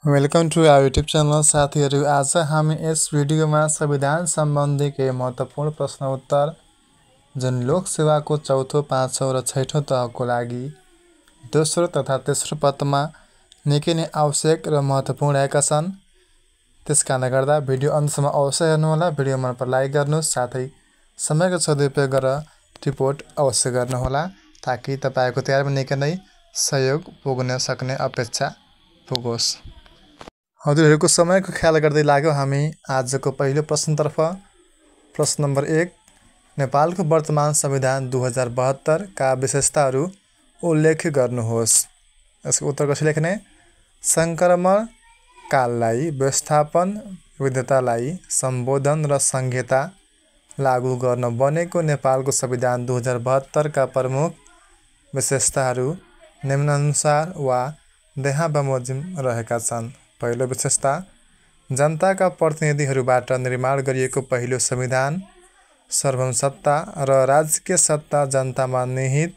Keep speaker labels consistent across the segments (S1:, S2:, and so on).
S1: Welcome to our YouTube channel साथीहरू। आज हामी यस भिडियोमा संविधान सम्बन्धी केही महत्त्वपूर्ण प्रश्न उत्तर जुन लोक सेवाको चौथो, पाँचौं र छैठौं तहको लागि दोस्रो तथा तेस्रो पदमा निकै नै आवश्यक र महत्त्वपूर्ण रहेका छन्। त्यसकारणले गर्दा भिडियो अन्तसम्म अवश्य हेर्नुहोला। भिडियो मन पर लाइक गर्नुहोस्, साथै समयको सदुपयोग गरेर रिपोर्ट अवश्य गर्नुहोला ताकि तपाईको तयारीमा निकै नै सहयोग पुग्न सक्ने अपेक्षा पुगोस्। हजुरहरूको समयको ख्याल गर्दै लाग्यो हामी आजको पहिलो प्रश्नतर्फ। प्रश्न नम्बर 1, नेपालको वर्तमान संविधान 2072 का विशेषताहरू उल्लेख गर्नुहोस्। यसको उत्तर कसरी लेख्ने? संक्रमण काललाई व्यवस्थापन विविधतालाई सम्बोधन र संहिता लागू गर्न बनेको नेपालको संविधान 2072 का प्रमुख विशेषताहरू निम्नानुसार वा देहा बमोजिम रहेका छन्। पहिलो विशेषता, जनताका प्रतिनिधिहरूबाट निर्माण गरिएको पहिलो संविधान। सार्वभौम सत्ता र राजकीय सत्ता जनतामा निहित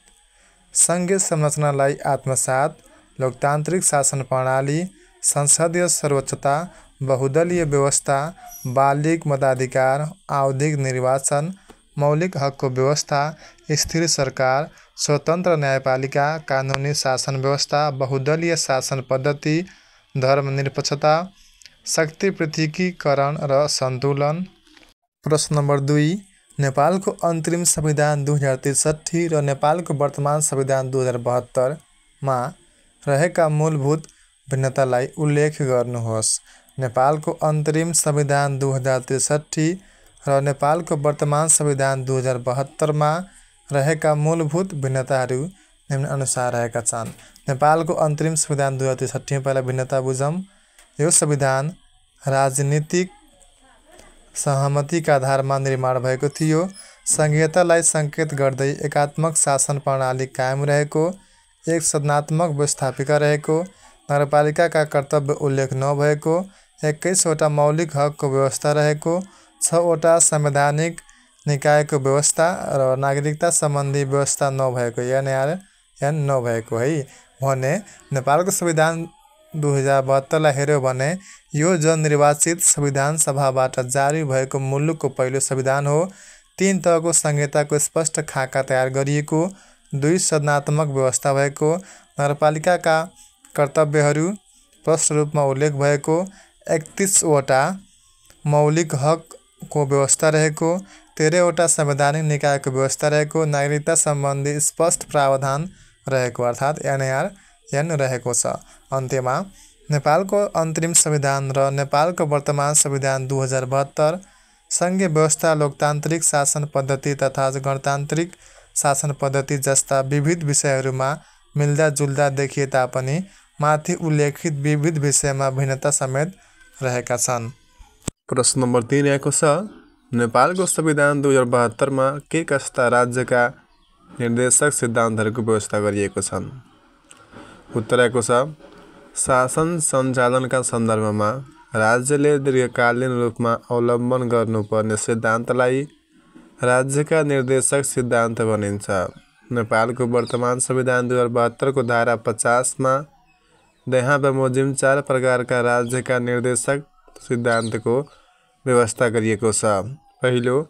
S1: संघीय संरचनालाई आत्मसात, लोकतान्त्रिक शासन प्रणाली, संसदीय सर्वोच्चता, बहुदलीय व्यवस्था, बालिग मताधिकार, आवधिक निर्वाचन, मौलिक हकको व्यवस्था, स्थिर सरकार, स्वतन्त्र न्यायपालिका, कानुनी शासन व्यवस्था, बहुदलीय शासन पद्धति, धर्मनिरपेक्षता, शक्ति पृथकीकरण र सन्तुलन। प्रश्न नम्बर 2, नेपालको अन्तरिम संविधान 2063 र नेपालको वर्तमान संविधान 2072 मा रहेका मूलभूत भिन्नतालाई उल्लेख गर्नुहोस्। नेपालको अन्तरिम संविधान 2063 र नेपालको वर्तमान संविधान 2072 मा रहेका मूलभूत भिन्नताहरू निम्नानुसार रहेका छन्। नेपालको अन्तरिम संविधान 2063 में पहिला भिन्नता बुझौँ। यो संविधान राजनीतिक सहमतिका आधारमा निर्माण भएको थियो। संघीयतालाई सङ्केत गर्दै एकात्मक शासन प्रणाली कायम रहेको, एक सदनात्मक व्यवस्थापिका रहेको, नगरपालिकाका कर्तव्य उल्लेख नभएको, 21वटा मौलिक हकको व्यवस्था रहेको, 6वटा संवैधानिक निकायको व्यवस्था र नागरिकता सम्बन्धी व्यवस्था नभएको है भने नेपालको संविधान 2072 लाई हेऱ्यो भने यो जननिर्वाचित संविधान सभाबाट जारी भएको मुलुकको पहिलो संविधान हो। 3 तहको संहिताको स्पष्ट खाका तयार गरिएको, 2 सदनात्मक व्यवस्था भएको, नगरपालिकाका कर्तव्यहरू स्पष्ट रूपमा उल्लेख भएको, 31वटा मौलिक हकको व्यवस्था रहेको, 13वटा संवैधानिक निकायको व्यवस्था रहेको, नागरिकता सम्बन्धी स्पष्ट प्रावधान रहेको अर्थात् एन रहेको छ। अन्त्यमा नेपालको अन्तरिम संविधान र नेपालको वर्तमान संविधान 2072 संघीय व्यवस्था, लोकतान्त्रिक शासन पद्धति तथा गणतान्त्रिक शासन पद्धति जस्ता विविध विषयहरूमा मिल्दाजुल्दा देखिए तापनि माथि उल्लेखित विविध विषयमा भिन्नता समेत रहेका छन्। प्रश्न नम्बर 3 रहेको छ, नेपालको संविधान 2072 मा के कस्ता राज्यका निर्देशक सिद्धान्तहरूको व्यवस्था गरिएको छन्? उत्तर रहेको छ, शासन सञ्चालनका सन्दर्भमा राज्यले दीर्घकालीन रूपमा अवलम्बन गर्नुपर्ने सिद्धान्तलाई राज्यका निर्देशक सिद्धान्त भनिन्छ। नेपालको वर्तमान संविधान 2072 को धारा 50 मा देहा बमोजिम 4 प्रकारका राज्यका निर्देशक सिद्धान्तको व्यवस्था गरिएको छ। पहिलो,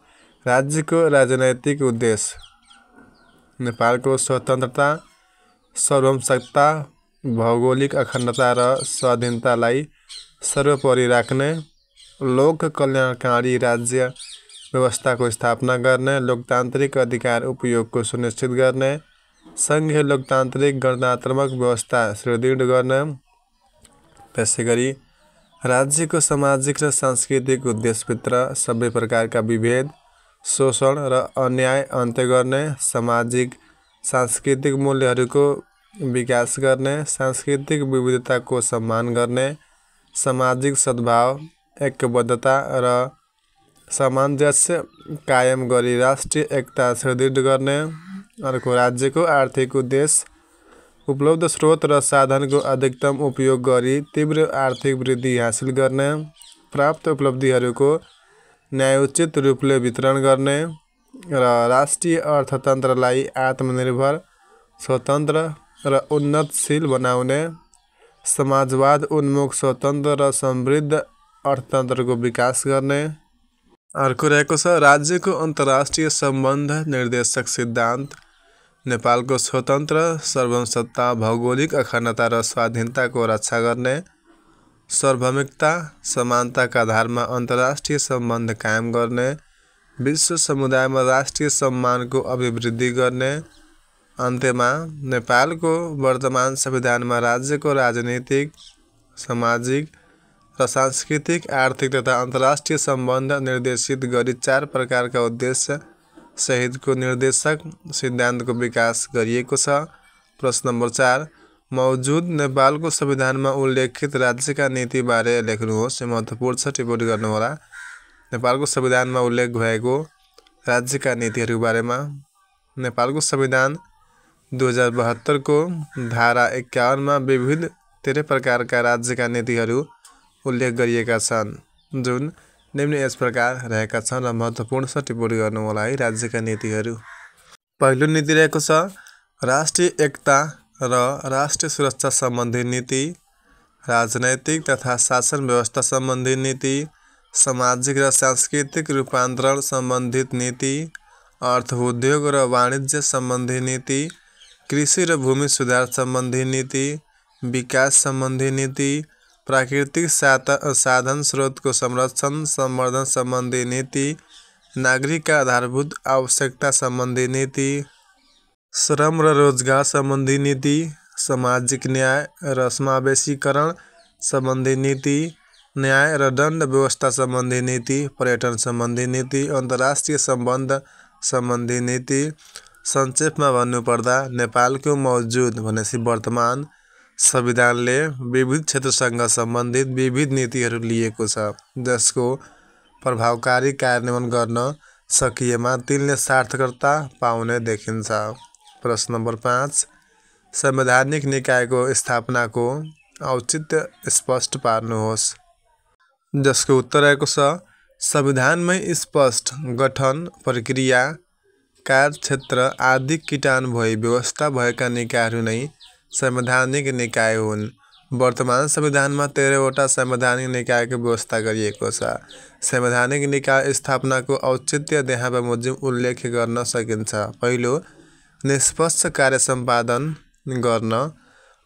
S1: राज्यको राजनैतिक उद्देश्य नेपालको स्वतन्त्रता, सार्वभौम सत्ता, भौगोलिक अखण्डता र स्वाधीनतालाई सर्वोपरि राख्ने, लोक कल्याणकारी राज्य व्यवस्थाको स्थापना गर्ने, लोकतान्त्रिक अधिकार उपयोगको सुनिश्चित गर्ने, सङ्घीय लोकतान्त्रिक गणतन्त्रात्मक व्यवस्था सुदृढ गर्ने। त्यसैगरी राज्यको सामाजिक र सांस्कृतिक उद्देश्यभित्र सबै प्रकारका विभेद, शोषण र अन्याय अन्त्य गर्ने, सामाजिक सांस्कृतिक मूल्यहरूको विकास गर्ने, सांस्कृतिक विविधताको सम्मान गर्ने, सामाजिक सद्भाव, ऐक्यबद्धता र सामञ्जस्य कायम गरी राष्ट्रिय एकता सुदृढ गर्ने। अर्को, राज्यको आर्थिक उद्देश्य उपलब्ध स्रोत र साधनको अधिकतम उपयोग गरी तीव्र आर्थिक वृद्धि हासिल गर्ने, प्राप्त उपलब्धिहरूको न्यायोचित रूपले वितरण गर्ने र राष्ट्रिय अर्थतन्त्रलाई आत्मनिर्भर, स्वतन्त्र र उन्नतशील बनाउने। समाजवाद उन्मुख स्वतन्त्र र समृद्ध अर्थतन्त्रको विकास गर्ने। अर्को रहेको छ राज्यको अन्तर्राष्ट्रिय सम्बन्ध निर्देशक सिद्धान्त। नेपालको स्वतन्त्र सार्वभौमसत्ता, भौगोलिक अखण्डता र स्वाधीनताको रक्षा गर्ने। सार्वभौमिकता समानताका आधारमा अन्तर्राष्ट्रिय सम्बन्ध कायम गर्ने। विश्व समुदायमा राष्ट्रिय सम्मानको अभिवृद्धि गर्ने। अन्त्यमा नेपालको वर्तमान संविधानमा राज्यको राजनीतिक, सामाजिक र सांस्कृतिक, आर्थिक तथा अन्तर्राष्ट्रिय सम्बन्ध निर्देशित गरी 4 प्रकारका उद्देश्य सहितको निर्देशक सिद्धान्तको विकास गरिएको छ। प्रश्न नम्बर 4 मौजुद नेपालको संविधानमा उल्लेखित राज्यका नीतिबारे लेख्नुहोस्। महत्त्वपूर्ण छ, टिप्पणी गर्नुहोला। नेपालको संविधानमा उल्लेख भएको राज्यका नीतिहरूको बारेमा नेपालको संविधान 2072 को धारा 51 मा विविध 13 प्रकारका राज्यका नीतिहरू उल्लेख गरिएका छन्, जुन निम्न यस प्रकार रहेका छन् र महत्त्वपूर्ण छ, टिप्पणी गर्नुहोला है। राज्यका नीतिहरू। पहिलो नीति रहेको छ राष्ट्रिय एकता र राष्ट्रिय सुरक्षा सम्बन्धी नीति, राजनैतिक तथा शासन व्यवस्था सम्बन्धी नीति, सामाजिक र सांस्कृतिक रूपान्तरण सम्बन्धित नीति, अर्थ उद्योग र वाणिज्य सम्बन्धी नीति, कृषि र भूमि सुधार सम्बन्धी नीति, विकास सम्बन्धी नीति, प्राकृतिक साधन स्रोतको संरक्षण संवर्धन सम्बन्धी नीति, नागरिकका आधारभूत आवश्यकता सम्बन्धी नीति, श्रम र रोजगार सम्बन्धी नीति, सामाजिक न्याय र समावेशीकरण सम्बन्धी नीति, न्याय र दण्ड व्यवस्था सम्बन्धी नीति, पर्यटन सम्बन्धी नीति, अन्तर्राष्ट्रिय सम्बन्ध सम्बन्धी नीति। संक्षेपमा भन्नुपर्दा नेपालको मौजुद भनेपछि वर्तमान संविधानले विविध क्षेत्रसँग सम्बन्धित विविध नीतिहरू लिएको छ, जसको प्रभावकारी कार्यान्वयन गर्न सकिएमा तिनले सार्थकता पाउने देखिन्छ। प्रश्न नम्बर 5 संवैधानिक निकायको स्थापनाको औचित्य स्पष्ट पार्नुहोस्। जसको उत्तर रहेको छ संविधानमै स्पष्ट गठन, प्रक्रिया, कार्यक्षेत्र आदि किटान भई व्यवस्था भएका निकायहरू नै संवैधानिक निकाय हुन्। वर्तमान संविधानमा 13 वटा संवैधानिक निकायको व्यवस्था गरिएको छ। संवैधानिक निकाय स्थापनाको औचित्य यहाँ बमोजिम उल्लेख गर्न सकिन्छ। पहिलो, निष्पक्ष कार्य सम्पादन गर्न,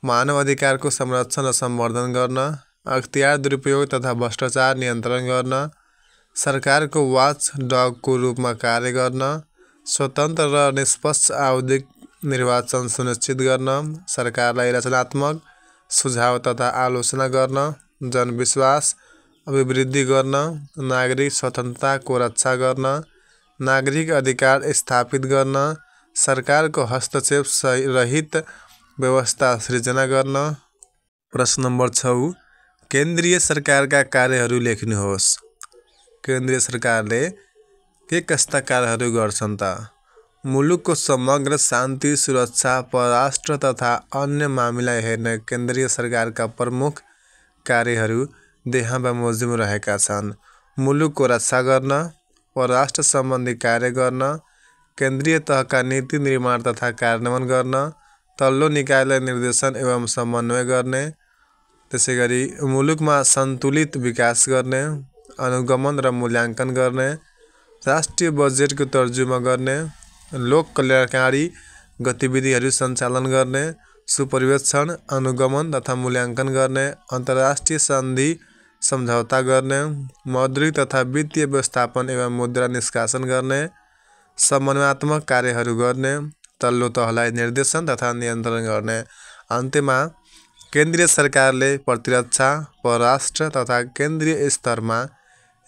S1: मानव अधिकारको संरक्षण र सम्वर्धन गर्न, अख्तियार दुरुपयोग तथा भ्रष्टाचार नियन्त्रण गर्न, सरकारको वाच डगको रूपमा कार्य गर्न, स्वतन्त्र र निष्पक्ष आवधिक निर्वाचन सुनिश्चित गर्न, सरकारलाई रचनात्मक सुझाव तथा आलोचना गर्न, जनविश्वास अभिवृद्धि गर्न, नागरिक स्वतन्त्रताको रक्षा गर्न, नागरिक अधिकार स्थापित गर्न, सरकारको हस्तक्षेप रहित व्यवस्था सृजना गर्न। प्रश्न नम्बर 6 केन्द्रीय सरकारका कार्यहरू लेख्नुहोस्। केन्द्रीय सरकारले के कस्ता कार्यहरू गर्छन् त? मुलुकको समग्र शान्ति, सुरक्षा, परराष्ट्र तथा अन्य मामिला हेर्ने केन्द्रीय सरकारका प्रमुख कार्यहरू यहाँ बमोजिम रहेका छन्। मुलुकको रक्षा गर्न, परराष्ट्र सम्बन्धी कार्य गर्न, केन्द्रीय तहका नीति निर्माण तथा कार्यान्वयन गर्न, तल्लो निकायलाई निर्देशन एवं समन्वय गर्ने, त्यसैगरी मुलुकमा सन्तुलित विकास गर्ने, अनुगमन र मूल्याङ्कन गर्ने, राष्ट्रिय बजेटको तर्जुमा गर्ने, लोक कल्याणकारी गतिविधिहरू सञ्चालन गर्ने, सुपरिवेक्षण, अनुगमन तथा मूल्याङ्कन गर्ने, अन्तर्राष्ट्रिय सन्धि सम्झौता गर्ने, मौद्रिक तथा वित्तीय व्यवस्थापन एवं मुद्रा निष्कासन गर्ने, समन्वयात्मक कार्यहरू गर्ने, तल्लो तहलाई निर्देशन तथा नियन्त्रण गर्ने। अन्त्यमा केन्द्रीय सरकारले प्रतिरक्षा, परराष्ट्र तथा केन्द्रीय स्तरमा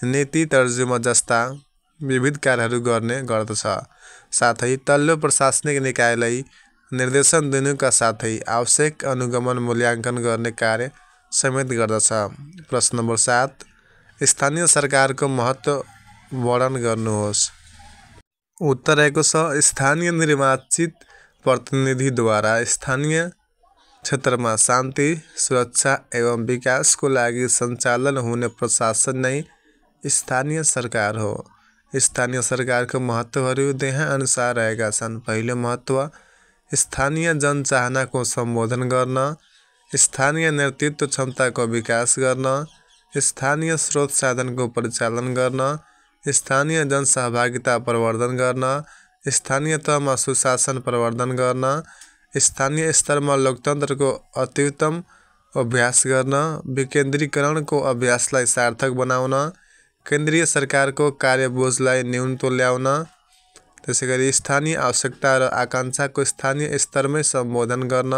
S1: नीति तर्जुमा जस्ता विविध कार्यहरू गर्ने गर्दछ। साथै तल्लो प्रशासनिक निकायलाई निर्देशन दिनुका साथै आवश्यक अनुगमन मूल्याङ्कन गर्ने कार्य समेत गर्दछ। प्रश्न नम्बर 7 स्थानीय सरकारको महत्त्व वर्णन गर्नुहोस्। उत्तर रहेको छ स्थानीय निर्वाचित प्रतिनिधिद्वारा स्थानीय क्षेत्रमा शान्ति, सुरक्षा एवं विकासको लागि सञ्चालन हुने प्रशासन नै स्थानीय सरकार हो। स्थानीय सरकारको महत्त्वहरू यहाँ अनुसार रहेका छन्। पहिलो महत्त्व स्थानीय जनचाहनाको सम्बोधन गर्न, स्थानीय नेतृत्व क्षमताको विकास गर्न, स्थानीय स्रोत साधनको परिचालन गर्न, स्थानीय जनसहभागिता प्रवर्धन गर्न, स्थानीय तहमा सुशासन प्रवर्धन गर्न, स्थानीय स्तरमा लोकतन्त्रको अत्युत्तम अभ्यास गर्न, विकेन्द्रीकरणको अभ्यासलाई सार्थक बनाउन, केन्द्रीय सरकारको कार्यबोझलाई न्यून तुल्याउन, त्यसैगरी स्थानीय आवश्यकता र आकाङ्क्षाको स्थानीय स्तरमै सम्बोधन गर्न,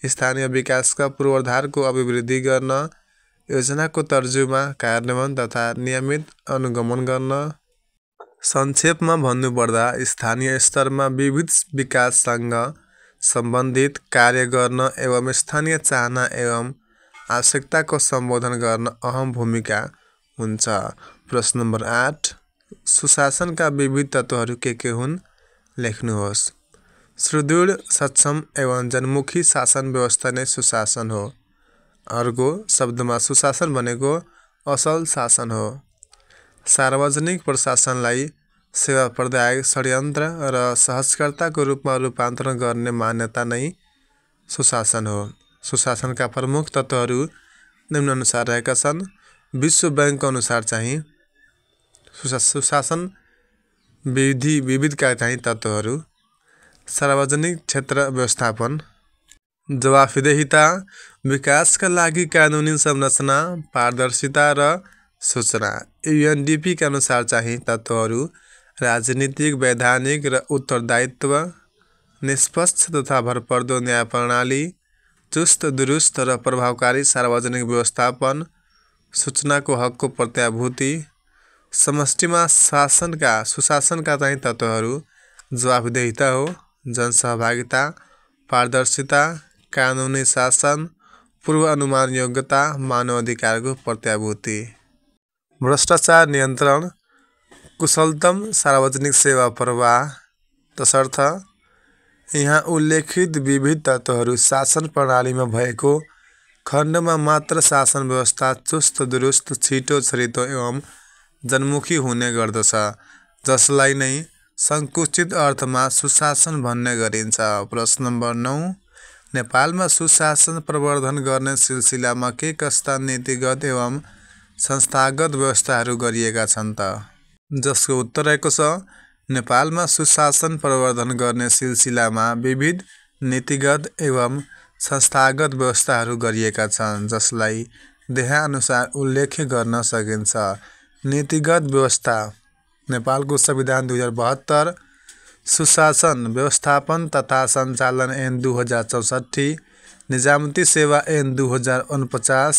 S1: स्थानीय विकासका पूर्वाधारको अभिवृद्धि गर्न, योजनाको तर्जुमा, कार्यान्वयन तथा नियमित अनुगमन गर्न। संक्षेपमा भन्नुपर्दा स्थानीय स्तरमा विविध विकाससँग सम्बन्धित कार्य गर्न एवं स्थानीय चाहना एवं आवश्यकताको सम्बोधन गर्न अहम भूमिका हुन्छ। प्रश्न नम्बर 8, सुशासनका विविध तत्त्वहरू के हुन्? लेख्नुहोस्। सुदृढ, सक्षम एवं जनमुखी शासन व्यवस्था नै सुशासन हो। अर्को शब्दमा सुशासन भनेको असल शासन हो। सार्वजनिक प्रशासनलाई सेवा प्रदायक, षड्यन्त्र र सहजकर्ताको रूपमा रूपान्तरण गर्ने मान्यता नै सुशासन हो। सुशासनका प्रमुख तत्त्वहरू निम्नानुसार रहेका छन्। विश्व बैंकको अनुसार चाहिँ सुशासन विविधका चाहिँ तत्त्वहरू: सार्वजनिक क्षेत्र व्यवस्थापन, जवाफदेहिता, विकासका लागि कानुनी संरचना, पारदर्शिता र सूचना। UNDP का अनुसार चाहिँ तत्त्वहरू राजनीतिक, वैधानिक र उत्तरदायित्व, निष्पक्ष तथा भरपर्दो न्याय प्रणाली, चुस्त दुरुस्त र प्रभावकारी सार्वजनिक व्यवस्थापन, सूचनाको हकको प्रत्याभूति। समष्टिमा सुशासनका चाहिँ तत्त्वहरू जवाफदेहिता हो, जनसहभागिता, पारदर्शिता, कानुनी शासन, पूर्व अनुमान योग्यता, मानव अधिकारको प्रत्याभूति। भ्रष्टाचार नियन्त्रण, कुशलतम सार्वजनिक सेवा प्रवाह। तसर्थ यहाँ उल्लेखित विविध तत्त्वहरू शासन प्रणालीमा भएको खण्डमा मात्र शासन व्यवस्था चुस्त दुरुस्त, छिटो छरितो एवं जनमुखी हुने गर्दछ, जसलाई नै सङ्कुचित अर्थमा सुशासन भन्ने गरिन्छ। प्रश्न नम्बर 9, नेपालमा सुशासन प्रवर्धन गर्ने सिलसिलामा के कस्ता नीतिगत एवं संस्थागत व्यवस्थाहरू गरिएका छन् त? जसको उत्तर रहेको छ नेपालमा सुशासन प्रवर्धन गर्ने सिलसिलामा विविध नीतिगत एवं संस्थागत व्यवस्थाहरू गरिएका छन्, जसलाई देहानुसार उल्लेख गर्न सकिन्छ। नीतिगत व्यवस्था: नेपालको संविधान 2072, सुशासन व्यवस्थापन तथा सञ्चालन ऐन 2064, निजामती सेवा ऐन 2049,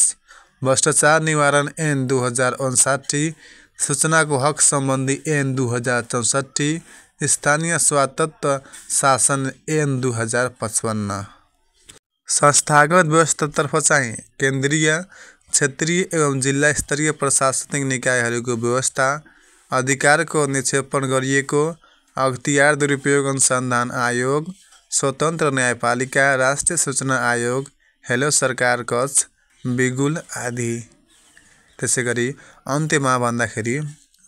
S1: भ्रष्टाचार निवारण ऐन 2059, सूचनाको हक सम्बन्धी ऐन 2064, स्थानीय स्वायत्त शासन ऐन 2055। संस्थागत व्यवस्थातर्फ चाहिँ केन्द्रीय, क्षेत्रीय एवं जिल्ला स्तरीय प्रशासनिक निकायहरूको व्यवस्था, अधिकारको निक्षेपण गरिएको, अख्तियार दुरुपयोग अनुसन्धान आयोग, स्वतन्त्र न्यायपालिका, राष्ट्रिय सूचना आयोग, हेलो सरकार कक्ष, बिगुल आदि। त्यसैगरी अन्त्यमा भन्दाखेरि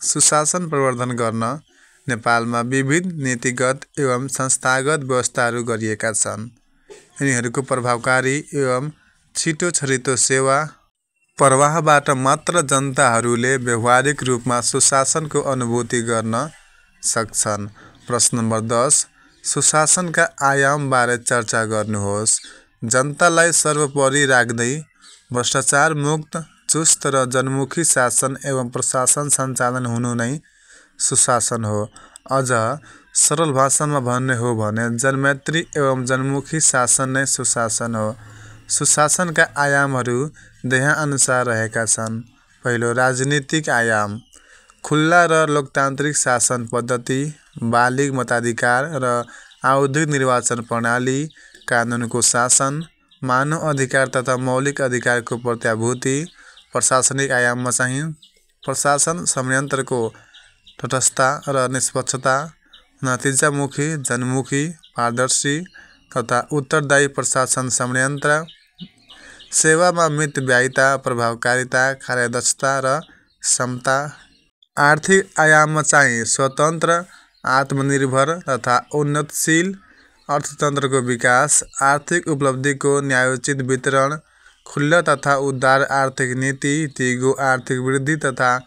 S1: सुशासन प्रवर्धन गर्न नेपालमा विविध नीतिगत एवं संस्थागत व्यवस्थाहरू गरिएका छन्। यिनीहरूको प्रभावकारी एवं छिटो छरितो सेवा प्रवाहबाट मात्र जनताहरूले व्यवहारिक रूपमा सुशासनको अनुभूति गर्न सक्छन्। प्रश्न नम्बर 10, सुशासनका आयामबारे चर्चा गर्नुहोस्। जनतालाई सर्वोपरि राख्दै भ्रष्टाचार मुक्त, चुस्त र जनमुखी शासन एवं प्रशासन सञ्चालन हुनु नै सुशासन हो। अझ सरल भाषामा भन्ने हो भने जनमैत्री एवं जनमुखी शासन नै सुशासन हो। सुशासनका आयामहरू देहाअनुसार रहेका छन्। पहिलो, राजनीतिक आयाम: खुल्ला र लोकतान्त्रिक शासन पद्धति, बालिग मताधिकार र आवधिक निर्वाचन प्रणाली, कानुनको शासन, मानव अधिकार तथा मौलिक अधिकारको प्रत्याभूति। प्रशासनिक आयाममा चाहिँ प्रशासन संयन्त्रको तटस्थता र निष्पक्षता, नतिजामुखी, जनमुखी, पारदर्शी तथा उत्तरदायी प्रशासन संयन्त्र, सेवामा मितव्ययिता, प्रभावकारिता, कार्यदक्षता र क्षमता। आर्थिक आयाममा चाहिँ स्वतन्त्र, आत्मनिर्भर तथा उन्नतशील, अर्थतन्त्रको विकास, आर्थिक उपलब्धिको न्यायोचित वितरण, खुल्ला तथा उदार आर्थिक नीति, दिगो आर्थिक वृद्धि तथा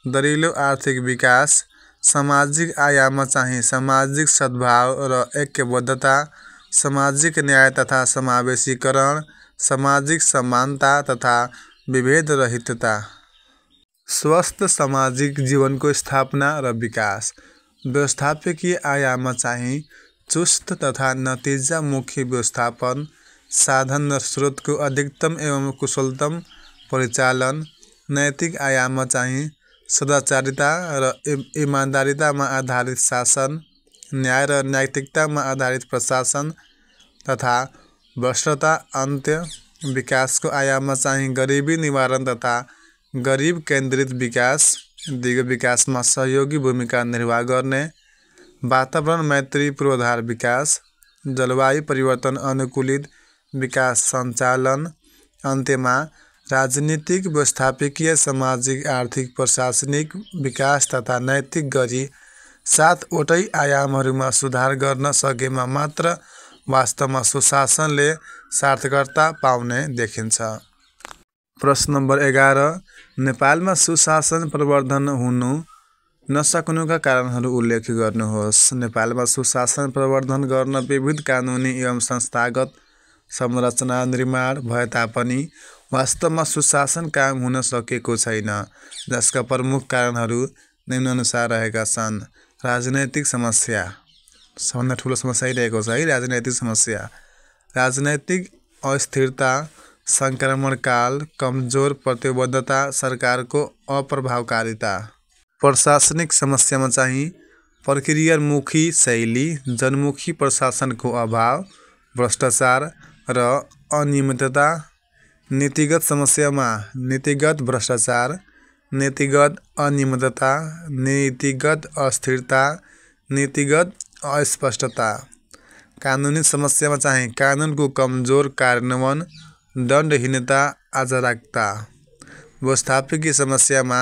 S1: दरिलो आर्थिक विकास, सामाजिक आयाममा चाहिँ सामाजिक सद्भाव र ऐक्यबद्धता, सामाजिक न्याय तथा समावेशीकरण, सामाजिक समानता तथा विभेदरहितता, स्वस्थ सामाजिक जीवनको स्थापना र विकास। व्यवस्थापकीय आयाममा चाहिँ चुस्त तथा नतिजामुखी व्यवस्थापन, साधन र स्रोतको अधिकतम एवं कुशलतम परिचालन। नैतिक आयाममा चाहिँ सदाचारिता र इमान्दारितामा आधारित शासन, न्याय र नैतिकतामा आधारित प्रशासन तथा भ्रष्टता अन्त्य। विकासको आयाममा चाहिँ गरिबी निवारण तथा गरिब केन्द्रित विकास, दिगो विकासमा सहयोगी भूमिका निर्वाह गर्ने, वातावरण मैत्री पूर्वाधार विकास, जलवायु परिवर्तन अनुकूलित विकास सञ्चालन। अन्त्यमा राजनीतिक, व्यवस्थापकीय, सामाजिक, आर्थिक, प्रशासनिक विकास तथा नैतिक गरी 7वटै आयामहरूमा सुधार गर्न सकेमा मात्र वास्तवमा सुशासनले सार्थकता पाउने देखिन्छ। प्रश्न नम्बर 11, नेपालमा सुशासन प्रवर्धन हुनु नसक्नुका कारणहरू उल्लेख गर्नुहोस्। नेपालमा सुशासन प्रवर्धन गर्न विविध कानुनी एवं संस्थागत संरचना निर्माण भए तापनि वास्तवमा सुशासन कायम हुन सकेको छैन, जसका प्रमुख कारणहरू निम्नानुसार रहेका छन्। राजनैतिक समस्या, सबभन्दा ठुलो समस्या रहेको छ है राजनैतिक समस्या। राजनैतिक अस्थिरता, सङ्क्रमणकाल, कमजोर प्रतिबद्धता, सरकारको अप्रभावकारिता। प्रशासनिक समस्यामा चाहिँ प्रक्रियामुखी शैली, जनमुखी प्रशासनको अभाव, भ्रष्टाचार र अनियमितता। नीतिगत समस्यामा नीतिगत भ्रष्टाचार, नीतिगत अनियमितता, नीतिगत अस्थिरता, नीतिगत अस्पष्टता। कानुनी समस्यामा चाहिँ कानुनको कमजोर कार्यान्वयन, दण्डहीनता, अराजकता। व्यवस्थापकीय समस्यामा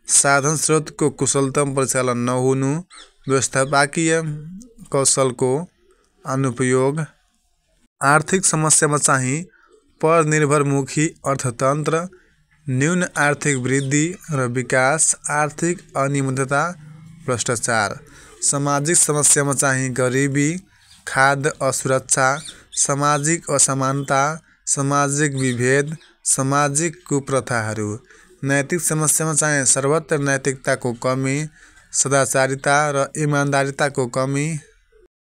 S1: साधन स्रोतको कुशलतम परिचालन नहुनु, व्यवस्थापकीय कौशलको अनुपयोग। आर्थिक समस्यामा चाहिँ परनिर्भरमुखी अर्थतन्त्र, न्यून आर्थिक वृद्धि र विकास, आर्थिक अनियमितता, भ्रष्टाचार। सामाजिक समस्यामा चाहिँ गरिबी, खाद्य असुरक्षा, सामाजिक असमानता, सामाजिक विभेद, सामाजिक कुप्रथाहरू। नैतिक समस्यामा चाहिँ सर्वत्र नैतिकताको कमी, सदाचारिता र इमान्दारिताको कमी।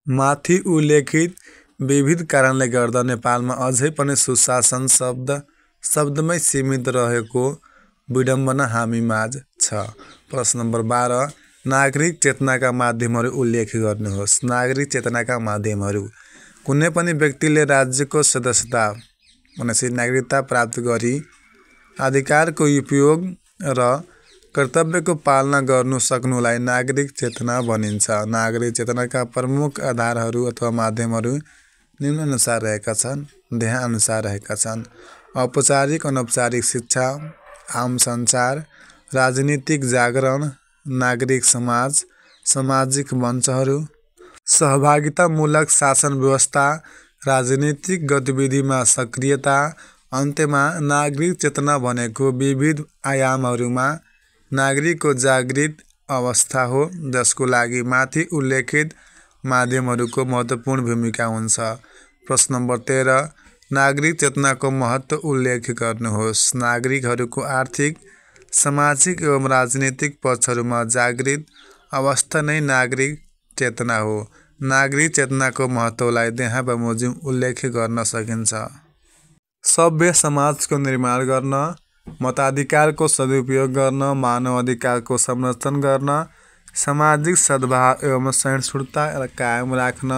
S1: माथि उल्लेखित विविध कारणले गर्दा नेपालमा अझै पनि सुशासन शब्दमै सीमित रहेको विडम्बना हामीमाझ छ। प्रश्न नम्बर 12, नागरिक चेतनाका माध्यमहरू उल्लेख गर्नुहोस्। नागरिक चेतनाका माध्यमहरू। कुनै पनि व्यक्तिले राज्यको सदस्यता भनेपछि नागरिकता प्राप्त गरी अधिकारको उपयोग र कर्तव्यको पालना गर्नु सक्नुलाई नागरिक चेतना भनिन्छ। नागरिक चेतनाका प्रमुख आधारहरू अथवा माध्यमहरू निम्नानुसार रहेका छन्, ध्येयानुसार रहेका छन्। औपचारिक अनौपचारिक शिक्षा, आम सञ्चार, राजनीतिक जागरण, नागरिक समाज, सामाजिक मञ्चहरू, सहभागितामूलक शासन व्यवस्था, राजनीतिक गतिविधिमा सक्रियता। अन्त्यमा नागरिक चेतना भनेको विविध आयामहरूमा नागरिकको जागृत अवस्था हो, जसको लागि माथि उल्लेखित माध्यमहरूको महत्त्वपूर्ण भूमिका हुन्छ। प्रश्न नम्बर 13, नागरिक चेतनाको महत्त्व उल्लेख गर्नुहोस्। नागरिकहरूको आर्थिक, सामाजिक एवं राजनीतिक पक्षहरूमा जागृत अवस्था नै नागरिक चेतना हो। नागरिक चेतनाको महत्त्वलाई त्यहाँ बमोजिम उल्लेख गर्न सकिन्छ। सभ्य समाजको निर्माण गर्न, मताधिकारको सदुपयोग गर्न, मानव अधिकारको संरक्षण गर्न, सामाजिक सद्भाव एवं सहिष्णुता कायम राख्न,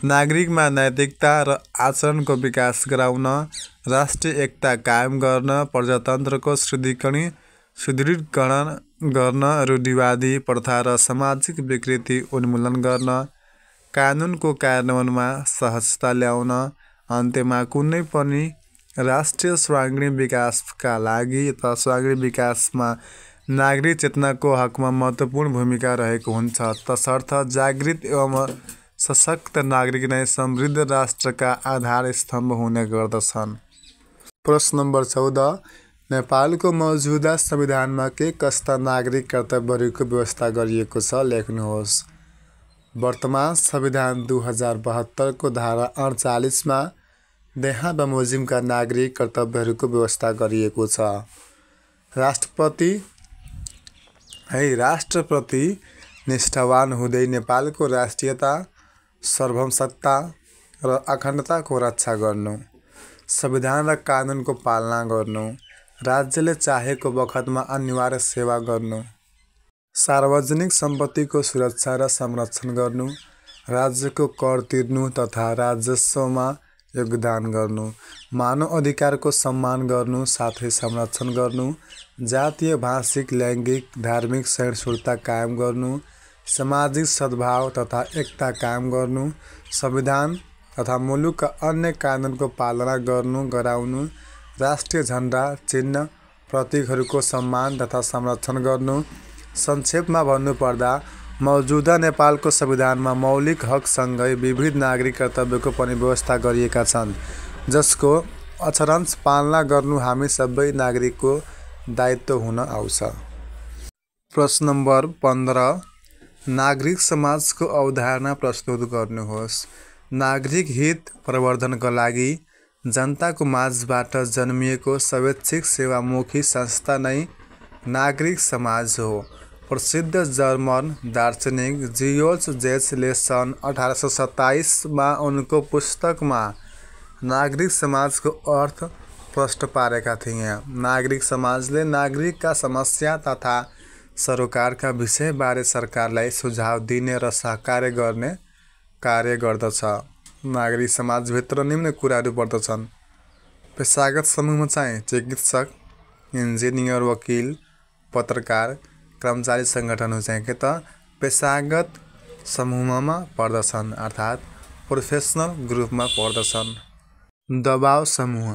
S1: नागरिकमा नैतिकता र आचरणको विकास गराउन, राष्ट्रिय एकता कायम गर्न, प्रजातन्त्रको सुदृढीकरण गर्न, रूढिवादी प्रथा र सामाजिक विकृति उन्मूलन गर्न, कानुनको कार्यान्वयनमा सहजता ल्याउन। अन्त्यमा कुनै पनि राष्ट्रिय सर्वाङ्गीण विकासका लागि अथवा सर्वाङ्गीण विकासमा नागरिक चेतनाको हकमा महत्त्वपूर्ण भूमिका रहेको हुन्छ, तसर्थ जागृत एवं सशक्त नागरिक नै समृद्ध राष्ट्रका आधार स्तम्भ हुने गर्दछन्। प्रश्न नम्बर 14 नेपालको मौजूदा संविधानमा के कस्ता नागरिक कर्तव्यहरूको व्यवस्था गरिएको छ लेख्नुहोस्। वर्तमान संविधान 2072 को धारा 48 मा देहा बमोजिमका नागरिक कर्तव्यहरूको व्यवस्था गरिएको छ। राष्ट्रप्रति निष्ठावान हुँदै नेपालको राष्ट्रियता, सार्वभौमसत्ता र अखण्डताको रक्षा गर्नु, संविधान र कानुनको पालना गर्नु, राज्यले चाहेको बखतमा अनिवार्य सेवा गर्नु, सार्वजनिक सम्पत्तिको सुरक्षा र संरक्षण गर्नु, राज्यको कर तिर्नु तथा राजस्वमा योगदान गर्नु, मानव अधिकारको सम्मान गर्नु साथै संरक्षण गर्नु, जातीय, भाषिक, लैङ्गिक, धार्मिक सहिष्णुता कायम गर्नु, सामाजिक सद्भाव तथा एकता कायम गर्नु, संविधान तथा मुलुकका अन्य कानुनको पालना गराउनु, राष्ट्रिय झण्डा, चिन्ह, प्रतीकहरूको सम्मान तथा संरक्षण गर्नु। संक्षेपमा भन्नुपर्दा मौजूदा नेपालको संविधानमा मौलिक हकसँगै विविध नागरिक कर्तव्यको पनि व्यवस्था गरिएका छन्, जसको अक्षरशः पालना गर्नु हामी सबै नागरिकको दायित्व हुन आउँछ। प्रश्न नम्बर 15 नागरिक समाजको अवधारणा प्रस्तुत गर्नुहोस्। नागरिक हित प्रवर्धनका लागि जनताको माझबाट जन्मिएको स्वैच्छिक सेवामुखी संस्था नै नागरिक समाज हो। प्रसिद्ध जर्मन दार्शनिक जियोर्ज जेसले सन् 1827 मा उनको पुस्तकमा नागरिक समाजको अर्थ प्रष्ट पारेका थिए। नागरिक समाजले नागरिकका समस्या तथा सरोकारका विषयबारे सरकारलाई सुझाव दिने र सहकार्य गर्ने कार्य गर्दछ। नागरिक समाजभित्र निम्न कुराहरू पर्दछन्। पेशागत समूहमा चाहिँ चिकित्सक, इन्जिनियर, वकिल, पत्रकार, कर्मचारी सङ्गठनहरू चाहिँ के त पेशागत समूहमा पर्दछन्, अर्थात् प्रोफेसनल ग्रुपमा पर्दछन्। दबाव समूह,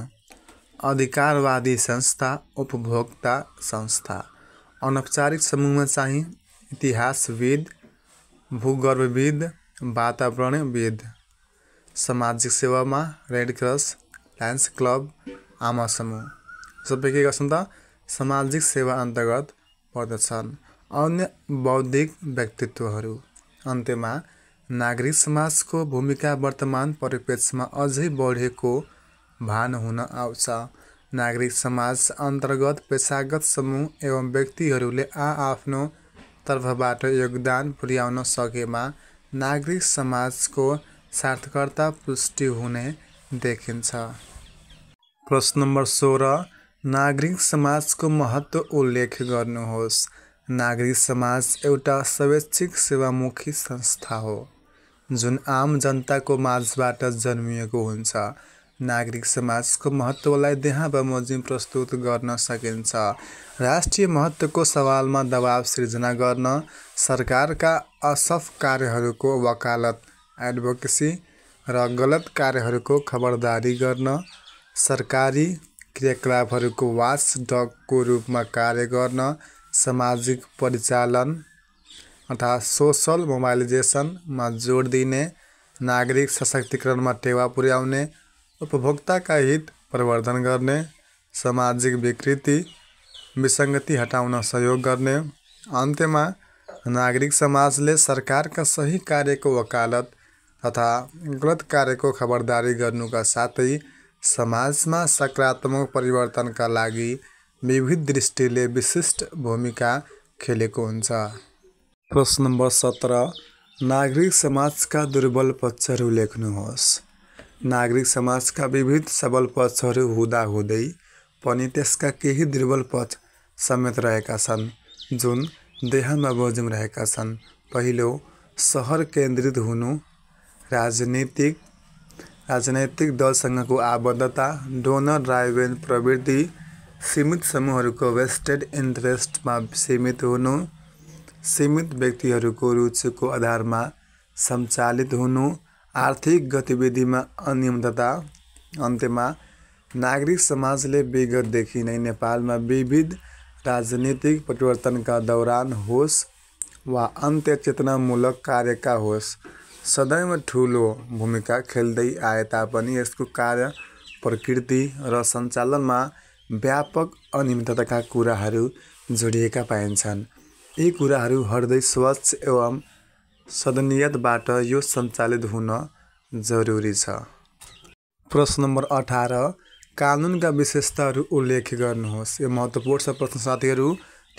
S1: अधिकारवादी संस्था, उपभोक्ता संस्था। अनौपचारिक समूहमा चाहिँ इतिहासविद, भूगर्भविद, वातावरणविद। सामाजिक सेवामा रेड क्रस, लायन्स क्लब, आमा समूह सबै के गर्छन् त सामाजिक सेवा अन्तर्गत पर्दछन्। अन्य बौद्धिक व्यक्तित्वहरू। अन्त्यमा नागरिक समाजको भूमिका वर्तमान परिप्रेक्ष्यमा अझै बढेको भान हुन आउँछ। नागरिक समाज अन्तर्गत पेशागत समूह एवं व्यक्तिहरूले आफ्नो तर्फबाट योगदान पुर्याउन सकेमा नागरिक समाजको सार्थकता पुष्टि हुने देखिन्छ। प्रश्न नम्बर 16 नागरिक समाजको महत्त्व उल्लेख गर्नुहोस्। नागरिक समाज एउटा स्वैच्छिक सेवामुखी संस्था हो जुन आम जनताको माझबाट जन्मिएको हुन्छ। नागरिक समाजको महत्त्वलाई त्यहाँ बमोजिम प्रस्तुत गर्न सकिन्छ। राष्ट्रिय महत्त्वको सवालमा दबाव सिर्जना गर्न, सरकारका असफ कार्यहरूको वकालत एडभोकेसी र गलत कार्यहरूको खबरदारी गर्न, सरकारी क्रियाकलापहरूको वाचडगको रूपमा कार्य गर्न, सामाजिक परिचालन अर्थात् सोसल मोबाइलाइजेसनमा जोड दिने, नागरिक सशक्तिकरणमा टेवा पुर्याउने, उपभोक्ताका हित प्रवर्धन गर्ने, सामाजिक विकृति विसङ्गति हटाउन सहयोग गर्ने। अन्त्यमा नागरिक समाजले सरकारका सही कार्यको वकालत तथा गलत कार्यको खबरदारी गर्नुका साथै समाजमा सकारात्मक परिवर्तनका लागि विविध दृष्टिले विशिष्ट भूमिका खेलेको हुन्छ। प्रश्न नम्बर 17 नागरिक समाजका दुर्बल पक्षहरू लेख्नुहोस्। नागरिक समाजका विविध सबल पक्षहरू हुँदाहुँदै पनि त्यसका केही दुर्बल पक्ष समेत रहेका छन् जुन देहमा बमोजिम रहेका छन्। पहिलो, सहर केन्द्रित हुनु, राजनैतिक दलसँगको आबद्धता, डोनर ड्राइभन प्रवृत्ति, सीमित समूहहरूको वेस्टेड इन्ट्रेस्टमा सीमित हुनु, सीमित व्यक्तिहरूको रुचिको आधारमा सञ्चालित हुनु, आर्थिक गतिविधिमा अनियमितता। अन्त्यमा नागरिक समाजले विगतदेखि नै नेपालमा विविध राजनीतिक परिवर्तनका दौरान होस् वा अन्त्य चेतनामूलक कार्यका होस्
S2: सदैव ठूलो भूमिका खेल्दै आए तापनि यसको कार्य प्रकृति र सञ्चालनमा व्यापक अनियमितताका कुराहरू जोडिएका पाइन्छन्। यी कुराहरू हट्दै स्वच्छ एवं सदनीयताबाट यो सञ्चालित हुन जरुरी छ। प्रश्न नम्बर 18 कानुनका विशेषताहरू उल्लेख गर्नुहोस्। यो महत्त्वपूर्ण छ प्रश्न साथीहरू,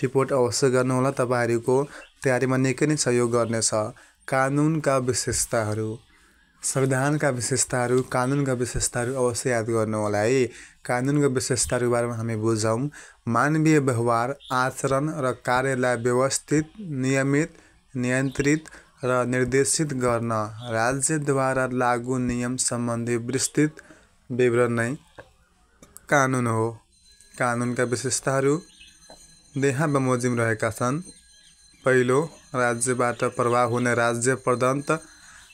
S2: टिपोट अवश्य गर्नुहोला, तपाईहरूको तयारीमा निकै नै सहयोग गर्नेछ। कानुनका विशेषताहरू, संविधानका विशेषताहरू, कानुनका विशेषताहरू अवश्य याद गर्नुहोला है। कानुनका विशेषताहरू बारेमा हामी बुझौँ। मानवीय व्यवहार, आचरण र कार्यलाई व्यवस्थित, नियमित, नियन्त्रित र निर्देशित गर्न राज्यद्वारा लागू नियम सम्बन्धी विस्तृत विवरण नै कानुन हो। कानुनका विशेषताहरू देहा बमोजिम रहेका छन्। पहिलो, राज्यबाट प्रभाव हुने राज्य प्रदत्त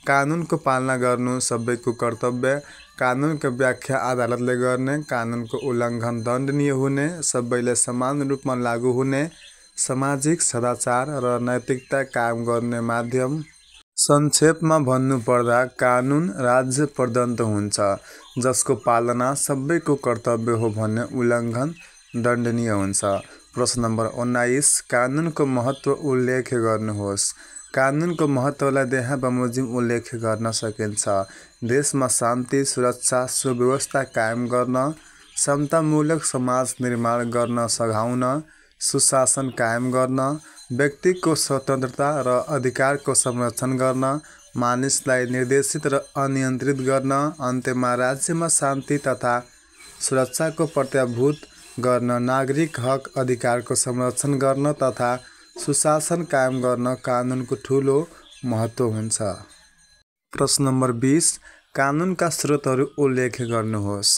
S2: कानुनको पालना गर्नु सबैको कर्तव्य। कानुनको व्याख्या अदालतले गर्ने। कानुनको उल्लङ्घन दण्डनीय हुने। सबैले समान रूपमा लागू हुने। सामाजिक सदाचार र नैतिकता कायम गर्ने माध्यम। संक्षेपमा भन्नुपर्दा कानुन राज्य प्रदत्त हुन्छ जसको पालना सबैको कर्तव्य हो भने उल्लङ्घन दण्डनीय हुन्छ। प्रश्न नम्बर 19 कानुनको महत्त्व उल्लेख गर्नुहोस्। कानुनको महत्त्वलाई देहा बमोजिम उल्लेख गर्न सकिन्छ। देशमा शान्ति, सुरक्षा, सुव्यवस्था कायम गर्न, समतामूलक समाज निर्माण गर्न सघाउन, सुशासन कायम गर्न, व्यक्तिको स्वतन्त्रता र अधिकारको संरक्षण गर्न, मानिसलाई निर्देशित र अनियन्त्रित गर्न, अन्त्यमा राज्यमा शान्ति तथा सुरक्षाको प्रत्याभूत गर्न, नागरिक हक अधिकारको संरक्षण गर्न तथा सुशासन कायम गर्न कानुनको ठूलो महत्त्व हुन्छ। प्रश्न नम्बर 20 कानुनका स्रोतहरू उल्लेख गर्नुहोस्।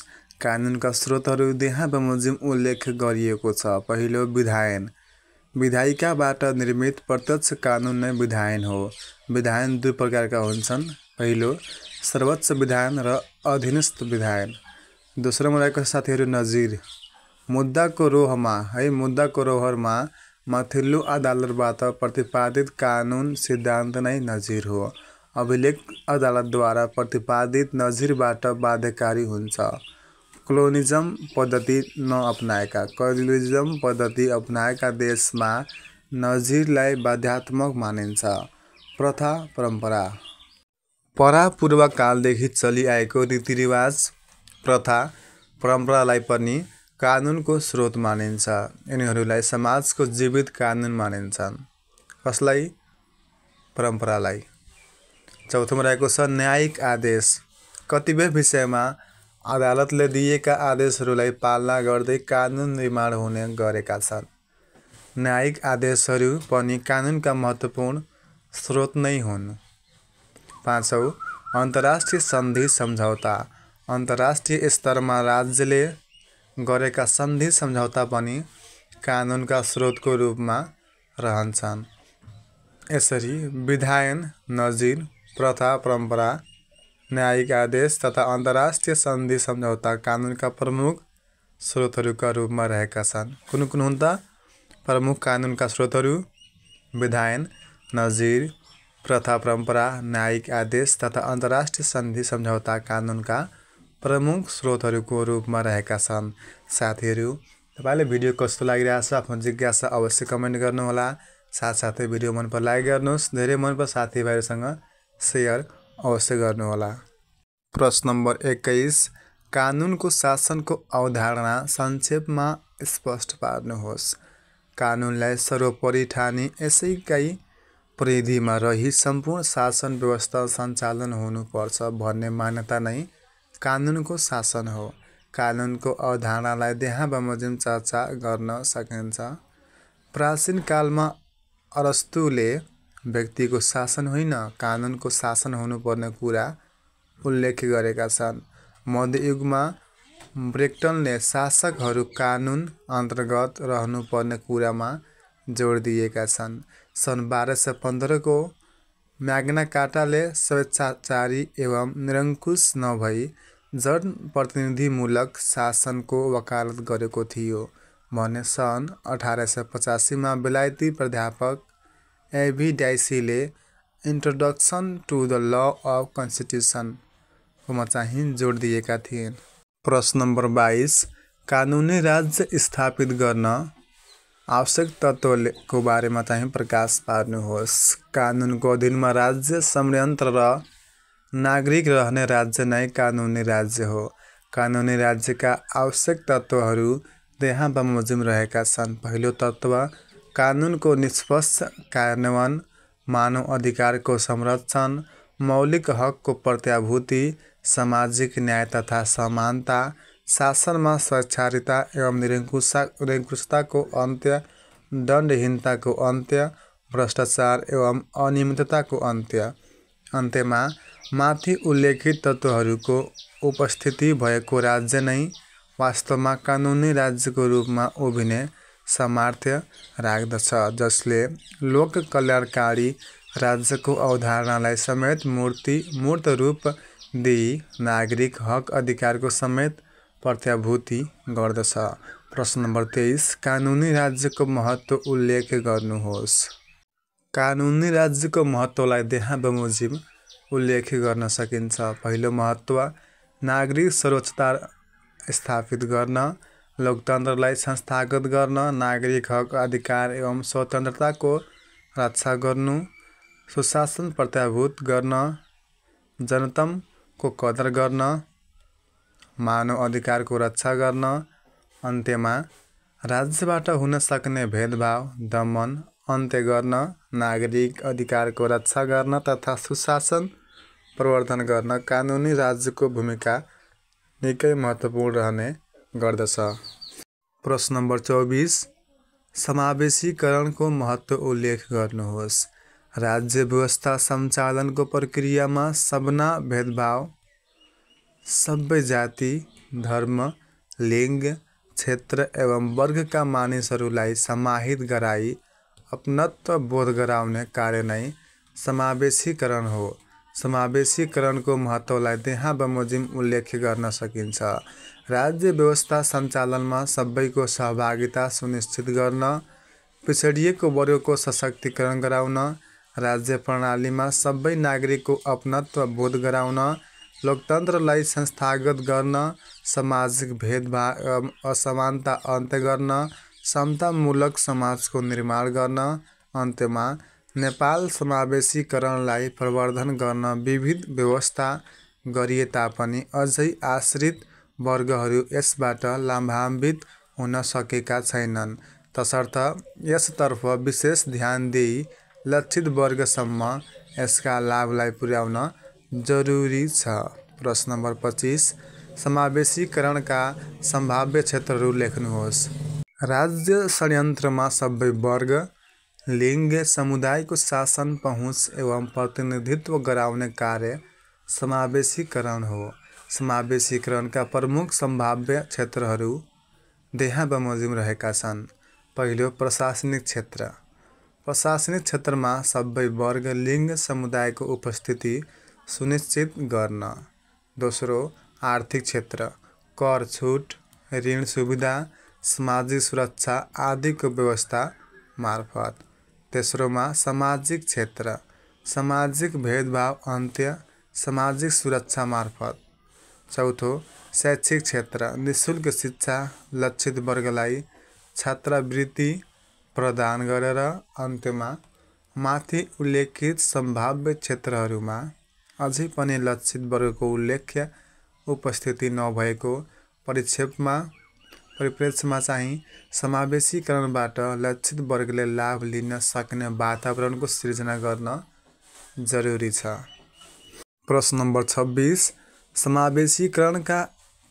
S2: कानुनका स्रोतहरू देहा बमोजिम उल्लेख गरिएको छ। पहिलो, विधायन। विधायिकाबाट निर्मित प्रत्यक्ष कानुन नै विधायन हो। विधायन दुई प्रकारका हुन्छन्। पहिलो, सर्वोच्च विधायन र अधीनस्थ विधायन। दोस्रोमा रहेको साथीहरू नजिर। मुद्दाको रोहरमा माथिल्लो अदालतबाट प्रतिपादित कानुन सिद्धान्त नै नजिर हो। अभिलेख अदालतद्वारा प्रतिपादित नजिरबाट बाध्यकारी हुन्छ। कोलोनिजम पद्धति अपनाएका देशमा नजिरलाई बाध्यात्मक मानिन्छ। प्रथा परम्परा। परापूर्वकालदेखि चलिआएको रीतिरिवाज, प्रथा, परम्परालाई पनि कानुनको स्रोत मानिन्छ। यिनीहरूलाई समाजको जीवित कानुन मानिन्छन्। कसलाई? परम्परालाई। चौथोमा रहेको छ न्यायिक आदेश। कतिपय विषयमा अदालतले दिएका आदेशहरूलाई पालना गर्दै कानुन निर्माण हुने गरेका छन्। न्यायिक आदेशहरू पनि कानुनका महत्त्वपूर्ण स्रोत नै हुन्। पाँचौँ, अन्तर्राष्ट्रिय सन्धि सम्झौता। अन्तर्राष्ट्रिय स्तरमा राज्यले गरेका सन्धि सम्झौता पनि कानुनका स्रोतको रूपमा रहन्छन्। यसरी विधायन, नजिर, प्रथा, परम्परा, न्यायिक आदेश तथा अन्तर्राष्ट्रिय सन्धि सम्झौता कानुनका प्रमुख स्रोतहरूका रूपमा रहेका छन्। कुन कुन हुन् त? प्रमुख कानुनका स्रोतहरू विधायन, नजिर, प्रथा, परम्परा, न्यायिक आदेश तथा अन्तर्राष्ट्रिय सन्धि सम्झौता कानुनका प्रमुख स्रोतहरूको रूपमा रहेका छन्। साथीहरू, तपाईँले भिडियो कस्तो लागिरहेछ आफ्नो जिज्ञासा अवश्य कमेन्ट गर्नुहोला। साथसाथै भिडियो मन पर लाइक गर्नुहोस्। धेरै मन पर साथीभाइहरूसँग सेयर अवश्य गर्नुहोला। प्रश्न नम्बर 21 कानुनको शासनको अवधारणा संक्षेपमा स्पष्ट पार्नुहोस्। कानुनलाई सर्वोपरि ठानी यसैकै परिधिमा रही सम्पूर्ण शासन व्यवस्था सञ्चालन हुनुपर्छ भन्ने मान्यता नै कानुनको शासन हो। कानुनको अवधारणालाई देहा बमोजिम चर्चा गर्न सकिन्छ। प्राचीन कालमा अरस्तुले व्यक्तिको शासन होइन कानुनको शासन हुनुपर्ने कुरा उल्लेख गरेका छन्। मध्ययुगमा ब्रेक्टनले शासकहरू कानुन अन्तर्गत रहनुपर्ने कुरामा जोड दिएका छन्। सन् 1215 को म्याग्ना कार्टाले स्वेच्छाचारी एवं निरङ्कुश नभई जनप्रतिनिधिमूलक शासनको वकालत गरेको थियो भने सन् 1885 मा बेलायती प्राध्यापक एभी डाइसीले introduction to the law of कन्स्टिट्युसनमा चाहिँ जोड दिएका थिए। प्रश्न नम्बर 22 कानुनी राज्य स्थापित गर्न आवश्यक तत्त्वको बारेमा चाहिँ प्रकाश पार्नुहोस्। कानुनको अधीनमा राज्य संयन्त्र र नागरिक रहने राज्य नै कानुनी राज्य हो। कानुनी राज्यका आवश्यक तत्त्वहरू यहाँ बमोजिम रहेका छन्। पहिलो तत्त्व कानुनको निष्पक्ष कार्यान्वयन, मानव अधिकारको संरक्षण, मौलिक हकको प्रत्याभूति, सामाजिक न्याय तथा समानता, शासनमा स्वैच्छारिता एवं निरङ्कुशताको अन्त्य, दण्डहीनताको अन्त्य, भ्रष्टाचार एवं अनियमितताको अन्त्य। अन्त्यमा माथि उल्लेखित तत्त्वहरूको उपस्थिति भएको राज्य नै वास्तवमा कानुनी राज्यको रूपमा उभिने सामर्थ्य राख्दछ, जसले लोक कल्याणकारी राज्यको अवधारणालाई समेत मूर्त रूप दिई नागरिक हक अधिकारको समेत प्रत्याभूति गर्दछ। प्रश्न नम्बर 23 कानुनी राज्यको महत्त्व उल्लेख गर्नुहोस्। कानुनी राज्यको महत्त्वलाई यहाँ बमोजिम उल्लेख गर्न सकिन्छ। पहिलो महत्त्व नागरिक सर्वोच्चता स्थापित गर्न, लोकतन्त्रलाई संस्थागत गर्न, नागरिक हक अधिकार एवं स्वतन्त्रताको रक्षा गर्नु, सुशासन प्रत्याभूत गर्न, जनतमको कदर गर्न, मानव अधिकारको रक्षा गर्न, अन्त्यमा राज्यबाट हुन सक्ने भेदभाव दमन अन्त्य गर्न, नागरिक अधिकारको रक्षा गर्न तथा सुशासन प्रवर्धन गर्न कानुनी राज्यको भूमिका निकै महत्त्वपूर्ण रहने गर्दछ। प्रश्न नम्बर 24 समावेशीकरणको महत्त्व उल्लेख गर्नुहोस्। राज्य व्यवस्था सञ्चालनको प्रक्रियामा सबना भेदभाव सबै जाति, धर्म, लिङ्ग, क्षेत्र एवं वर्गका मानिसहरूलाई समाहित गराई अपनत्व बोध गराउने कार्य नै समावेशीकरण हो। समावेशीकरणको महत्त्वलाई यहाँ बमोजिम उल्लेख गर्न सकिन्छ। राज्य व्यवस्था सञ्चालनमा सबैको सहभागिता सुनिश्चित गर्न, पिछडिएको वर्गको सशक्तिकरण गराउन, राज्य प्रणालीमा सबै नागरिकको अपनत्व बोध गराउन, लोकतन्त्रलाई संस्थागत गर्न, सामाजिक भेदभाव एवं असमानता अन्त्य गर्न, समतामूलक समाजको निर्माण गर्न, अन्त्यमा नेपाल समावेशीकरणलाई प्रवर्धन गर्न विविध व्यवस्था गरिए तापनि अझै आश्रित वर्गहरू यसबाट लाभान्वित हुन सकेका छैनन्, तसर्थ यसतर्फ विशेष ध्यान दिई लक्षित वर्गसम्म यसका लाभलाई पुर्याउन जरुरी छ। प्रश्न नम्बर 25 समावेशीकरणका सम्भाव्य क्षेत्रहरू लेख्नुहोस्। राज्य संयन्त्रमा सबै वर्ग, लिङ्ग, समुदायको शासन, पहुँच एवं प्रतिनिधित्व गराउने कार्य समावेशीकरण हो। समावेशीकरणका प्रमुख सम्भाव्य क्षेत्रहरू यहाँ बमोजिम रहेका छन्। पहिलो प्रशासनिक क्षेत्र। प्रशासनिक क्षेत्रमा सबै वर्ग, लिङ्ग, समुदायको उपस्थिति सुनिश्चित गर्न। दोस्रो आर्थिक क्षेत्र। कर छुट, ऋण सुविधा, सामाजिक सुरक्षा आदिको व्यवस्था मार्फत। तेस्रोमा सामाजिक क्षेत्र। सामाजिक भेदभाव अन्त्य, सामाजिक सुरक्षा मार्फत। चौथो शैक्षिक क्षेत्र। निःशुल्क शिक्षा, लक्षित वर्गलाई छात्रवृत्ति प्रदान गरेर। अन्त्यमा माथि उल्लेखित सम्भाव्य क्षेत्रहरूमा अझै पनि लक्षित वर्गको उल्लेख्य उपस्थिति नभएको परिप्रेक्ष्यमा चाहिँ समावेशीकरणबाट लक्षित वर्गले लाभ लिन सक्ने वातावरणको सिर्जना गर्न जरुरी छ। प्रश्न नम्बर 26 समावेशीकरणका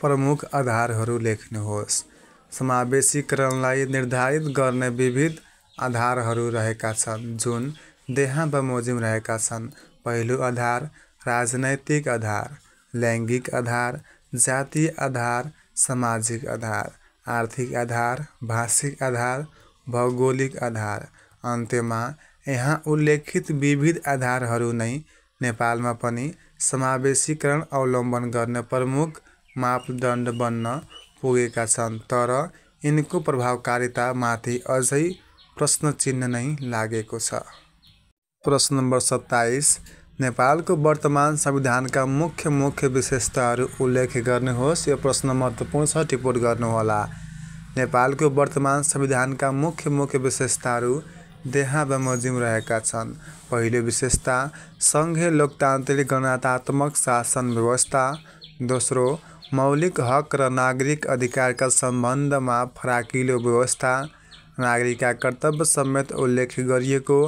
S2: प्रमुख आधारहरू लेख्नुहोस्। समावेशीकरणलाई निर्धारित गर्ने विविध आधारहरू रहेका छन्, जुन यहाँ बमोजिम रहेका छन्। पहिलो आधार राजनैतिक आधार, लैङ्गिक आधार, जातीय आधार, सामाजिक आधार, आर्थिक आधार, भाषिक आधार, भौगोलिक आधार। अन्त्यमा यहाँ उल्लेखित विविध आधारहरू नै नेपालमा पनि समावेशीकरण अवलम्बन गर्ने प्रमुख मापदण्ड बन्न पुगेका छन्, तर यिनको प्रभावकारिता माथि अझै प्रश्न चिन्ह नै लागेको छ। प्रश्न नंबर 27 नेपालको वर्तमान संविधानका मुख्य विशेषताहरू उल्लेख गर्नुहोस्। यो प्रश्न महत्त्वपूर्ण छ, टिप्पणी गर्नुहोला। नेपालको वर्तमान संविधानका मुख्य विशेषताहरू देहा बमोजिम रहेका छन्। पहिलो विशेषता सङ्घीय लोकतान्त्रिक गणतन्त्रात्मक शासन व्यवस्था। दोस्रो मौलिक हक र नागरिक अधिकारका सम्बन्धमा फराकिलो व्यवस्था। नागरिकका कर्तव्य समेत उल्लेख गरिएको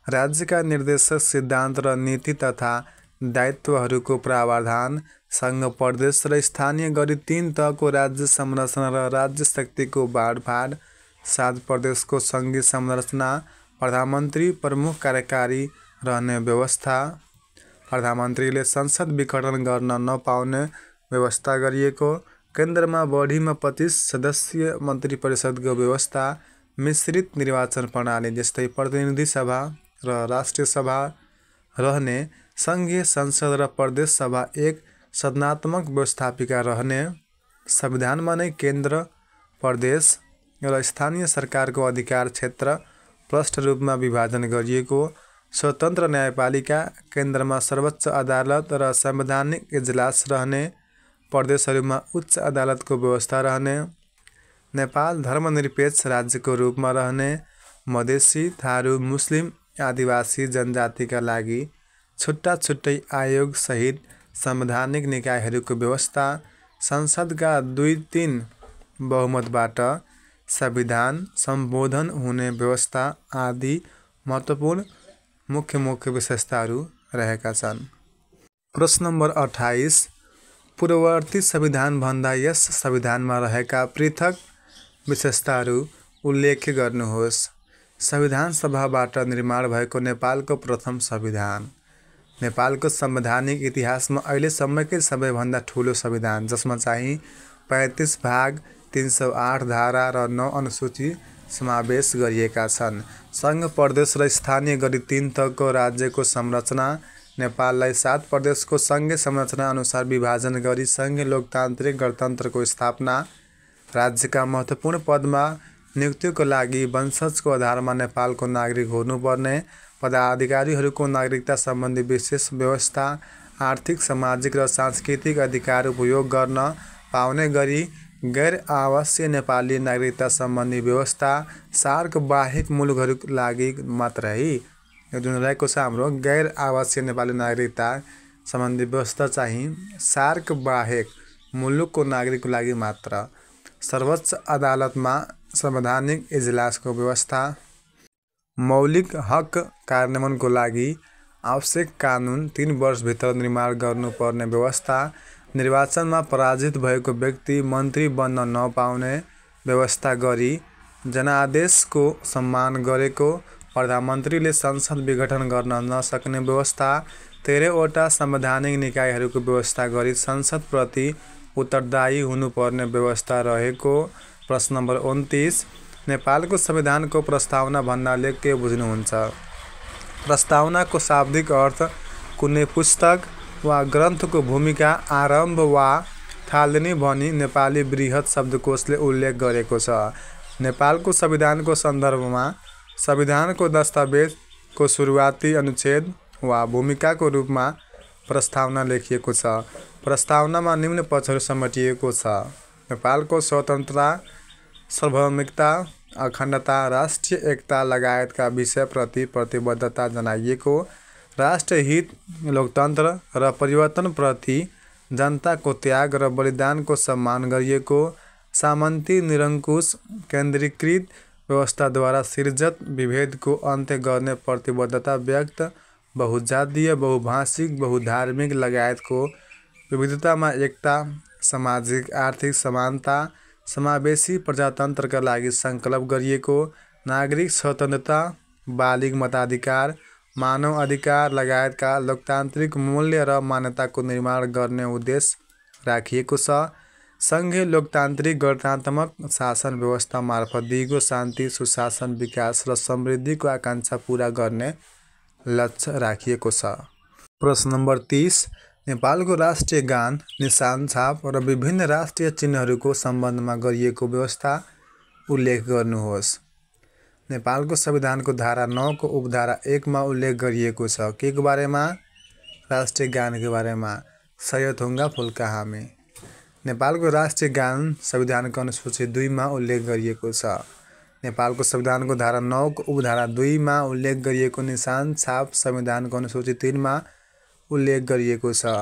S2: राज्यका निर्देशक सिद्धान्त र नीति तथा दायित्वहरूको प्रावधान। सङ्घ प्रदेश र स्थानीय गरी 3 तहको राज्य संरचना र राज्य शक्तिको बाँडफाँड। 7 प्रदेशको सङ्घीय संरचना। प्रधानमन्त्री प्रमुख कार्यकारी रहने व्यवस्था। प्रधानमन्त्रीले संसद विघटन गर्न नपाउने व्यवस्था गरिएको। केन्द्रमा बढीमा 25 सदस्यीय मन्त्री परिषदको व्यवस्था। मिश्रित निर्वाचन प्रणाली जस्तै प्रतिनिधि सभा र राष्ट्रिय सभा रहने। सङ्घीय संसद र प्रदेश सभा एक सदनात्मक व्यवस्थापिका रहने। संविधानमा नै केन्द्र, प्रदेश र स्थानीय सरकारको अधिकार क्षेत्र प्रष्ट रूपमा विभाजन गरिएको। स्वतन्त्र न्यायपालिका। केन्द्रमा सर्वोच्च अदालत र संवैधानिक इजलास रहने। प्रदेशहरूमा उच्च अदालतको व्यवस्था रहने। नेपाल धर्मनिरपेक्ष राज्यको रूपमा रहने। मधेसी, थारू, मुस्लिम, आदिवासी जनजातिका लागि छुट्टै आयोग सहित संवैधानिक निकायहरूको व्यवस्था। संसदका 2/3 बहुमतबाट संविधान सम्बोधन हुने व्यवस्था आदि महत्त्वपूर्ण मुख्य विशेषताहरू रहेका छन्। प्रश्न नम्बर 28 पूर्ववर्ती संविधानभन्दा यस संविधानमा रहेका पृथक विशेषताहरू उल्लेख गर्नुहोस्। संविधान सभाबाट निर्माण भएको नेपालको प्रथम संविधान। नेपालको संवैधानिक इतिहासमा अहिलेसम्मकै सबैभन्दा ठुलो संविधान, जसमा चाहिँ 35 भाग, 308 धारा र 9 अनुसूची समावेश गरिएका छन्। सङ्घ, प्रदेश र स्थानीय गरी 3 तहको राज्यको संरचना। नेपाललाई 7 प्रदेशको सङ्घीय संरचना अनुसार विभाजन गरी सङ्घीय लोकतान्त्रिक गणतन्त्रको स्थापना। राज्यका महत्त्वपूर्ण पदमा नियुक्तिको लागि वंशजको आधारमा नेपालको नागरिक हुनुपर्ने। पदाधिकारीहरूको नागरिकता सम्बन्धी विशेष व्यवस्था। आर्थिक, सामाजिक र सांस्कृतिक अधिकार उपयोग गर्न पाउने गरी गैर आवासीय नेपाली नागरिकता सम्बन्धी व्यवस्था। सार्क बाहेक मुलुकहरूको लागि मात्र है, यो जुन रहेको छ हाम्रो गैर आवासीय नेपाली नागरिकता सम्बन्धी व्यवस्था चाहिँ सार्क बाहेक मुलुकको नागरिकको लागि मात्र। सर्वोच्च अदालतमा संवैधानिक इजलासको व्यवस्था। मौलिक हक कार्यान्वयनको लागि आवश्यक कानुन 3 वर्षभित्र निर्माण गर्नुपर्ने व्यवस्था। निर्वाचनमा पराजित भएको व्यक्ति मन्त्री बन्न नपाउने व्यवस्था गरी जनादेशको सम्मान गरेको। प्रधानमन्त्रीले संसद विघटन गर्न नसक्ने व्यवस्था। 13 वटा संवैधानिक निकायहरूको व्यवस्था गरी संसदप्रति उत्तरदायी हुनुपर्ने व्यवस्था रहेको। प्रश्न नम्बर 29 नेपालको संविधानको प्रस्तावना भन्नाले के बुझ्नुहुन्छ? प्रस्तावनाको शाब्दिक अर्थ कुनै पुस्तक वा ग्रन्थको भूमिका, आरम्भ वा थालनी भनी नेपाली बृहत् शब्दकोशले उल्लेख गरेको छ। नेपालको संविधानको सन्दर्भमा संविधानको दस्तावेजको सुरुवाती अनुच्छेद वा भूमिकाको रूपमा प्रस्तावना लेखिएको छ। प्रस्तावनामा निम्न पक्षहरू समेटिएको छ: नेपालको स्वतन्त्रता, सार्वभौमिकता, अखण्डता, राष्ट्रिय एकता लगायतका विषयप्रति प्रतिबद्धता जनाइएको। राष्ट्रहित, लोकतन्त्र र परिवर्तनप्रति जनताको त्याग र बलिदानको सम्मान गरिएको। सामन्ती, निरङ्कुश, केन्द्रीकृत व्यवस्थाद्वारा सिर्जित विभेदको अन्त्य गर्ने प्रतिबद्धता व्यक्त। बहुजातीय, बहुभाषिक, बहुधार्मिक लगायतको विविधतामा एकता। सामाजिक आर्थिक समानता, समावेशी प्रजातन्त्रका लागि सङ्कल्प गरिएको। नागरिक स्वतन्त्रता, बालिग मताधिकार, मानव अधिकार लगायतका लोकतान्त्रिक मूल्य र मान्यताको निर्माण गर्ने उद्देश्य राखिएको छ। सङ्घीय लोकतान्त्रिक गणतन्त्रात्मक शासन व्यवस्था मार्फत दिगो शान्ति, सुशासन, विकास र समृद्धिको आकाङ्क्षा पुरा गर्ने लक्ष्य राखिएको छ। प्रश्न नम्बर 30 नेपालको राष्ट्रिय गान, निशान, छाप र विभिन्न राष्ट्रिय चिन्हहरूको सम्बन्धमा गरिएको व्यवस्था उल्लेख गर्नुहोस्। नेपालको संविधानको धारा 9 को उपधारा 1 मा उल्लेख गरिएको छ के को बारेमा राष्ट्रिय गानको बारेमा सयथुङ्गा फुल्का हामी। नेपालको राष्ट्रिय गान संविधानको अनुसूची 2 मा उल्लेख गरिएको छ। नेपालको संविधानको धारा 9 को उपधारा 2 मा उल्लेख गरिएको निशान छाप संविधानको अनुसूची 3 मा उल्लेख गरिएको छ।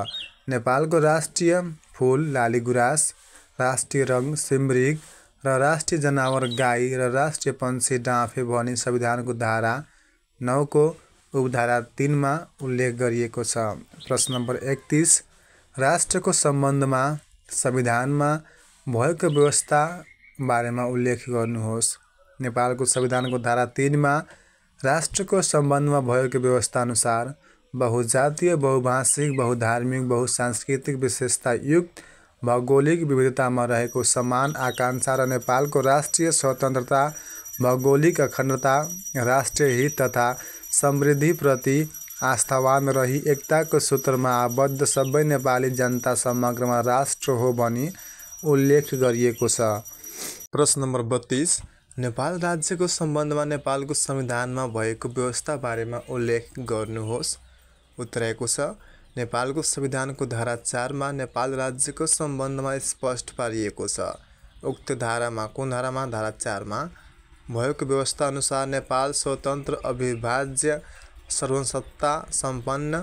S2: नेपालको राष्ट्रिय फूल लालीगुराँस, राष्ट्रिय रङ सिमरिक र राष्ट्रिय जनावर गाई र राष्ट्रिय पंक्षी डाँफे भनी संविधानको धारा 9 को उपधारा 3 मा उल्लेख गरिएको छ। प्रश्न नम्बर 31 राष्ट्रको सम्बन्धमा संविधानमा भएको व्यवस्था बारेमा उल्लेख गर्नुहोस्। नेपालको संविधानको धारा 3 मा राष्ट्रको सम्बन्धमा भएको व्यवस्था अनुसार बहुजातीय, बहुभाषिक, बहुधार्मिक, बहुसांस्कृतिक विशेषता युक्त भौगोलिक विविधतामा रहेको समान आकांक्षा र नेपालको राष्ट्रिय स्वतन्त्रता, भौगोलिक अखण्डता, राष्ट्रिय हित तथा समृद्धिप्रति आस्थावान रही एकताको सूत्रमा आबद्ध सबै नेपाली जनता समग्रमा राष्ट्र हो भनी उल्लेख गरिएको छ। प्रश्न नम्बर 32 नेपाल राज्यको सम्बन्धमा नेपालको संविधानमा भएको व्यवस्था बारेमा उल्लेख गर्नुहोस्। उत्तर रहेको छ नेपालको संविधानको धारा 4 मा नेपाल राज्यको सम्बन्धमा स्पष्ट पारिएको छ। उक्त धारामा कुन धारामा धारा 4 मा भएको व्यवस्था अनुसार नेपाल स्वतन्त्र, अविभाज्य, सर्वसत्ता सम्पन्न,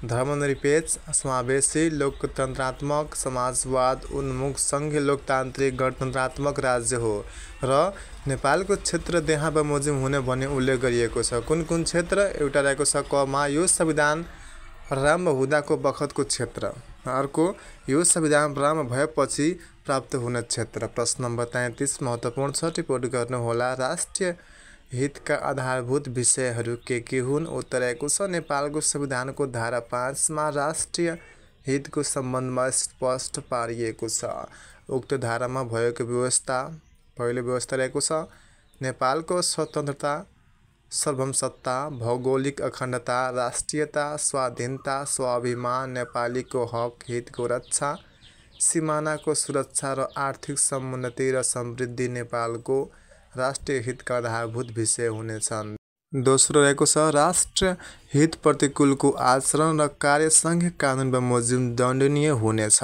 S2: धर्मनिरपेक्ष, समावेशी, लोकतन्त्रात्मक, समाजवाद उन्मुख, संघीय लोकतान्त्रिक, गणतन्त्रात्मक राज्य हो र नेपालको क्षेत्र देहा बमोजिम हुने भन्ने उल्लेख गरिएको छ। कुन कुन क्षेत्र? एउटा रहेको छ क मा यो संविधान प्रारम्भ हुँदाको बखतको क्षेत्र, अर्को यो संविधान प्रारम्भ भएपछि प्राप्त हुने क्षेत्र। प्रश्न नम्बर 33 महत्त्वपूर्ण छ, टिप्पणी गर्नुहोला। राष्ट्रिय हितका आधारभूत विषयहरू के हुन्? उत्तर रहेको छ नेपालको संविधानको धारा 5 मा राष्ट्रिय हितको सम्बन्धमा स्पष्ट पारिएको छ। उक्त धारामा भएको व्यवस्था पहिलो व्यवस्था रहेको छ नेपालको स्वतन्त्रता, सार्वभौमसत्ता, भौगोलिक अखण्डता, राष्ट्रियता, स्वाधीनता, स्वाभिमान, नेपालीको हक हितको रक्षा, सीमानाको सुरक्षा र आर्थिक समुन्नति र समृद्धि नेपालको राष्ट्रिय हितका आधारभूत विषय हुनेछन्। दोस्रो रहेको छ राष्ट्र हित प्रतिकूलको आचरण र कार्य संघीय कानुन बमोजिम दण्डनीय हुनेछ।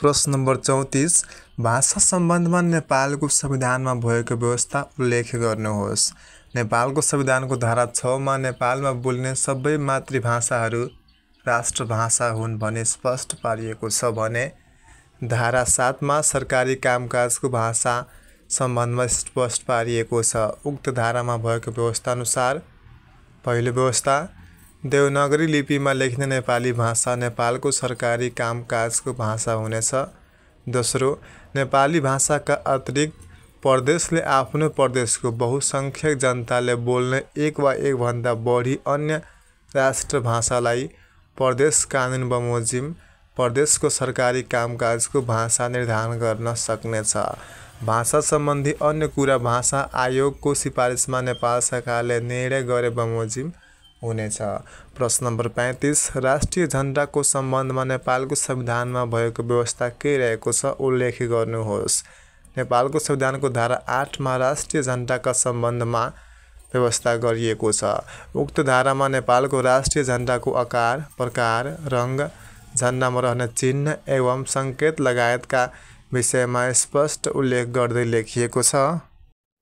S2: प्रश्न नम्बर 34 भाषा सम्बन्धमा नेपालको संविधानमा भएको व्यवस्था उल्लेख गर्नुहोस्। नेपालको संविधानको धारा 6 मा नेपालमा बोलिने सबै मातृभाषाहरू राष्ट्रभाषा हुन् भने स्पष्ट पारिएको छ भने धारा 7 मा सरकारी कामकाजको भाषा सम्बन्धमा स्पष्ट पारिएको छ। उक्त धारामा भएको व्यवस्था अनुसार पहिलो व्यवस्था देवनागरी लिपिमा लेखिने नेपाली भाषा नेपालको सरकारी कामकाजको भाषा हुनेछ। दोस्रो नेपाली भाषाका अतिरिक्त प्रदेशले आफ्नो प्रदेशको बहुसङ्ख्यक जनताले बोल्ने एक वा एक भन्दा बढी अन्य राष्ट्रभाषालाई प्रदेश कानुन बमोजिम प्रदेशको सरकारी कामकाजको भाषा निर्धारण गर्न सक्नेछ। भाषा सम्बन्धी अन्य कुरा भाषा आयोगको सिफारिसमा नेपाल सरकारले निर्णय गरे बमोजिम हुनेछ। प्रश्न नम्बर 35 राष्ट्रिय झण्डाको सम्बन्धमा नेपालको संविधानमा भएको व्यवस्था के रहेको छ उल्लेख गर्नुहोस्। नेपालको संविधानको धारा 8 मा राष्ट्रिय झण्डाका सम्बन्धमा व्यवस्था गरिएको छ। उक्त धारामा नेपालको राष्ट्रिय झण्डाको आकार, प्रकार, रङ, झण्डामा रहने चिन्ह एवं सङ्केत लगायतका विषयमा स्पष्ट उल्लेख गर्दै लेखिएको छ।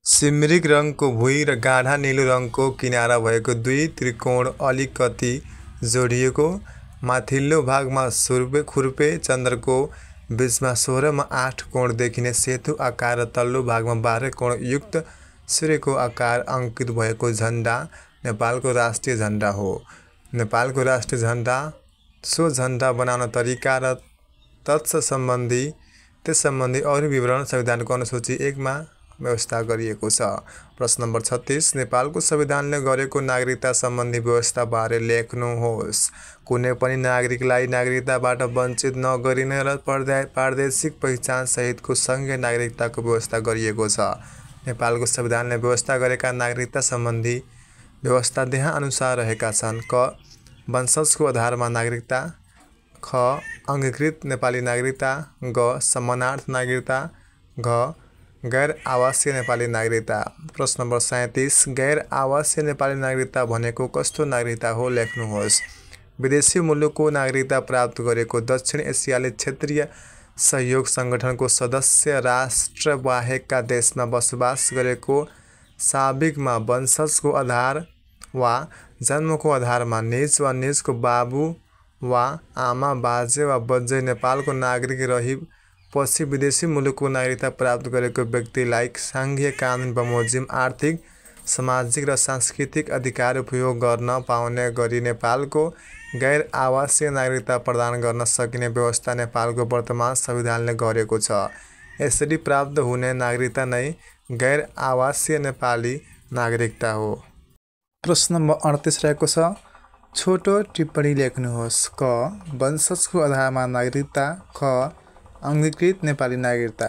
S2: सिमरिक रङको भुइँ र गाढा नीलो रङको किनारा भएको दुई त्रिकोण अलिकति जोडिएको, माथिल्लो भागमा खुर्पे चन्द्रको बीचमा 16 मा 8 कोण देखिने सेतु आकार र तल्लो भागमा 12 कोण युक्त सूर्यको आकार अङ्कित भएको झण्डा नेपालको राष्ट्रिय झण्डा हो। नेपालको राष्ट्रिय झण्डा सो झण्डा बनाउन तरिका र त्यस सम्बन्धी अरू विवरण संविधानको अनुसूची 1 मा व्यवस्था गरिएको छ। प्रश्न नम्बर 36 नेपालको संविधानले गरेको नागरिकता सम्बन्धी व्यवस्था बारे लेख्नुहोस्। कुनै पनि नागरिकलाई नागरिकताबाट वञ्चित नगरिने र प्रादेशिक पहिचान सहितको सङ्घीय नागरिकताको व्यवस्था गरिएको छ। नेपालको संविधानले व्यवस्था गरेका नागरिकता सम्बन्धी व्यवस्था देहा अनुसार रहेका छन्। क वंशजको आधारमा नागरिकता, ख अङ्गीकृत नेपाली नागरिकता, ग समानार्थ नागरिकता, घ
S1: गैर आवासीय नेपाली नागरिकता। प्रश्न नम्बर 37 गैर आवासीय नेपाली नागरिकता भनेको कस्तो नागरिकता हो लेख्नुहोस्। विदेशी मुलुकको नागरिकता प्राप्त गरेको दक्षिण एसियाली क्षेत्रीय सहयोग सङ्गठनको सदस्य राष्ट्र बाहेकका देशमा बसोबास गरेको साबिकमा वंशजको आधार वा जन्मको आधारमा निज वा निजको बाबु वा आमा बाजे वा बज्यै नेपालको नागरिक रही पछि विदेशी मुलुकको नागरिकता प्राप्त गरेको व्यक्तिलाई सङ्घीय कानुन बमोजिम आर्थिक सामाजिक र सांस्कृतिक अधिकार उपयोग गर्न पाउने गरी नेपालको गैर आवासीय नागरिकता प्रदान गर्न सकिने व्यवस्था नेपालको वर्तमान संविधानले गरेको छ। यसरी प्राप्त हुने नागरिकता नै गैर आवासीय नेपाली नागरिकता हो। प्रश्न नम्बर 38 रहेको छ। छोटो टिप्पणी लेख्नुहोस्। क वंशजको आधारमा नागरिकता, ख अङ्गीकृत नेपाली नागरिकता।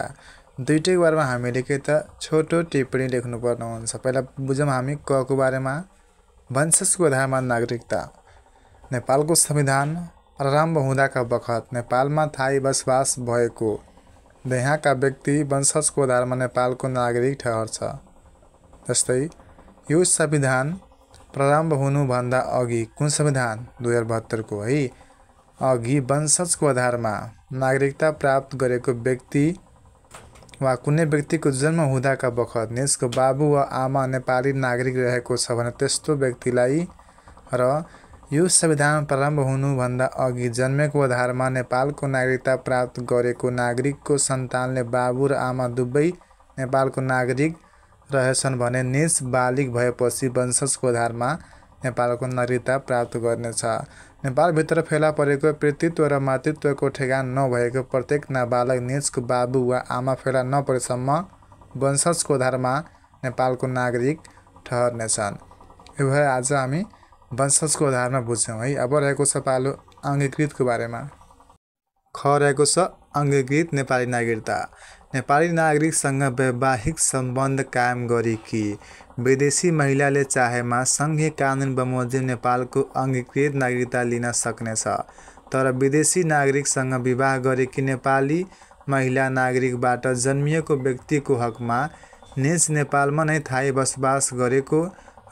S1: दुईटैको बारेमा हामीले के त छोटो टिप्पणी लेख्नुपर्ने हुन्छ। पहिला बुझौँ हामी क को बारेमा। वंशजको आधारमा नागरिकता। नेपालको संविधान प्रारम्भ हुँदाका बखत नेपालमा थाई बसोबास भएको यहाँका व्यक्ति वंशजको आधारमा नेपालको नागरिक ठहर्छ। जस्तै यो संविधान प्रारम्भ हुनुभन्दा अघि कुन संविधान 2072 को है अघि वंशजको आधारमा नागरिकता प्राप्त गरेको व्यक्ति वा कुनै व्यक्तिको जन्म हुँदाका बखत निजको बाबु वा आमा नेपाली नागरिक रहेको छ भने त्यस्तो व्यक्तिलाई र यो संविधान प्रारम्भ हुनुभन्दा अघि जन्मेको आधारमा नेपालको नागरिकता प्राप्त गरेको नागरिकको सन्तानले बाबु र आमा दुवै नेपालको नागरिक रहेछन् भने निज बालिग भएपछि वंशजको आधारमा नेपालको नागरिकता प्राप्त गर्नेछ। नेपालभित्र फेला परेको पितृत्व र मातृत्वको ठेगान नभएको प्रत्येक नाबालक निजको बाबु वा आमा फेला नपरेसम्म वंशजको आधारमा नेपालको नागरिक ठहर्नेछन्। यो भए आज हामी वंशजको आधारमा बुझ्यौँ है। अब रहेको छ पालो अङ्गीकृतको बारेमा। ख रहेको छ अङ्गीकृत नेपाली नागरिकता। नेपाली नागरिकसँग वैवाहिक सम्बन्ध कायम गरेकी विदेशी महिलाले चाहेमा सङ्घीय कानुन बमोजिम नेपालको अङ्गीकृत नागरिकता लिन सक्नेछ। तर विदेशी नागरिकसँग विवाह गरेकी नेपाली महिला नागरिकबाट जन्मिएको व्यक्तिको हकमा निज नेपालमा नै थाई बसोबास गरेको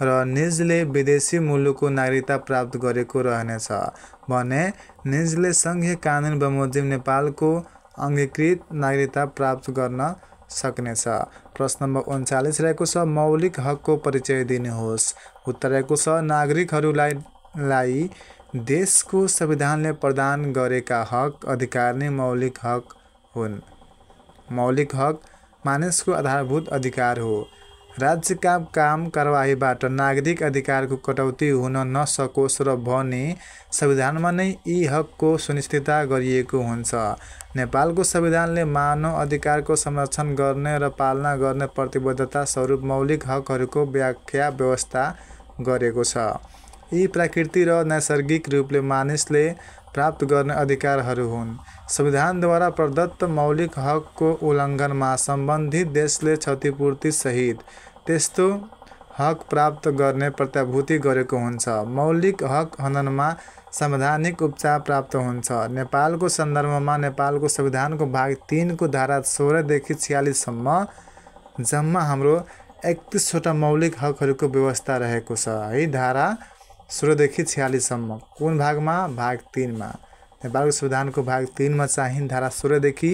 S1: र निजले विदेशी मुलुकको नागरिकता प्राप्त गरेको रहनेछ भने निजले सङ्घीय कानुन बमोजिम नेपालको अङ्गीकृत नागरिकता प्राप्त गर्न सक्नेछ। प्रश्न नम्बर 39 रहेको छ। मौलिक हकको परिचय दिनुहोस्। उत्तर रहेको छ नागरिकहरूलाई देशको संविधानले प्रदान गरेका हक अधिकार नै मौलिक हक हुन्। मौलिक हक मानिसको आधारभूत अधिकार हो। राज्यका काम कारबाहीबाट नागरिक अधिकारको कटौती हुन नसकोस् र भनी संविधानमा नै यी हकको सुनिश्चितता गरिएको हुन्छ। नेपालको संविधानले मानव अधिकारको संरक्षण गर्ने र पालना गर्ने प्रतिबद्धता स्वरूप मौलिक हकहरूको व्याख्या व्यवस्था गरेको छ। यी प्राकृतिक र नैसर्गिक रूपले मानिसले प्राप्त गर्ने अधिकारहरू हुन्। संविधानद्वारा प्रदत्त मौलिक हकको उल्लङ्घनमा सम्बन्धित देशले क्षतिपूर्ति सहित त्यस्तो हक प्राप्त गर्ने प्रत्याभूति गरेको हुन्छ। मौलिक हक हननमा संवैधानिक उपचार प्राप्त हुन्छ। नेपालको सन्दर्भमा नेपालको संविधानको भाग 3 को धारा 16 देखि 46 सम्म जम्मा हाम्रो 31 वटा मौलिक हकहरूको व्यवस्था रहेको छ है। धारा 16 देखि 46 सम्म कुन भागमा? भाग 3 मा। नेपालको संविधानको भाग 3 मा चाहिँ धारा 16 देखि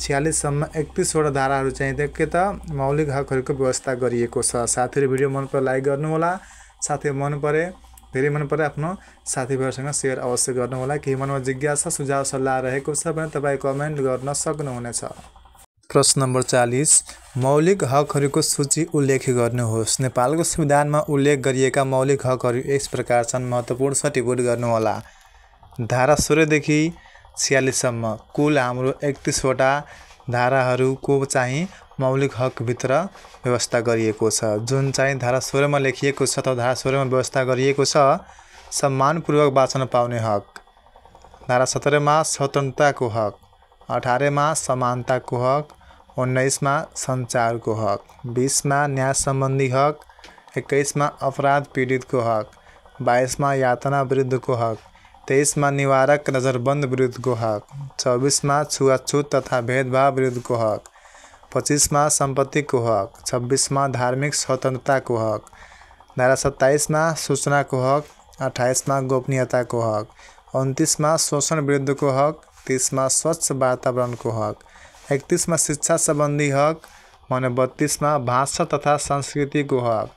S1: 46 सम्म 31 वटा धाराहरू चाहिँ के त मौलिक हकहरूको व्यवस्था गरिएको छ। साथीहरू भिडियो मन परे लाइक गर्नु होला। साथी मन परे धेरै मन परे आफ्नो साथीभाइहरूसँग सेयर अवश्य गर्नु होला। केही मनमा जिज्ञासा सुझाव सल्लाह रहेको छ भने तपाईँ कमेन्ट गर्न सक्नुहुनेछ। प्रश्न नम्बर 40 मौलिक हकहरूको सूची उल्लेख गर्नुहोस्। नेपालको संविधानमा उल्लेख गरिएका मौलिक हकहरू यस प्रकार छन्। महत्त्वपूर्ण छ टिप्पणी गर्नुहोला। धारा 16 देखि 46 सम्म कुल हाम्रो 31 वटा धाराहरूको चाहिँ मौलिक हकभित्र व्यवस्था गरिएको छ। जुन चाहिँ धारा 16 मा लेखिएको छ त धारा 16 मा व्यवस्था गरिएको छ सम्मानपूर्वक बाँच्न पाउने हक। धारा 17 मा स्वतन्त्रताको हक, 18 मा समानताको हक, 19 मा सञ्चारको हक, 20 मा न्याय सम्बन्धी हक, 21 मा अपराध पीडितको हक, 22 मा यातना विरुद्धको हक, 23 मा निवारक नजरबन्द विरुद्धको हक, 24 मा छुवाछुत तथा भेदभाव विरुद्धको हक, 25मा सम्पत्तिको हक, 26मा धार्मिक स्वतन्त्रताको हक, धारा 27मा सूचनाको हक, 28मा गोपनीयताको हक, 29मा शोषण विरुद्धको हक, 30मा स्वच्छ वातावरणको हक, 31मा शिक्षा सम्बन्धी हक, भने 32मा भाषा तथा संस्कृतिको हक,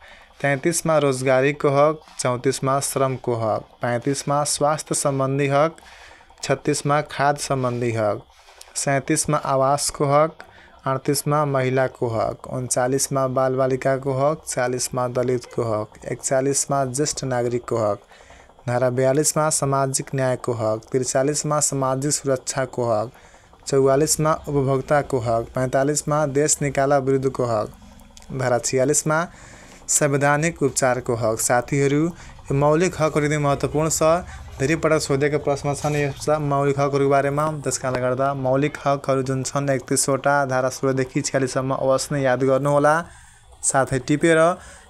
S1: 33मा रोजगारीको हक, 34मा श्रमको हक, 35मा स्वास्थ्य सम्बन्धी हक, 36मा खाद्य सम्बन्धी हक, 37मा आवासको हक, 38मा महिलाको हक, 39मा बालबालिकाको हक, 40मा दलितको हक, 41मा ज्येष्ठ नागरिकको हक, धारा 42मा सामाजिक न्यायको हक, 43मा सामाजिक सुरक्षाको हक, 44मा उपभोक्ताको हक, 45मा देश निकाला विरुद्धको हक, धारा 46मा संवैधानिक उपचारको हक। साथीहरू, यो मौलिक हकहरू एकदमै महत्त्वपूर्ण छ। धेरै पटक सोधेको प्रश्न छन् यस मौलिक हकहरूको बारेमा। त्यस कारणले गर्दा मौलिक हकहरू जुन छन् 31वटा, धारा 16 देखि 46सम्म अवश्य नै याद गर्नुहोला। साथै टिपेर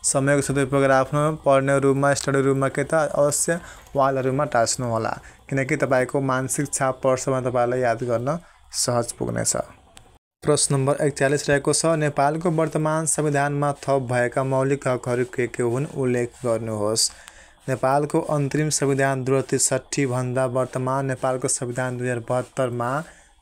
S1: समयको सदुपयोग आफ्नो पढ्ने रुममा, स्टडी रुममा के त अवश्य वालहरूमा टाँच्नुहोला, किनकि तपाईँको मानसिक छाप वर्षमा तपाईँलाई याद गर्न सहज पुग्नेछ। प्रश्न नम्बर 41 रहेको छ, नेपालको वर्तमान संविधानमा थप भएका मौलिक हकहरू के हुन् उल्लेख गर्नुहोस्। नेपालको अन्तरिम संविधान 2063 भन्दा वर्तमान नेपालको संविधान 2072मा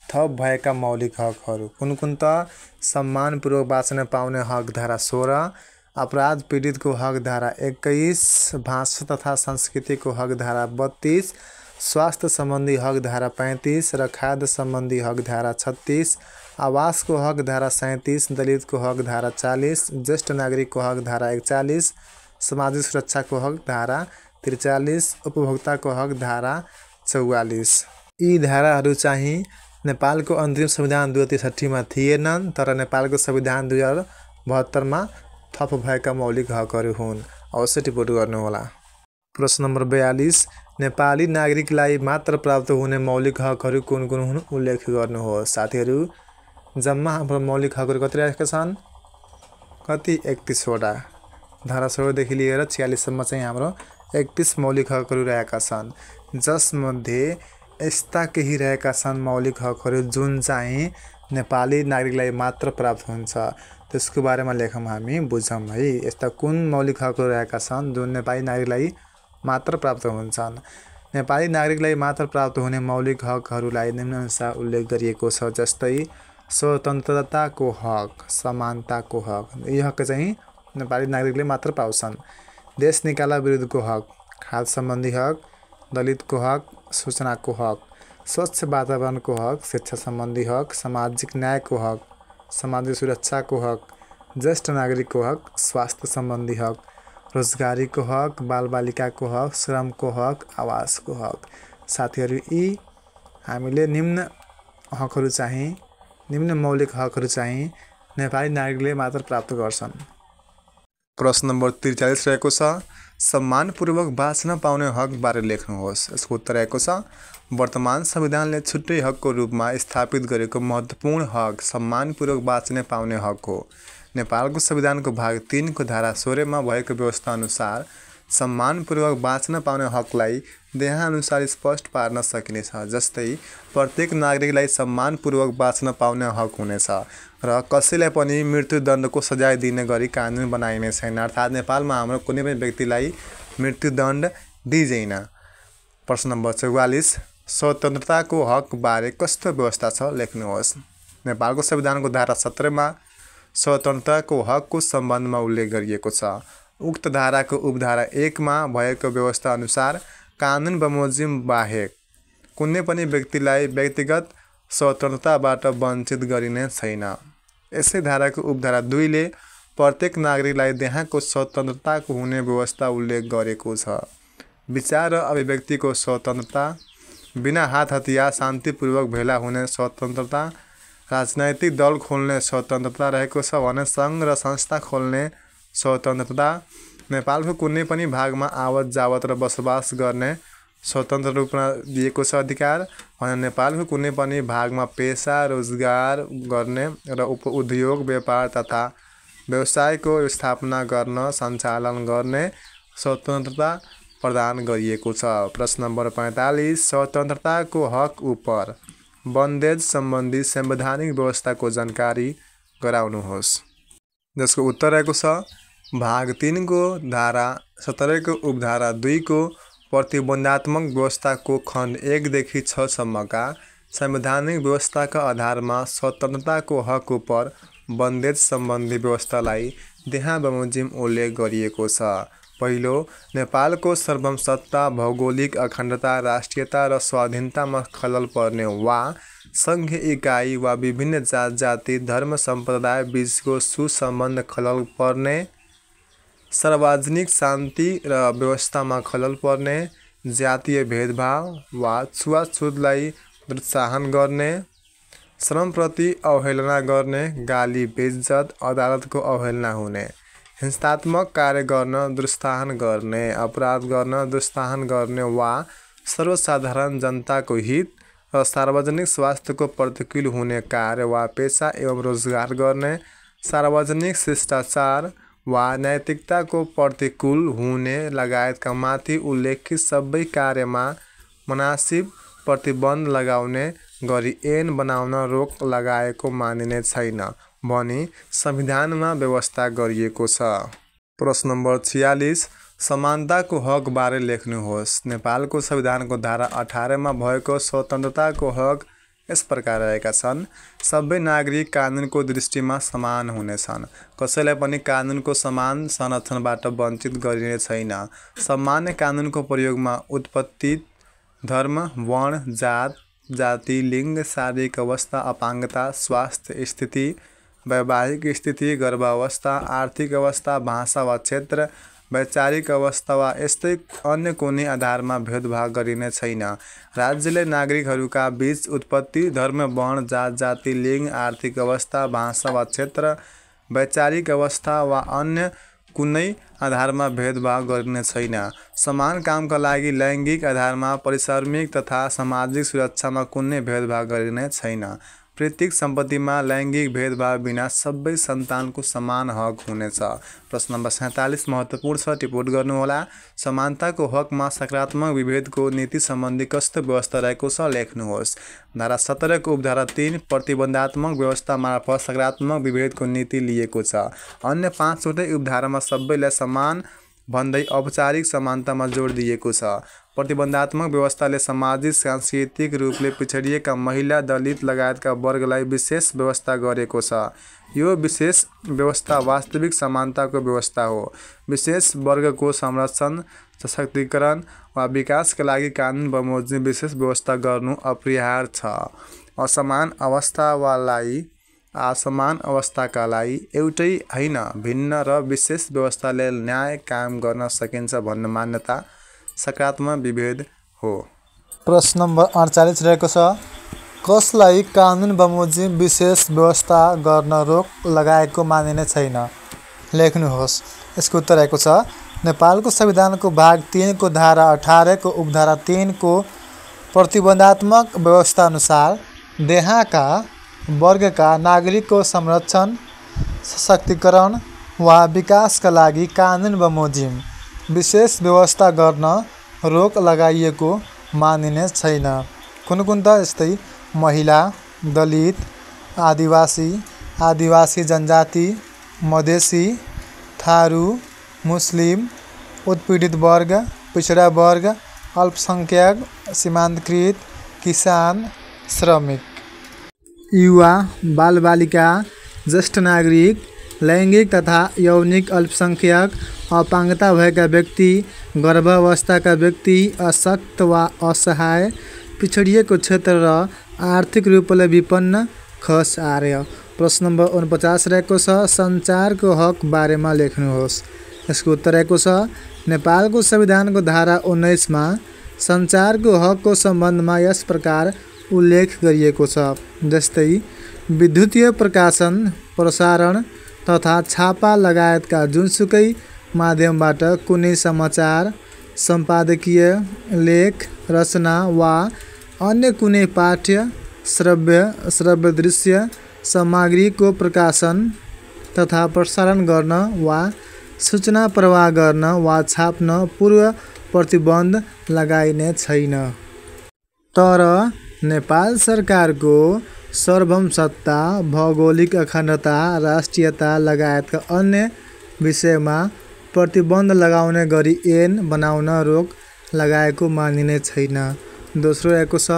S1: थप भएका मौलिक हकहरू कुन कुन त? सम्मानपूर्वक बाँच्न पाउने हक धारा 16, अपराध पीडितको हक धारा 21, भाषा तथा संस्कृतिको हक धारा 32, स्वास्थ्य सम्बन्धी हक धारा 35 र खाद्य सम्बन्धी हक धारा 36, आवासको हक धारा 37, दलितको हक धारा 40, ज्येष्ठ नागरिकको हक धारा 41, सामाजिक सुरक्षाको हक धारा 43, उपभोक्ताको हक धारा 44। यी धाराहरू चाहिँ नेपालको अन्तरिम संविधान 2063मा थिएनन्, तर नेपालको संविधान 2072मा थप भएका मौलिक हकहरू हुन्। अवश्य टिप्पणी गर्नुहोला। प्रश्न नम्बर 42, नेपाली नागरिकलाई मात्र प्राप्त हुने मौलिक हकहरू कुन कुन हुन् उल्लेख गर्नुहोस्। साथीहरू, जम्मा हाम्रो मौलिक हकहरू कति रहेका छन्? कति? 31वटा। धारा 16 देखि लिएर 46सम्म चाहिँ हाम्रो 31 मौलिक हकहरू रहेका छन्, जसमध्ये यस्ता केही रहेका छन् मौलिक हकहरू जुन चाहिँ नेपाली नागरिकलाई मात्र प्राप्त हुन्छ। त्यसको बारेमा लेखौँ, हामी बुझौँ है। यस्ता कुन मौलिक हकहरू रहेका छन् जुन नेपाली नागरिकलाई मात्र प्राप्त हुन्छन्? नेपाली नागरिकलाई मात्र प्राप्त हुने मौलिक हकहरूलाई निम्नानुसार उल्लेख गरिएको छ, जस्तै स्वतन्त्रताको हक, समानताको हक, यी हक चाहिँ नेपाली नागरिकले मात्र पाउँछन्। देश निकाला विरुद्धको हक, खाद्य सम्बन्धी हक, दलितको हक, सूचनाको हक, स्वच्छ वातावरणको हक, शिक्षा सम्बन्धी हक, सामाजिक न्यायको हक, सामाजिक सुरक्षाको हक, ज्येष्ठ नागरिकको हक, स्वास्थ्य सम्बन्धी हक, रोजगारीको हक, बालबालिकाको हक, श्रमको हक, आवासको हक। साथीहरू, यी हामीले निम्न हकहरू चाहिँ, निम्न मौलिक हकहरू चाहिँ नेपाली नागरिकले मात्र प्राप्त गर्छन्। प्रश्न नम्बर 43 रहेको छ, सम्मानपूर्वक बाँच्न पाउने हक बारे लेख्नुहोस्। यसको उत्तर रहेको छ, वर्तमान संविधानले छुट्टै हकको रूपमा स्थापित गरेको महत्त्वपूर्ण हक सम्मानपूर्वक बाँच्न पाउने हक हो। नेपालको संविधानको भाग 3 को धारा 16मा भएको व्यवस्था अनुसार सम्मानपूर्वक बाँच्न पाउने हकलाई देहानुसार स्पष्ट पार्न सकिनेछ। जस्तै प्रत्येक नागरिकलाई सम्मानपूर्वक बाँच्न पाउने हक हुनेछ र कसैलाई पनि मृत्युदण्डको सजाय दिने गरी कानुन बनाइने छैन। अर्थात् नेपालमा हाम्रो कुनै पनि व्यक्तिलाई मृत्युदण्ड दिइँदैन। प्रश्न नम्बर 44, स्वतन्त्रताको हक बारे कस्तो व्यवस्था छ लेख्नुहोस्। नेपालको संविधानको धारा 17मा स्वतन्त्रताको हकको सम्बन्धमा उल्लेख गरिएको छ। उक्त धाराको उपधारा 1मा भएको व्यवस्था अनुसार कानुन बमोजिम बाहेक कुनै पनि व्यक्तिलाई व्यक्तिगत स्वतन्त्रताबाट वञ्चित गरिने छैन। यसै धाराको उपधारा 2ले प्रत्येक नागरिकलाई देहाको स्वतन्त्रताको हुने व्यवस्था उल्लेख गरेको छ। विचार र अभिव्यक्तिको स्वतन्त्रता, बिना हात हतियार शान्तिपूर्वक भेला हुने स्वतन्त्रता, राजनैतिक दल खोल्ने स्वतन्त्रता रहेको छ भने सङ्घ र संस्था खोल्ने स्वतन्त्रता, नेपालको कुनै पनि भागमा आवत जावत र बसोबास गर्ने स्वतन्त्र रूपमा दिएको छ अधिकार भने नेपालको कुनै पनि भागमा पेसा रोजगार गर्ने र उद्योग व्यापार तथा व्यवसायको स्थापना गर्न सञ्चालन गर्ने स्वतन्त्रता प्रदान गरिएको छ। प्रश्न नम्बर 45, स्वतन्त्रताको हक उपर बन्देज सम्बन्धी संवैधानिक व्यवस्थाको जानकारी
S2: गराउनुहोस्। जसको उत्तर रहेको छ भाग 3 को धारा 17 को उपधारा 2 को प्रतिबन्धात्मक व्यवस्थाको खण्ड 1 देखि 6 सम्मका संवैधानिक व्यवस्थाका आधारमा स्वतन्त्रताको हक उपर बन्देज सम्बन्धी व्यवस्थालाई त्यहाँ बमोजिम उल्लेख गरिएको छ। पहिलो, नेपालको सार्वभौमसत्ता, भौगोलिक अखण्डता, राष्ट्रियता र स्वाधीनतामा खलल पर्ने वा संघीय इकाइ वा विभिन्न जात जाति धर्म सम्प्रदाय बीचको सुसम्बन्ध खलल पर्ने, सार्वजनिक शान्ति र व्यवस्थामा खलल पर्ने, जातीय भेदभाव वा छुवाछुतलाई प्रोत्साहन गर्ने, श्रमप्रति अवहेलना गर्ने, गाली बेइज्जत, अदालतको अवहेलना हुने, हिंसात्मक कार्य गर्न, दुष्टाहन गर्ने, अपराध गर्न, दुष्टाहन गर्ने वा सर्वसाधारण जनताको हित र सार्वजनिक स्वास्थ्यको प्रतिकूल हुने कार्य वा पेशा एवं रोजगार गर्ने, सार्वजनिक शिष्टाचार वा नैतिकताको प्रतिकूल हुने लगायतका माथि उल्लेखित सबै कार्यमा मनासिब प्रतिबन्ध लगाउने गरी ऐन बनाउन रोक लगाएको मानिने छैन भनी संविधानमा व्यवस्था गरिएको छ। प्रश्न नम्बर 46 समानताको हक बारे लेख्नुहोस्। नेपालको संविधानको धारा 18 मा भएको स्वतन्त्रताको हक यस प्रकार रहेका छन्। सबै नागरिक कानुनको दृष्टिमा समान हुनेछन्। कसैलाई पनि कानुनको समान संरक्षणबाट वञ्चित गरिने छैन। सामान्य कानुनको प्रयोगमा उत्पत्ति, धर्म, वर्ण, जात, जाति, लिङ्ग, शारीरिक अवस्था, अपाङ्गता, स्वास्थ्य स्थिति, वैवाहिक स्थिति, गर्भावस्था, आर्थिक अवस्था, भाषा वा क्षेत्र, वैचारिक अवस्था वा यस्तै अन्य कुनै आधारमा भेदभाव गरिने छैन। राज्यले नागरिकहरूका बीच उत्पत्ति, धर्म, वर्ण, जात जाति, लिङ्ग, आर्थिक अवस्था, भाषा वा क्षेत्र, वैचारिक अवस्था वा अन्य कुनै आधारमा भेदभाव गरिने छैन। समान कामका लागि लैङ्गिक आधारमा पारिश्रमिक तथा सामाजिक सुरक्षामा कुनै भेदभाव गरिने छैन। पैतृक सम्पत्तिमा लैङ्गिक भेदभाव बिना सबै सन्तानको समान हक हुनेछ। प्रश्न नम्बर 47 महत्त्वपूर्ण छ, टिप्पणी गर्नुहोला। समानताको हकमा सकारात्मक विभेदको नीति सम्बन्धी कस्तो व्यवस्था रहेको छ लेख्नुहोस्। धारा 17 को उपधारा 3 प्रतिबन्धात्मक व्यवस्था मार्फत सकारात्मक विभेदको नीति लिएको छ। अन्य 5 वटै उपधारामा सबैलाई समान भन्दै औपचारिक समानतामा जोड दिएको छ। प्रतिबन्धात्मक व्यवस्थाले सामाजिक सांस्कृतिक रूपले पिछडिएका महिला, दलित लगायतका वर्गलाई विशेष व्यवस्था गरेको छ। यो विशेष व्यवस्था वास्तविक समानताको व्यवस्था हो। विशेष वर्गको संरक्षण, सशक्तिकरण वा विकासका लागि कानुन बमोजिम विशेष व्यवस्था गर्नु अपरिहार्य छ। असमान अवस्थाका लागि एउटै होइन, भिन्न र विशेष व्यवस्थाले न्याय कायम गर्न सकिन्छ भन्ने मान्यता सकारात्मक विभेद हो।
S1: प्रश्न नम्बर 48 रहेको छ, कसलाई कानुन बमोजिम विशेष व्यवस्था गर्न रोक लगाएको मानिने छैन लेख्नुहोस्। यसको उत्तर रहेको छ नेपालको संविधानको भाग 3 को धारा 18 को उपधारा 3 को प्रतिबन्धात्मक व्यवस्था अनुसार देहाका वर्गका नागरिकको संरक्षण, सशक्तिकरण वा विकासका लागि कानुन बमोजिम विशेष व्यवस्था गर्न रोक लगाइएको मानिने छैन। कुन कुन त यस्तै महिला, दलित, आदिवासी जनजाति, मधेसी, थारू, मुस्लिम, उत्पीडित वर्ग, पिछडा वर्ग, अल्पसङ्ख्यक, सीमान्तकृत, किसान, श्रमिक, युवा, बालबालिका, ज्येष्ठ नागरिक, लैङ्गिक तथा यौनिक अल्पसङ्ख्यक, अपाङ्गता भएका व्यक्ति, गर्भावस्थाका व्यक्ति, अशक्त वा असहाय, पिछडिएको क्षेत्र र आर्थिक रूपले विपन्न, खस आर्य। प्रश्न नम्बर 49 रहेको छ, सञ्चारको हक बारेमा लेख्नुहोस्। यसको उत्तर रहेको छ नेपालको संविधानको धारा 19 मा सञ्चारको हकको सम्बन्धमा यस प्रकार उल्लेख गरिएको छ। जस्तै विद्युतीय प्रकाशन, प्रसारण तथा छापा लगायतका जुनसुकै माध्यमबाट कुनै समाचार, सम्पादकीय लेख, रचना वा अन्य कुनै पाठ्य, श्रव्य दृश्य सामग्रीको प्रकाशन तथा प्रसारण गर्न वा सूचना प्रवाह गर्न वा छाप्न पूर्व प्रतिबन्ध लगाइने छैन। तर नेपाल सरकारको सार्वभौमसत्ता, भौगोलिक अखण्डता, राष्ट्रियता लगायतका अन्य विषयमा प्रतिबन्ध लगाउने गरी ऐन बनाउन रोक लगाएको मानिने छैन। दोस्रो रहेको छ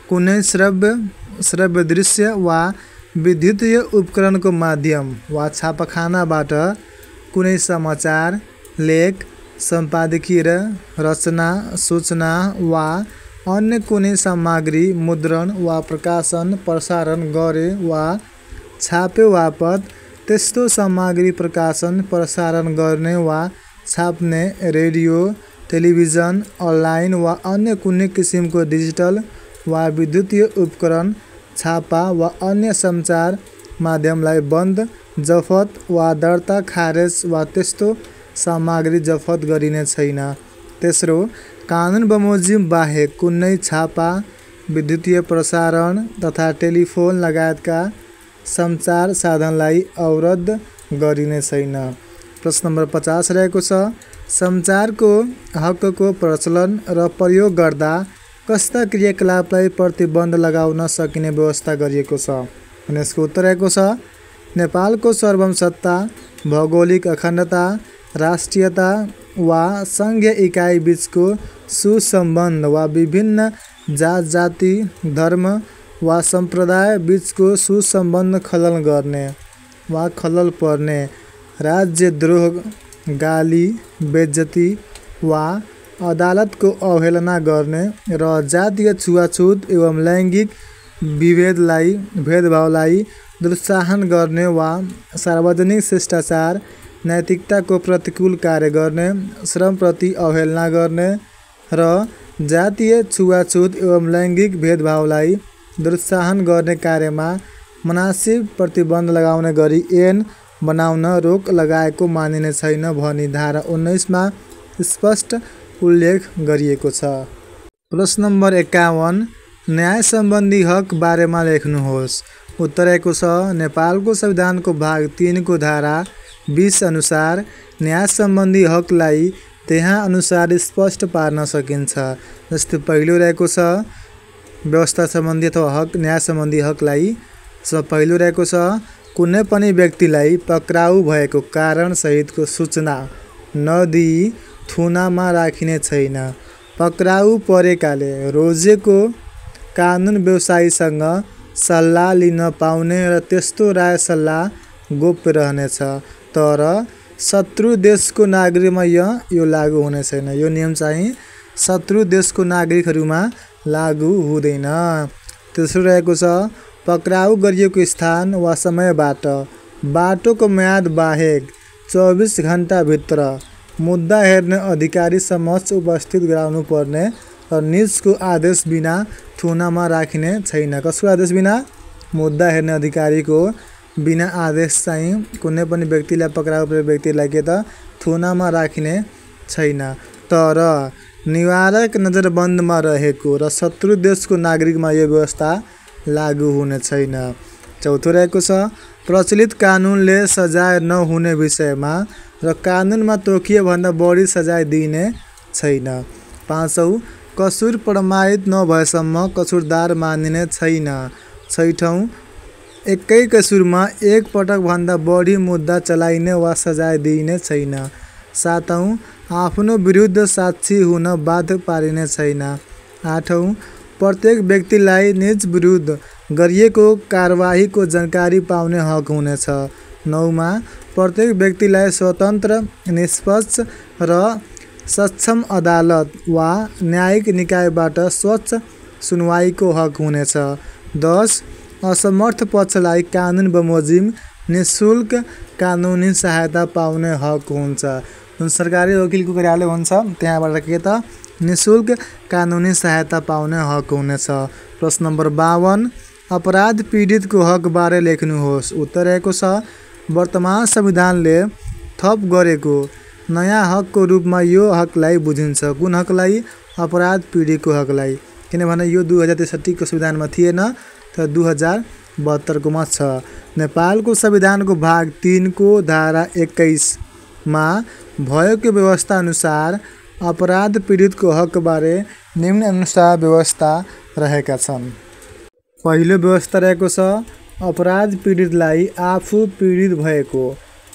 S1: कुनै श्रव्य दृश्य वा विद्युतीय उपकरणको माध्यम वा छापाखानाबाट कुनै समाचार, लेख, सम्पादकीय रचना, सूचना वा अन्य कुनै सामग्री मुद्रण वा प्रकाशन प्रसारण गरे वा छापे बापत त्यस्तो सामग्री प्रकाशन प्रसारण गर्ने वा छाप्ने रेडियो, टेलिभिजन, अनलाइन वा अन्य कुनै किसिमको डिजिटल वा विद्युतीय उपकरण, छापा वा अन्य सञ्चार माध्यमलाई बन्द, जफत वा दर्ता, खारेज वा त्यस्तो सामग्री जफत गरिने छैन। तेस्रो, कानुन बमोजिम बाहेक कुनै छापा, विद्युतीय प्रसारण तथा टेलिफोन लगायतका सञ्चार साधनलाई अवरुद्ध गरिने छैन। प्रश्न नम्बर 50 रहेको छ सञ्चारको हकको प्रचलन र प्रयोग गर्दा कस्ता क्रियाकलापलाई प्रतिबन्ध लगाउन सकिने व्यवस्था गरिएको छ भने यसको उत्तर रहेको छ नेपालको सार्वभौमसत्ता, भौगोलिक अखण्डता, राष्ट्रियता वा सङ्घीय इकाइ बीचको सुसम्बन्ध वा विभिन्न जात, जाति, धर्म वा सम्प्रदाय बीचको सुसम्बन्ध खलल गर्ने वा खलल पर्ने, राज्यद्रोह, गाली, बेइज्जती वा अदालतको अवहेलना गर्ने र जातीय छुवाछुत एवं लैङ्गिक भेदभावलाई प्रोत्साहन गर्ने वा सार्वजनिक शिष्टाचार, नैतिकताको प्रतिकूल कार्य गर्ने, श्रमप्रति अवहेलना गर्ने र जातीय छुवाछुत एवं लैङ्गिक भेदभावलाई प्रोत्साहन गर्ने कार्यमा मनासिब प्रतिबन्ध लगाउने गरी ऐन बनाउन रोक लगाएको मानिने छैन भनी धारा 19 मा स्पष्ट उल्लेख गरिएको छ। प्रश्न नम्बर 51 न्याय सम्बन्धी हक बारेमा लेख्नुहोस्। उत्तर रहेको छ नेपालको संविधानको भाग 3 को धारा 20 अनुसार न्याय सम्बन्धी हकलाई त्यहाँ अनुसार स्पष्ट पार्न सकिन्छ। जस्तै पहिलो रहेको छ व्यवस्था सम्बन्धी अथवा हक न्याय सम्बन्धी हकलाई पहिलो रहेको छ कुनै पनि व्यक्तिलाई पक्राउ भएको कारण सहितको सूचना नदिई थुनामा राखिने छैन। पक्राउ परेकाले रोजेको कानुन व्यवसायीसँग सल्लाह लिन पाउने र त्यस्तो राय सल्लाह गोप्य रहनेछ। तर शत्रु देशको नागरिकमा यो लागू हुने छैन। यो नियम चाहिँ शत्रु देशको नागरिकहरूमा लागू हुँदैन। तेस्रो रहेको छ पक्राउ गरिएको स्थान वा समयबाट बाटोको म्याद बाहेक 24 घण्टाभित्र मुद्दा हेर्ने अधिकारी समक्ष उपस्थित गराउनु पर्ने र निजको आदेश बिना थुनामा राखिने छैन। कसको आदेश बिना? मुद्दा हेर्ने अधिकारीको बिना आदेश चाहिँ कुनै पनि व्यक्तिलाई पक्राउ परेको व्यक्तिलाई के त थुनामा राखिने छैन। तर निवारक नजरबन्दमा रहेको र शत्रु देशको नागरिकमा यो व्यवस्था लागू हुने छैन। चौथो रहेको छ प्रचलित कानुनले सजाय नहुने विषयमा र कानुनमा तोकिए भन्दा बढी सजाय दिइने छैन। पाँचौं कसुर प्रमाणित नभएसम्म कसुरदार मानिने छैन। छैठौं एकै कसुरमा एक पटक भन्दा बढी मुद्दा चलाइने वा सजाय दिइने छैन। सातौं आफ्नो विरुद्ध साक्षी हुन बाध्य पारिने छैन। आठौं प्रत्येक व्यक्तिलाई निज विरुद्ध गरिएको कारबाहीको जानकारी पाउने हक हुनेछ। नौमा प्रत्येक व्यक्तिलाई स्वतन्त्र, निष्पक्ष र सक्षम अदालत वा न्यायिक निकायबाट स्वच्छ सुनवाईको हक हुनेछ। 10 असमर्थ पक्षलाई कानुन बमोजिम निःशुल्क कानुनी सहायता पाउने हक हुन्छ। जुन सरकारी वकिलको कार्यालय हुन्छ त्यहाँबाट के त निःशुल्क कानुनी सहायता पाउने हक हुनेछ। प्रश्न नम्बर 52 अपराध पीडितको हक बारे लेख्नुहोस्। उत्तर रहेको छ वर्तमान संविधानले थप गरेको नयाँ हकको रूपमा यो हकलाई बुझिन्छ। कुन हकलाई? अपराध पीडितको हकलाई। किनभने यो 2063 को संविधानमा थिएन तर 2072 को मा छ। नेपालको संविधानको भाग 3 को धारा 21 मा भएको व्यवस्था अनुसार अपराध पीडितको हक बारे निम्न अनुसार व्यवस्था रहेका छन्। पहिलो व्यवस्था रहेको छ अपराध पीडितलाई आफू पीडित भएको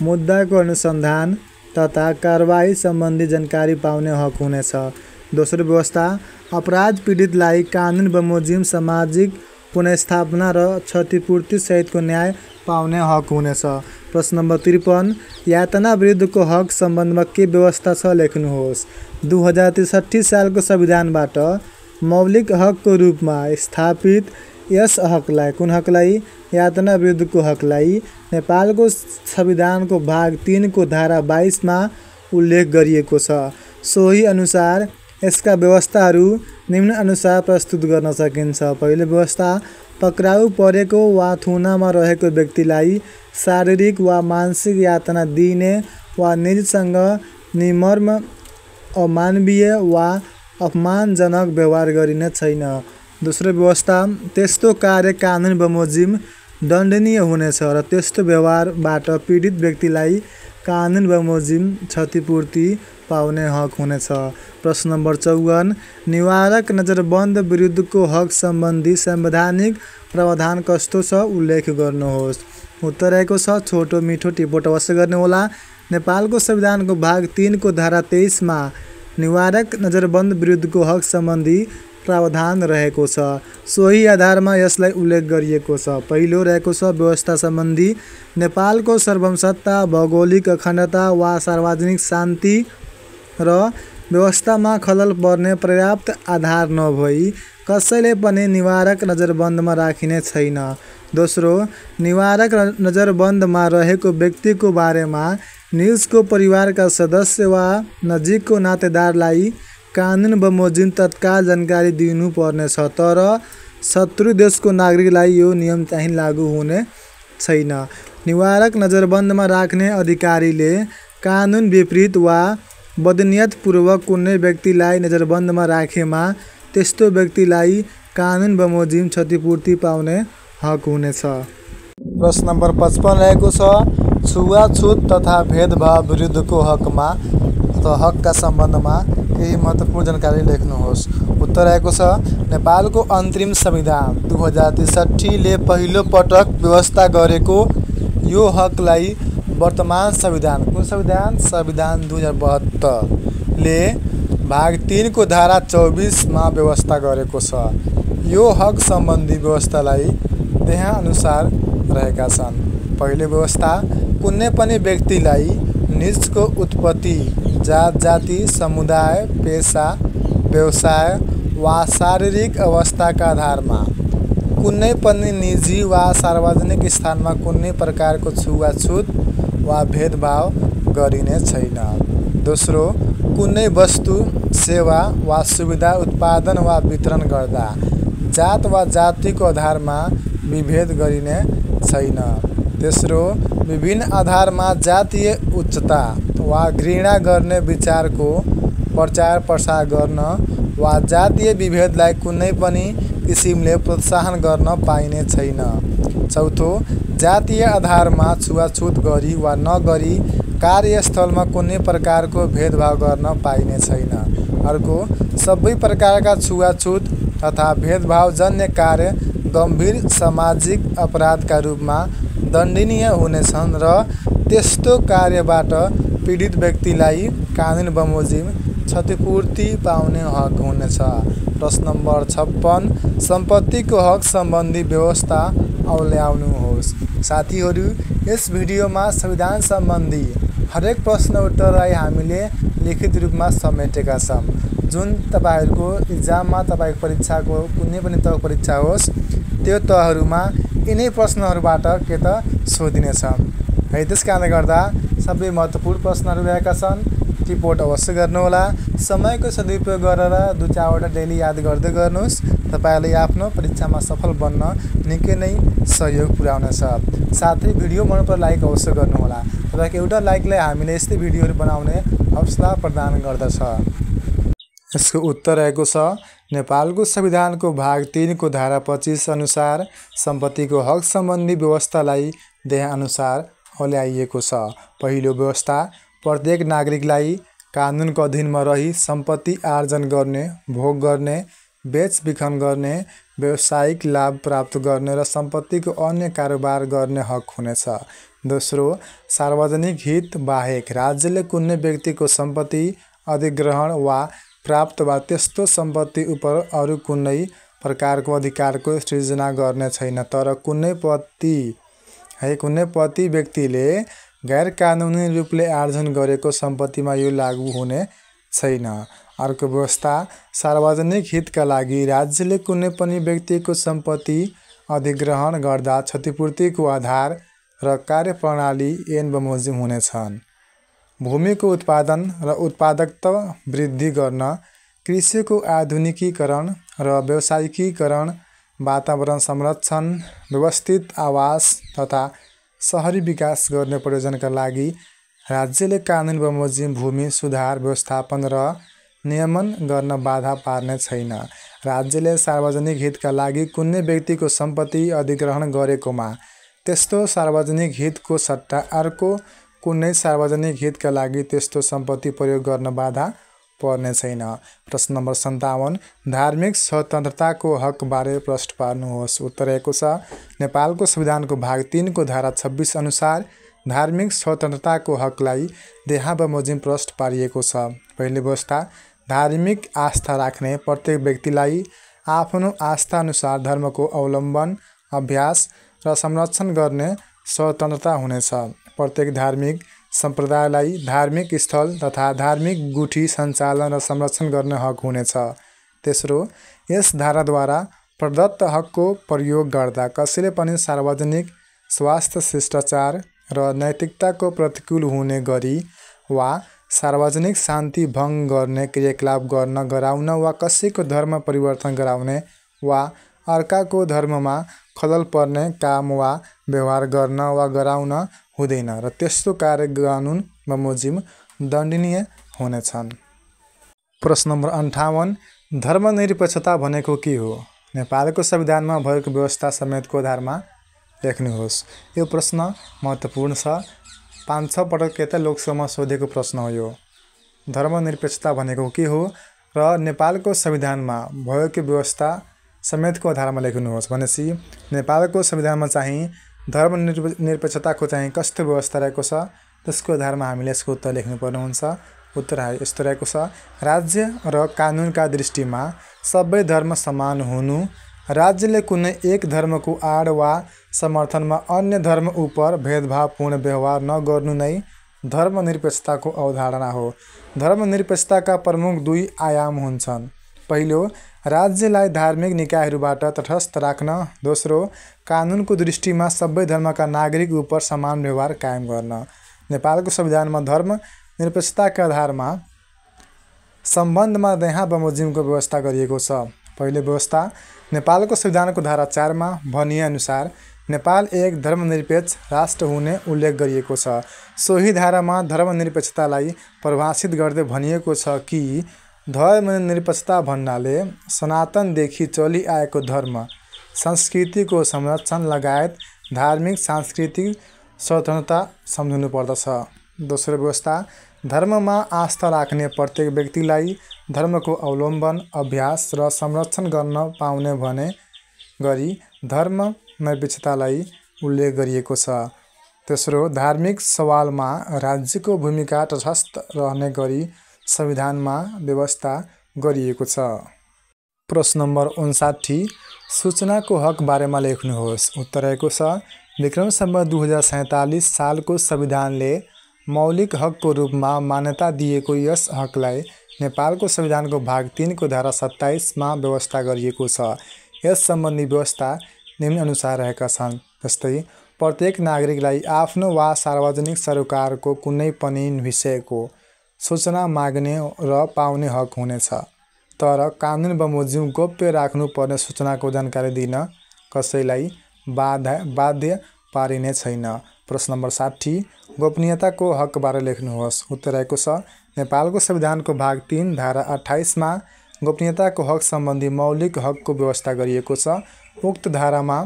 S1: मुद्दाको अनुसन्धान तथा कारबाही सम्बन्धी जानकारी पाउने हक हुनेछ। दोस्रो व्यवस्था अपराध पीडितलाई कानुन बमोजिम सामाजिक पुनर्स्थापना र क्षतिपूर्ति सहितको न्याय पाउने हक हुनेछ। प्रश्न नम्बर 53 यातना विरुद्धको हक सम्बन्धमा के व्यवस्था छ लेख्नुहोस्। 2063 सालको संविधानबाट मौलिक हकको रूपमा स्थापित यस हकलाई कुन हकलाई यातना विरुद्धको हकलाई नेपालको संविधानको भाग 3 को धारा 22 मा उल्लेख गरिएको छ। सोही अनुसार यसका व्यवस्थाहरू निम्न अनुसार प्रस्तुत गर्न सकिन्छ। पहिलो व्यवस्था पक्राउ परेको वा थुनामा रहेको व्यक्तिलाई शारीरिक वा मानसिक यातना दिने वा निजसँग निमर्म अमानवीय वा अपमानजनक व्यवहार गरिने छैन। दोस्रो व्यवस्था त्यस्तो कार्य कानुन बमोजिम दण्डनीय हुनेछ र त्यस्तो व्यवहारबाट पीडित व्यक्तिलाई कानुन बमोजिम क्षतिपूर्ति पाउने हक हुनेछ। प्रश्न नम्बर 54 निवारक नजरबन्द विरुद्धको हक सम्बन्धी संवैधानिक प्रावधान कस्तो छ उल्लेख गर्नुहोस्। उत्तर रहेको छ छोटो मिठो टिपोट अवश्य गर्ने होला। नेपालको संविधानको भाग 3 को धारा 23 मा निवारक नजरबन्द विरुद्धको हक सम्बन्धी प्रावधान रहेको छ। सोही आधारमा यसलाई उल्लेख गरिएको छ। पहिलो रहेको छ व्यवस्था सम्बन्धी नेपालको सार्वभौमसत्ता भौगोलिक अखण्डता वा सार्वजनिक शान्ति र व्यवस्थामा खलल पर्ने पर्याप्त आधार नभई कसैले पनि निवारक नजरबन्दमा राखिने छैन। दोस्रो निवारक नजरबन्दमा रहेको व्यक्तिको बारेमा निजको परिवारका सदस्य वा नजिकको नातेदारलाई कानुन बमोजिम तत्काल जानकारी दिनु पर्नेछ तर शत्रु देशको नागरिकलाई यो नियम चाहिँ लागू हुने छैन। निवारक नजरबन्दमा राख्ने अधिकारीले कानुन विपरीत वा बदनियतपूर्वक कुनै व्यक्तिलाई नजरबन्दमा राखेमा त्यस्तो व्यक्तिलाई कानुन बमोजिम क्षतिपूर्ति पाउने हक हुनेछ। प्रश्न नम्बर 55 रहेको छ छुवाछुत तथा भेदभाव विरुद्धको हकमा अथवा हकका सम्बन्धमा केही महत्त्वपूर्ण जानकारी लेख्नुहोस्। उत्तर रहेको छ नेपालको अन्तरिम संविधान 2063 ले पहिलो पटक व्यवस्था गरेको यो हकलाई वर्तमान संविधान कुन संविधान संविधान 2072 ले भाग 3 को धारा 24 मा व्यवस्था गरेको छ। यो हक सम्बन्धी व्यवस्थालाई त्यहाँ अनुसार रहेका छन्। पहिलो व्यवस्था कुनै पनि व्यक्तिलाई निजको उत्पत्ति जात जाति समुदाय पेशा व्यवसाय वा शारीरिक अवस्थाका आधारमा कुनै पनि निजी वा सार्वजनिक स्थानमा कुनै प्रकारको छुवाछुत वा भेदभाव गरिने छैन। दोस्रो कुनै वस्तु सेवा वा सुविधा उत्पादन वा वितरण गर्दा जात वा जातिको आधारमा विभेद गरिने छैन। तेस्रो विभिन्न आधारमा जातीय उच्चता वा घृणा गर्ने विचारको प्रचार प्रसार गर्न वा जातीय विभेदलाई कुनै पनि किसिमले प्रोत्साहन गर्न पाइने छैन। चौथो जातीय आधारमा छुवाछुत गरी वा नगरी कार्यस्थलमा कुनै प्रकारको भेदभाव गर्न पाइने छैन। अर्को सबै प्रकारका छुवाछुत तथा भेदभावजन्य कार्य गम्भीर सामाजिक अपराधका रूपमा दण्डनीय हुनेछन् र त्यस्तो कार्यबाट पीडित व्यक्तिलाई कानुन बमोजिम क्षतिपूर्ति पाउने हक हुनेछ। प्रश्न नम्बर 56 सम्पत्तिको हक सम्बन्धी व्यवस्था औल्याउनुहोस्। साथीहरू यस भिडियोमा संविधान सम्बन्धी हरेक प्रश्न उत्तरलाई हामीले लिखित रूपमा समेटेका छौँ। जुन तपाईहरुको इक्जाममा तपाईको परीक्षाको कुनै पनि तह परीक्षा होस् त्यो तहहरूमा यिनै प्रश्नहरूबाट के त सोधिनेछ है। त्यसकारणले गर्दा सबै महत्त्वपूर्ण प्रश्नहरू रहेका छन्। टिपोट अवश्य गर्नुहोला। समयको सदुपयोग गरेर 2-4 डेली याद गर्दै गर्नुहोस्। तपाईले आफ्नो परीक्षामा सफल बन्न निकै नै सहयोग पुर्याउनेछ। साथै भिडियो मन पर लाइक अवश्य गर्नुहोला। तपाईको एउटा लाइकले हामीले यस्तै भिडियोहरू बनाउने हौसला प्रदान गर्दछ। यसको उत्तर रहेको छ नेपालको संविधानको भाग 3 को धारा 25 अनुसार सम्पत्तिको हक सम्बन्धी व्यवस्थालाई देहा अनुसार औल्याइएको छ। पहिलो व्यवस्था प्रत्येक नागरिकलाई कानुनको अधीनमा रही सम्पत्ति आर्जन गर्ने भोग गर्ने बेचबिखन गर्ने, व्यावसायिक लाभ प्राप्त गर्ने र सम्पत्तिको अन्य कारोबार गर्ने हक हुनेछ। दोस्रो, सार्वजनिक हित बाहेक राज्यले कुनै व्यक्तिको सम्पत्ति अधिग्रहण वा प्राप्त वा त्यस्तो सम्पत्ति उपर अरू कुनै प्रकारको अधिकारको सृजना गर्ने छैन। तर कुनै पति व्यक्तिले गैरकानुनी रूपले आर्जन गरेको सम्पत्तिमा यो लागू हुने छैन। अर्को व्यवस्था, सार्वजनिक हितका लागि राज्यले कुनै पनि व्यक्तिको सम्पत्ति अधिग्रहण गर्दा क्षतिपूर्तिको आधार र कार्यप्रणाली ऐन बमोजिम हुनेछन्। भूमिको उत्पादन र उत्पादकता वृद्धि गर्न, कृषिको आधुनिकीकरण र व्यावसायिकीकरण, वातावरण संरक्षण, व्यवस्थित आवास तथा शहरी विकास गर्ने प्रयोजनका लागि राज्यले कानुन बमोजिम भूमि सुधार, व्यवस्थापन र नियमन गर्न बाधा पार्ने छैन। राज्यले सार्वजनिक हितका लागि कुनै व्यक्तिको सम्पत्ति अधिग्रहण गरेकोमा त्यस्तो सार्वजनिक हितको सट्टा अर्को कुनै सार्वजनिक हितका लागि त्यस्तो सम्पत्ति प्रयोग गर्न बाधा पर्ने छैन। प्रश्न नम्बर 57, धार्मिक स्वतन्त्रताको हकबारे प्रश्न पार्नुहोस्। उत्तर रहेको छ नेपालको संविधानको भाग 3 को धारा 26 अनुसार धार्मिक स्वतन्त्रताको हकलाई देहा बमोजिम प्रश्न पारिएको छ। पहिलो व्यवस्था, धार्मिक आस्था राख्ने प्रत्येक व्यक्तिलाई आफ्नो आस्था अनुसार धर्मको अवलम्बन, अभ्यास र संरक्षण गर्ने स्वतन्त्रता हुनेछ। प्रत्येक धार्मिक सम्प्रदायलाई धार्मिक स्थल तथा धार्मिक गुठी सञ्चालन र संरक्षण गर्ने हक हुनेछ। तेस्रो, यस धाराद्वारा प्रदत्त हकको प्रयोग गर्दा कसैले पनि सार्वजनिक स्वास्थ्य, शिष्टाचार र नैतिकताको प्रतिकूल हुने गरी वा सार्वजनिक शान्ति भङ्ग गर्ने क्रियाकलाप गर्न, गराउन वा कसैको धर्म परिवर्तन गराउने वा अर्काको धर्ममा खलल पर्ने काम वा व्यवहार गर्न वा गराउन हुँदैन र त्यस्तो कार्य कानुन बमोजिम दण्डनीय हुनेछन्। प्रश्न नम्बर 58, धर्मनिरपेक्षता भनेको के हो? नेपालको संविधानमा भएको व्यवस्था समेतको आधारमा लेख्नुहोस्। यो प्रश्न महत्त्वपूर्ण छ। 5-6 पटक यता लोकसभामा सोधेको प्रश्न हो यो। धर्मनिरपेक्षता भनेको के हो र नेपालको संविधानमा भएको व्यवस्था समेतको आधारमा लेख्नुहोस् भनेपछि नेपालको संविधानमा चाहिँ धर्मनिरपेक्षताको चाहिँ कस्तो व्यवस्था रहेको छ त्यसको आधारमा हामीले यसको उत्तर लेख्नुपर्ने हुन्छ। उत्तर यस्तो रहेको छ, राज्य र कानुनका दृष्टिमा सबै धर्म समान हुनु, राज्यले कुनै एक धर्मको आड वा समर्थनमा अन्य धर्म उपर भेदभावपूर्ण व्यवहार नगर्नु नै धर्मनिरपेक्षताको अवधारणा हो। धर्मनिरपेक्षताका प्रमुख 2 आयाम हुन्छन्। पहिलो, राज्यलाई धार्मिक निकायहरूबाट तटस्थ राख्न। दोस्रो, कानुनको दृष्टिमा सबै धर्मका नागरिक उपर समान व्यवहार कायम गर्न। नेपालको संविधानमा धर्मनिरपेक्षताका आधारमा सम्बन्धमा देहा बमोजिमको व्यवस्था गरिएको छ। पहिलो व्यवस्था, नेपालको संविधानको धारा 4 मा भनिए अनुसार नेपाल एक धर्मनिरपेक्ष राष्ट्र हुने उल्लेख गरिएको छ। सोही धारामा धर्मनिरपेक्षतालाई परिभाषित गर्दै भनिएको छ कि धर्मनिरपेक्षता भन्नाले सनातनदेखि चलिआएको धर्म, संस्कृतिको संरक्षण लगायत धार्मिक सांस्कृतिक स्वतन्त्रता सम्झिनु पर्दछ। दोस्रो व्यवस्था, धर्ममा आस्था राख्ने प्रत्येक व्यक्तिलाई धर्मको अवलम्बन, अभ्यास र संरक्षण गर्न पाउने भने गरी धर्मनिरपेक्षतालाई उल्लेख गरिएको छ। तेस्रो, धार्मिक सवालमा राज्यको भूमिका तटस्थ रहने गरी संविधानमा व्यवस्था गरिएको छ। प्रश्न नम्बर 59, सूचनाको हक बारेमा लेख्नुहोस्। उत्तर रहेको छ विक्रम सम्वत 2047 सालको संविधानले मौलिक हकको रूपमा मान्यता दिएको यस हकलाई नेपालको संविधानको भाग 3 को धारा 27 मा व्यवस्था गरिएको छ। यस सम्बन्धी व्यवस्था निम्न अनुसार रहेका छन्। जस्तै, प्रत्येक नागरिकलाई आफ्नो वा सार्वजनिक सरोकारको कुनै पनि विषयको सूचना माग्ने र पाउने हक हुनेछ। तर कानुन बमोजिम गोप्य राख्नुपर्ने सूचनाको जानकारी दिन कसैलाई बाध्य पारिने छैन। प्रश्न नम्बर 60, गोपनीयताको हकबारे लेख्नुहोस्। उत्तर रहेको छ नेपालको संविधानको भाग 3 धारा 28 मा गोपनीयताको हक सम्बन्धी मौलिक हकको व्यवस्था गरिएको छ। उक्त धारामा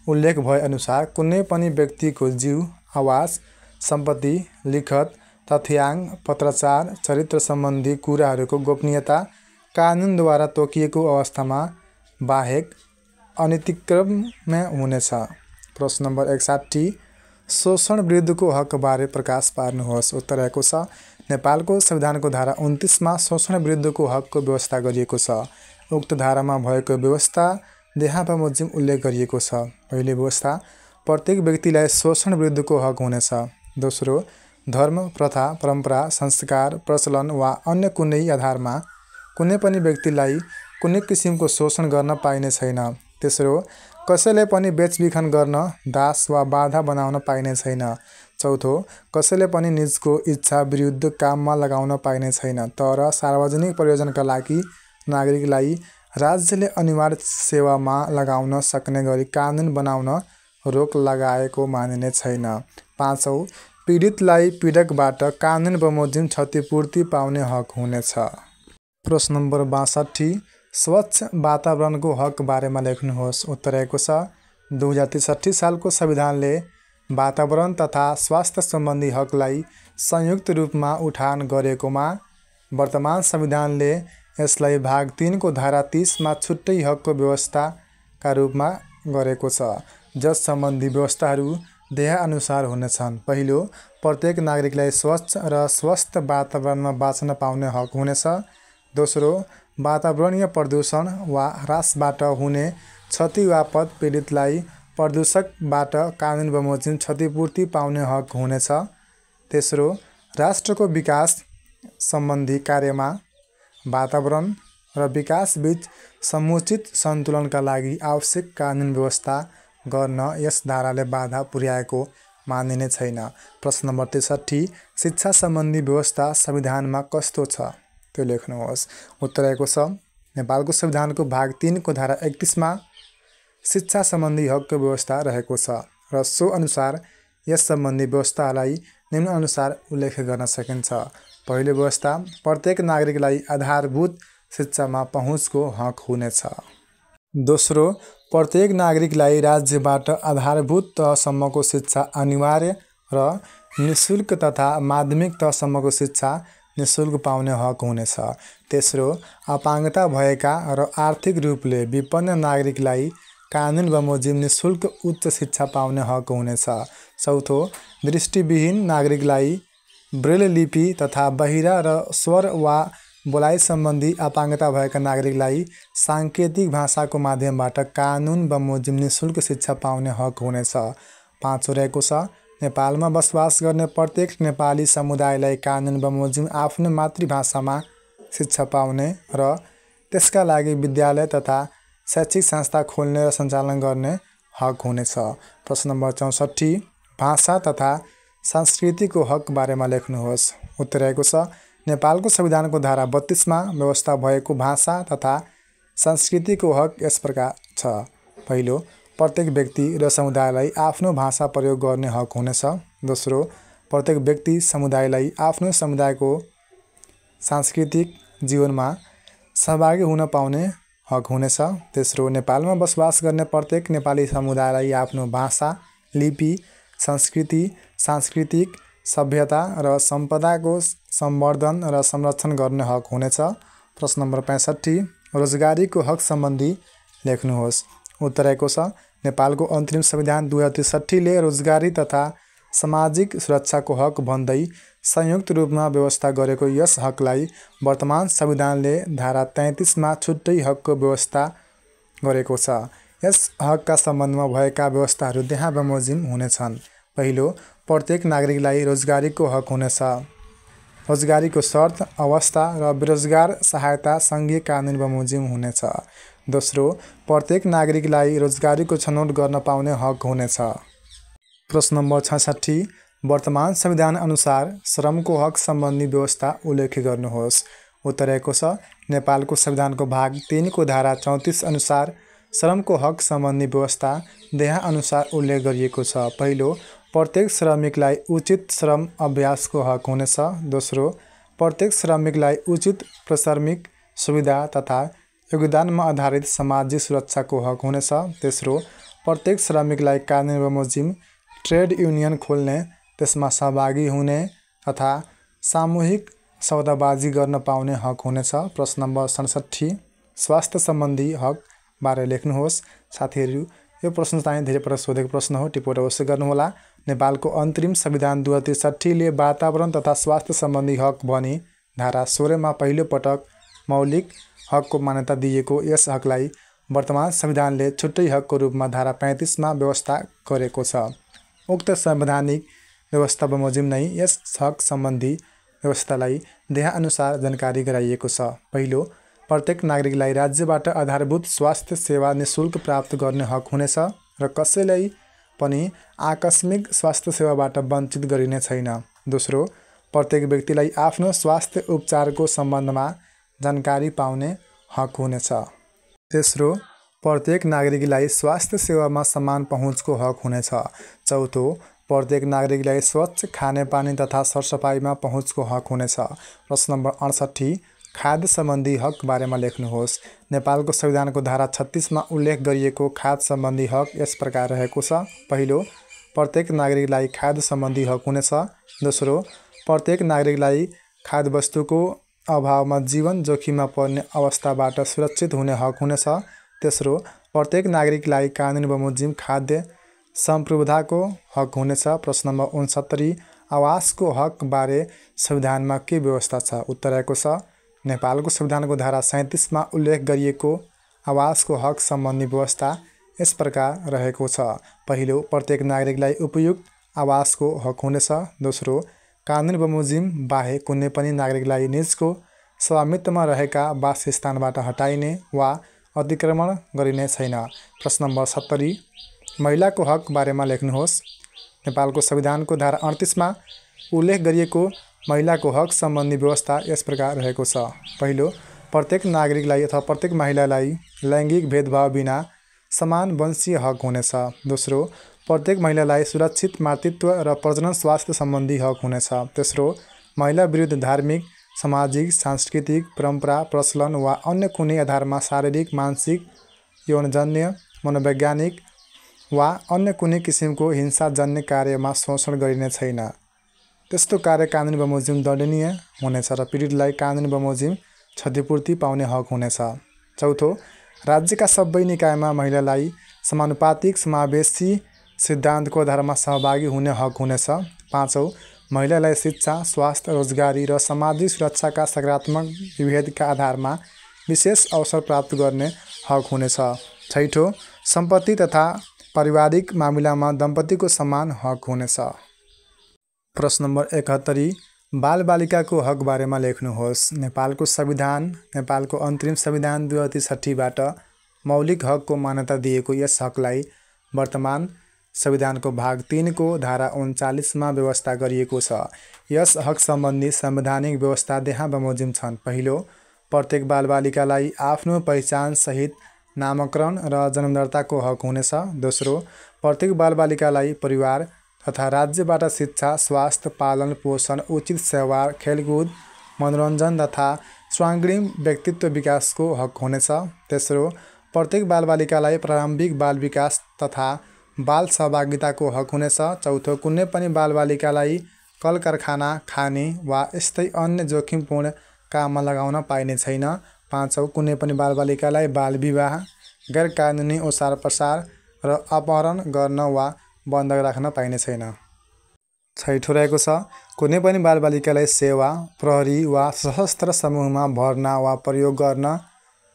S1: उल्लेख भए अनुसार कुनै पनि व्यक्तिको जीव, आवास, सम्पत्ति, लिखत, तथ्याङ्क, पत्राचार, चरित्र सम्बन्धी कुराहरूको गोपनीयता
S2: कानुनद्वारा तोकिएको अवस्थामा बाहेक अनतिक्रम्य हुनेछ। प्रश्न नम्बर 61 शोषण विरुद्धको हकबारे प्रकाश पार्नुहोस्। उत्तर रहेको छ नेपालको संविधानको धारा 29 मा शोषण विरुद्धको हकको व्यवस्था गरिएको छ। उक्त धारामा भएको व्यवस्था यहाँ बमोजिम उल्लेख गरिएको छ। पहिलो व्यवस्था प्रत्येक व्यक्तिलाई शोषण विरुद्धको हक हुनेछ। दोस्रो धर्म, प्रथा, परम्परा, संस्कार, प्रचलन वा अन्य कुनै आधारमा कुनै पनि व्यक्तिलाई कुनै किसिमको शोषण गर्न पाइने छैन। तेस्रो कसैले पनि बेचबिखन गर्न, दास वा बाधा बनाउन पाइने छैन। चौथो कसैले पनि निजको इच्छा विरुद्ध काममा लगाउन पाइने छैन, तर सार्वजनिक प्रयोजनका लागि नागरिकलाई राज्यले अनिवार्य सेवामा लगाउन सक्ने गरी कानुन बनाउन रोक लगाएको मानिने छैन। पाँचौं पीडितलाई पीडकबाट कानुन बमोजिम क्षतिपूर्ति पाउने हक हुनेछ। प्रश्न नम्बर 62 स्वच्छ वातावरणको हक बारेमा लेख्नुहोस्। उत्तर रहेको छ 2063 सालको संविधानले वातावरण तथा स्वास्थ्य सम्बन्धी हकलाई संयुक्त रूपमा उठान गरेकोमा वर्तमान संविधानले यसलाई भाग 3 को धारा 30 मा छुट्टै हकको व्यवस्थाका रूपमा गरेको छ, जस सम्बन्धी व्यवस्थाहरू देहाअनुसार हुनेछन्। पहिलो प्रत्येक नागरिकलाई स्वच्छ र स्वस्थ वातावरणमा बाँच्न पाउने हक हुनेछ। दोस्रो वातावरणीय प्रदूषण वा ह्रासबाट हुने क्षति वापत पीडितलाई प्रदूषकबाट कानुन बमोजिम क्षतिपूर्ति पाउने हक हुनेछ। तेस्रो राष्ट्रको विकास सम्बन्धी कार्यमा वातावरण र विकास बीच समुचित सन्तुलनका लागि आवश्यक कानुन व्यवस्था गर्न यस धाराले बाधा पुर्याएको मानिने छैन। प्रश्न नम्बर 63 शिक्षा सम्बन्धी व्यवस्था संविधानमा कस्तो छ त्यो लेख्नुहोस्। उत्तर रहेको छ नेपालको संविधानको भाग 3 को धारा 31 मा शिक्षा सम्बन्धी हकको व्यवस्था रहेको छ र सो अनुसार यस सम्बन्धी व्यवस्थालाई निम्नानुसार उल्लेख गर्न सकिन्छ। पहिलो व्यवस्था प्रत्येक नागरिकलाई आधारभूत शिक्षामा पहुँचको हक हुनेछ। दोस्रो प्रत्येक नागरिकलाई राज्यबाट आधारभूत तहसम्मको शिक्षा अनिवार्य र निःशुल्क तथा माध्यमिक तहसम्मको शिक्षा निःशुल्क पाउने हक हुनेछ। तेस्रो अपाङ्गता भएका र आर्थिक रूपले विपन्न नागरिकलाई कानुन बमोजिम निःशुल्क उच्च शिक्षा पाउने हक हुनेछ। चौथो दृष्टिविहीन नागरिकलाई ब्रेल लिपि तथा बहिरा र स्वर वा बोलाइ सम्बन्धी अपाङ्गता भएका नागरिकलाई साङ्केतिक भाषाको माध्यमबाट कानुन बमोजिम निःशुल्क शिक्षा पाउने हक हुनेछ। पाँचौं रहेको छ नेपालमा बसोबास गर्ने प्रत्येक नेपाली समुदायलाई कानुन बमोजिम आफ्नो मातृभाषामा शिक्षा पाउने र त्यसका लागि विद्यालय तथा शैक्षिक संस्था खोल्ने र सञ्चालन गर्ने हक हुनेछ। प्रश्न नम्बर 64 भाषा तथा संस्कृतिको हक बारेमा लेख्नुहोस्। उत्तर रहेको छ नेपालको संविधानको धारा 32 मा व्यवस्था भएको भाषा तथा संस्कृतिको हक यस प्रकार छ। पहिलो प्रत्येक व्यक्ति र समुदायलाई आफ्नो भाषा प्रयोग गर्ने हक हुनेछ। दोस्रो प्रत्येक व्यक्ति समुदायलाई आफ्नो समुदायको सांस्कृतिक जीवनमा सहभागी हुन पाउने हक हुनेछ। तेस्रो नेपालमा बसोबास गर्ने प्रत्येक नेपाली समुदायलाई आफ्नो भाषा, लिपि, संस्कृति, सांस्कृतिक सभ्यता र सम्पदाको संवर्धन र संरक्षण गर्ने हक हुनेछ। प्रश्न नम्बर 65 रोजगारीको हक सम्बन्धी लेख्नुहोस्। उत्तर रहेको छ नेपालको अन्तरिम संविधान 2063 ले रोजगारी तथा सामाजिक सुरक्षाको हक भन्दै संयुक्त रूपमा व्यवस्था गरेको यस हकलाई वर्तमान संविधानले धारा 33 मा छुट्टै हकको व्यवस्था गरेको छ। यस हकका सम्बन्धमा भएका व्यवस्थाहरू यहाँ बमोजिम हुनेछन्। पहिलो प्रत्येक नागरिकलाई रोजगारीको हक हुनेछ। रोजगारीको शर्त, अवस्था र बेरोजगार सहायता सङ्घीय कानुन बमोजिम हुनेछ। दोस्रो प्रत्येक नागरिकलाई रोजगारीको छनौट गर्न पाउने हक हुनेछ। प्रश्न नम्बर 66 वर्तमान संविधान अनुसार श्रमको हक सम्बन्धी व्यवस्था उल्लेख गर्नुहोस्। उत्तर रहेको छ नेपालको संविधानको भाग 3 को धारा 34 अनुसार श्रमको हक सम्बन्धी व्यवस्था देहा अनुसार उल्लेख गरिएको छ। पहिलो प्रत्येक श्रमिकलाई उचित श्रम अभ्यासको हक हुनेछ। दोस्रो प्रत्येक श्रमिकलाई उचित प्रशासनिक सुविधा तथा योगदानमा आधारित सामाजिक सुरक्षाको हक हुनेछ। तेस्रो प्रत्येक श्रमिकलाई कानुन बमोजिम ट्रेड युनियन खोल्ने, त्यसमा सहभागी हुने तथा सामूहिक
S1: सौदाबाजी गर्न पाउने हक हुनेछ। प्रश्न नम्बर 67 स्वास्थ्य सम्बन्धी हक बारे लेख्नुहोस्। साथीहरू यो प्रश्न चाहिँ धेरै पटक सोधेको प्रश्न हो, टिपोट अवश्य गर्नुहोला। नेपालको अन्तरिम संविधान 2063 ले वातावरण तथा स्वास्थ्य सम्बन्धी हक भनी धारा 16 मा पहिलो पटक मौलिक हकको मान्यता दिएको यस हकलाई वर्तमान संविधानले छुट्टै हकको रूपमा धारा 35 मा व्यवस्था गरेको छ। उक्त संवैधानिक व्यवस्था बमोजिम नै यस हक सम्बन्धी व्यवस्थालाई देहाअनुसार जानकारी गराइएको छ। पहिलो, प्रत्येक नागरिकलाई राज्यबाट आधारभूत स्वास्थ्य सेवा निःशुल्क प्राप्त गर्ने हक हुनेछ र कसैलाई पनि आकस्मिक स्वास्थ्य सेवाबाट वञ्चित गरिने छैन। दोस्रो, प्रत्येक व्यक्तिलाई आफ्नो स्वास्थ्य उपचारको सम्बन्धमा जानकारी पाउने हक हुनेछ। तेस्रो, प्रत्येक नागरिकलाई स्वास्थ्य सेवामा समान पहुँचको हक हुनेछ। चौथो, प्रत्येक नागरिकलाई स्वच्छ खानेपानी तथा सरसफाइमा पहुँचको हक हुनेछ। प्रश्न नम्बर 68 खाद्य सम्बन्धी हक बारेमा लेख्नुहोस्। नेपालको संविधानको धारा 36 मा उल्लेख गरिएको खाद्य सम्बन्धी हक यस प्रकार रहेको छ। पहिलो, प्रत्येक नागरिकलाई खाद्य सम्बन्धी हक हुनेछ। दोस्रो, प्रत्येक नागरिकलाई खाद्यवस्तुको अभावमा जीवन जोखिममा पर्ने अवस्थाबाट सुरक्षित हुने हक हुनेछ। तेस्रो, प्रत्येक नागरिकलाई कानुन बमोजिम खाद्य सम्प्रभुताको हक हुनेछ। प्रश्न नम्बर 69 आवासको हक बारे संविधानमा के व्यवस्था छ? उत्तर रहेको छ नेपालको संविधानको धारा 37 मा उल्लेख गरिएको आवासको हक सम्बन्धी व्यवस्था यस प्रकार रहेको छ। पहिलो, प्रत्येक नागरिकलाई उपयुक्त आवासको हक हुनेछ। दोस्रो, कानुन बमोजिम बाहेक कुनै पनि नागरिकलाई निजको स्वामित्वमा रहेका वासस्थानबाट हटाइने वा अतिक्रमण गरिने छैन। प्रश्न नम्बर 70 महिलाको हक बारेमा लेख्नुहोस्। नेपालको संविधानको धारा 38 मा उल्लेख गरिएको महिलाको हक सम्बन्धी व्यवस्था यस प्रकार रहेको छ। पहिलो, प्रत्येक नागरिकलाई अथवा प्रत्येक महिलालाई लैङ्गिक भेदभाव बिना समान वंशीय हक हुनेछ। दोस्रो, प्रत्येक महिलालाई सुरक्षित मातृत्व र प्रजनन स्वास्थ्य सम्बन्धी हक हुनेछ। तेस्रो, महिला विरुद्ध धार्मिक, सामाजिक, सांस्कृतिक परम्परा, प्रचलन वा अन्य कुनै आधारमा शारीरिक, मानसिक, यौनजन्य, मनोवैज्ञानिक वा अन्य कुनै किसिमको हिंसाजन्य कार्यमा शोषण गरिने छैन। त्यस्तो कार्य कानुन बमोजिम दण्डनीय हुनेछ र पीडितलाई कानुन बमोजिम क्षतिपूर्ति पाउने हक हुनेछ। चौथो, राज्यका सबै निकायमा महिलालाई समानुपातिक समावेशी सिद्धान्तको आधारमा सहभागी हुने हक हुनेछ। पाँचौँ, महिलालाई शिक्षा, स्वास्थ्य, रोजगारी र सामाजिक सुरक्षाका सकारात्मक विभेदका आधारमा विशेष अवसर प्राप्त गर्ने हक हुनेछ। छैठौँ, सम्पत्ति तथा पारिवारिक मामिलामा दम्पतिको समान हक हुनेछ। प्रश्न नम्बर 71 बालबालिकाको हक बारेमा लेख्नुहोस्। नेपालको संविधान नेपालको अन्तरिम संविधान 2063 बाट मौलिक हकको मान्यता दिएको यस हकलाई वर्तमान संविधानको भाग 3 को धारा 39 मा व्यवस्था गरिएको छ। यस हक सम्बन्धी संवैधानिक व्यवस्था देहाँ बमोजिम छन्। पहिलो, प्रत्येक बालबालिकालाई आफ्नो पहिचान सहित नामकरण र जन्मदर्ताको हक हुनेछ। दोस्रो, प्रत्येक बालबालिकालाई परिवार तथा राज्यबाट शिक्षा, स्वास्थ्य, पालन पोषण, उचित सेवा, खेलकुद, मनोरञ्जन तथा स्वाङ्गिण व्यक्तित्व विकासको हक हुनेछ। तेस्रो, प्रत्येक बालबालिकालाई प्रारम्भिक बाल विकास तथा बाल सहभागिताको हक हुनेछ। चौथो, कुनै पनि बालबालिकालाई कल कारखाना, खानी वा यस्तै अन्य जोखिमपूर्ण काममा लगाउन पाइने छैन। पाँचौँ, कुनै पनि बालबालिकालाई बाल विवाह, गैरकानुनी ओसार प्रसार र अपहरण गर्न वा बन्द राख्न पाइने छैन। छैठौँ रहेको छ कुनै पनि बालबालिकालाई सेवा, प्रहरी वा सशस्त्र समूहमा भर्ना वा प्रयोग गर्न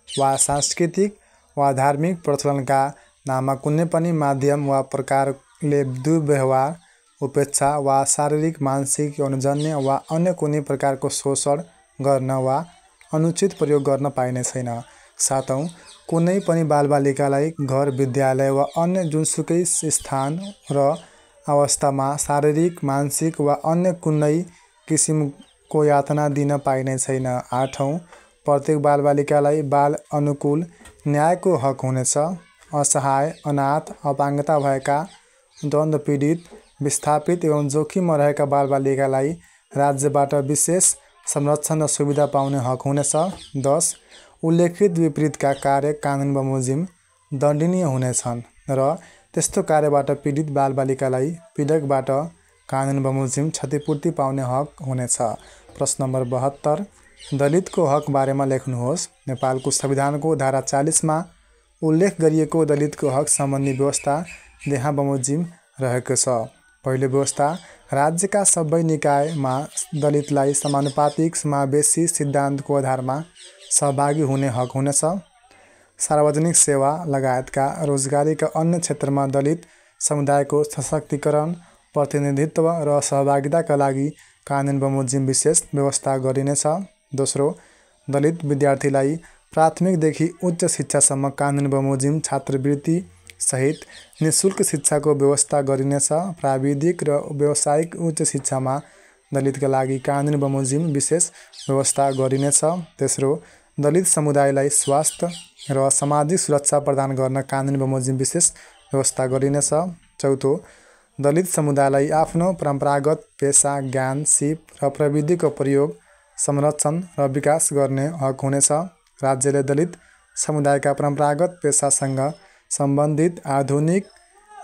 S1: वा सांस्कृतिक वा धार्मिक प्रचलनका नाममा कुनै पनि माध्यम वा प्रकारले दुर्व्यवहार, उपेक्षा वा शारीरिक, मानसिक, यौनजन्य वा अन्य कुनै प्रकारको शोषण गर्न वा अनुचित प्रयोग गर्न पाइने छैन। सातौँ, कुनै पनि बालबालिकालाई घर, विद्यालय वा अन्य जुनसुकै स्थान र अवस्थामा शारीरिक, मानसिक वा अन्य कुनै किसिमको यातना दिन पाइने छैन। आठौँ, प्रत्येक बालबालिकालाई बाल अनुकूल न्यायको हक हुनेछ। असहाय, अनाथ, अपाङ्गता भएका, द्वन्द्व पीडित, विस्थापित एवं जोखिममा रहेका बालबालिकालाई राज्यबाट विशेष संरक्षण र सुविधा पाउने हक हुनेछ। 10 उल्लेखित विपरीतका कार्य कानुन बमोजिम दण्डनीय हुनेछन् र त्यस्तो कार्यबाट पीडित बालबालिकालाई पीडकबाट कानुन बमोजिम क्षतिपूर्ति पाउने हक हुनेछ। प्रश्न नम्बर 72 दलितको हक बारेमा लेख्नुहोस्। नेपालको संविधानको धारा 40मा उल्लेख गरिएको दलितको हक सम्बन्धी व्यवस्था देहा बमोजिम रहेको छ। पहिलो व्यवस्था राज्यका सबै निकायमा दलितलाई समानुपातिक समावेशी सिद्धान्तको आधारमा सहभागी हुने हक हुनेछ। सार्वजनिक सेवा लगायतका रोजगारीका अन्य क्षेत्रमा दलित समुदायको सशक्तिकरण, प्रतिनिधित्व र सहभागिताका लागि कानुन बमोजिम विशेष व्यवस्था गरिनेछ। दोस्रो, दलित विद्यार्थीलाई प्राथमिकदेखि उच्च शिक्षासम्म कानुन बमोजिम छात्रवृत्ति सहित निःशुल्क शिक्षाको व्यवस्था गरिनेछ। प्राविधिक र व्यावसायिक उच्च शिक्षामा दलितका लागि कानुन बमोजिम विशेष व्यवस्था गरिनेछ। तेस्रो, दलित समुदायलाई स्वास्थ्य र सामाजिक सुरक्षा प्रदान गर्न कानुन बमोजिम विशेष व्यवस्था गरिनेछ। चौथो, दलित समुदायलाई आफ्नो परम्परागत पेसा, ज्ञान, सिप र प्रविधिको प्रयोग, संरक्षण र विकास गर्ने हक हुनेछ। राज्यले दलित समुदायका परम्परागत पेसासँग सम्बन्धित आधुनिक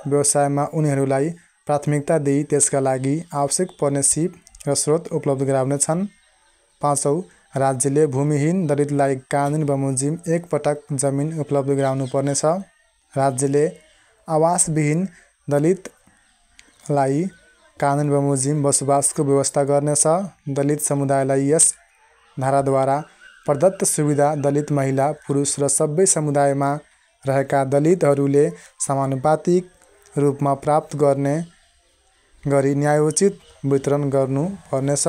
S1: व्यवसायमा उनीहरूलाई प्राथमिकता दिई त्यसका लागि आवश्यक पर्ने सिप र स्रोत उपलब्ध गराउनेछन्। पाँचौँ, राज्यले भूमिहीन दलितलाई कानुन बमोजिम एकपटक जमिन उपलब्ध गराउनु पर्नेछ। राज्यले आवासविहीन दलितलाई कानुन बमोजिम बसोबासको व्यवस्था गर्नेछ। दलित समुदायलाई यस धाराद्वारा प्रदत्त सुविधा दलित महिला, पुरुष र सबै समुदायमा रहेका दलितहरूले समानुपातिक रूपमा प्राप्त गर्ने गरी न्यायोचित वितरण गर्नु पर्नेछ।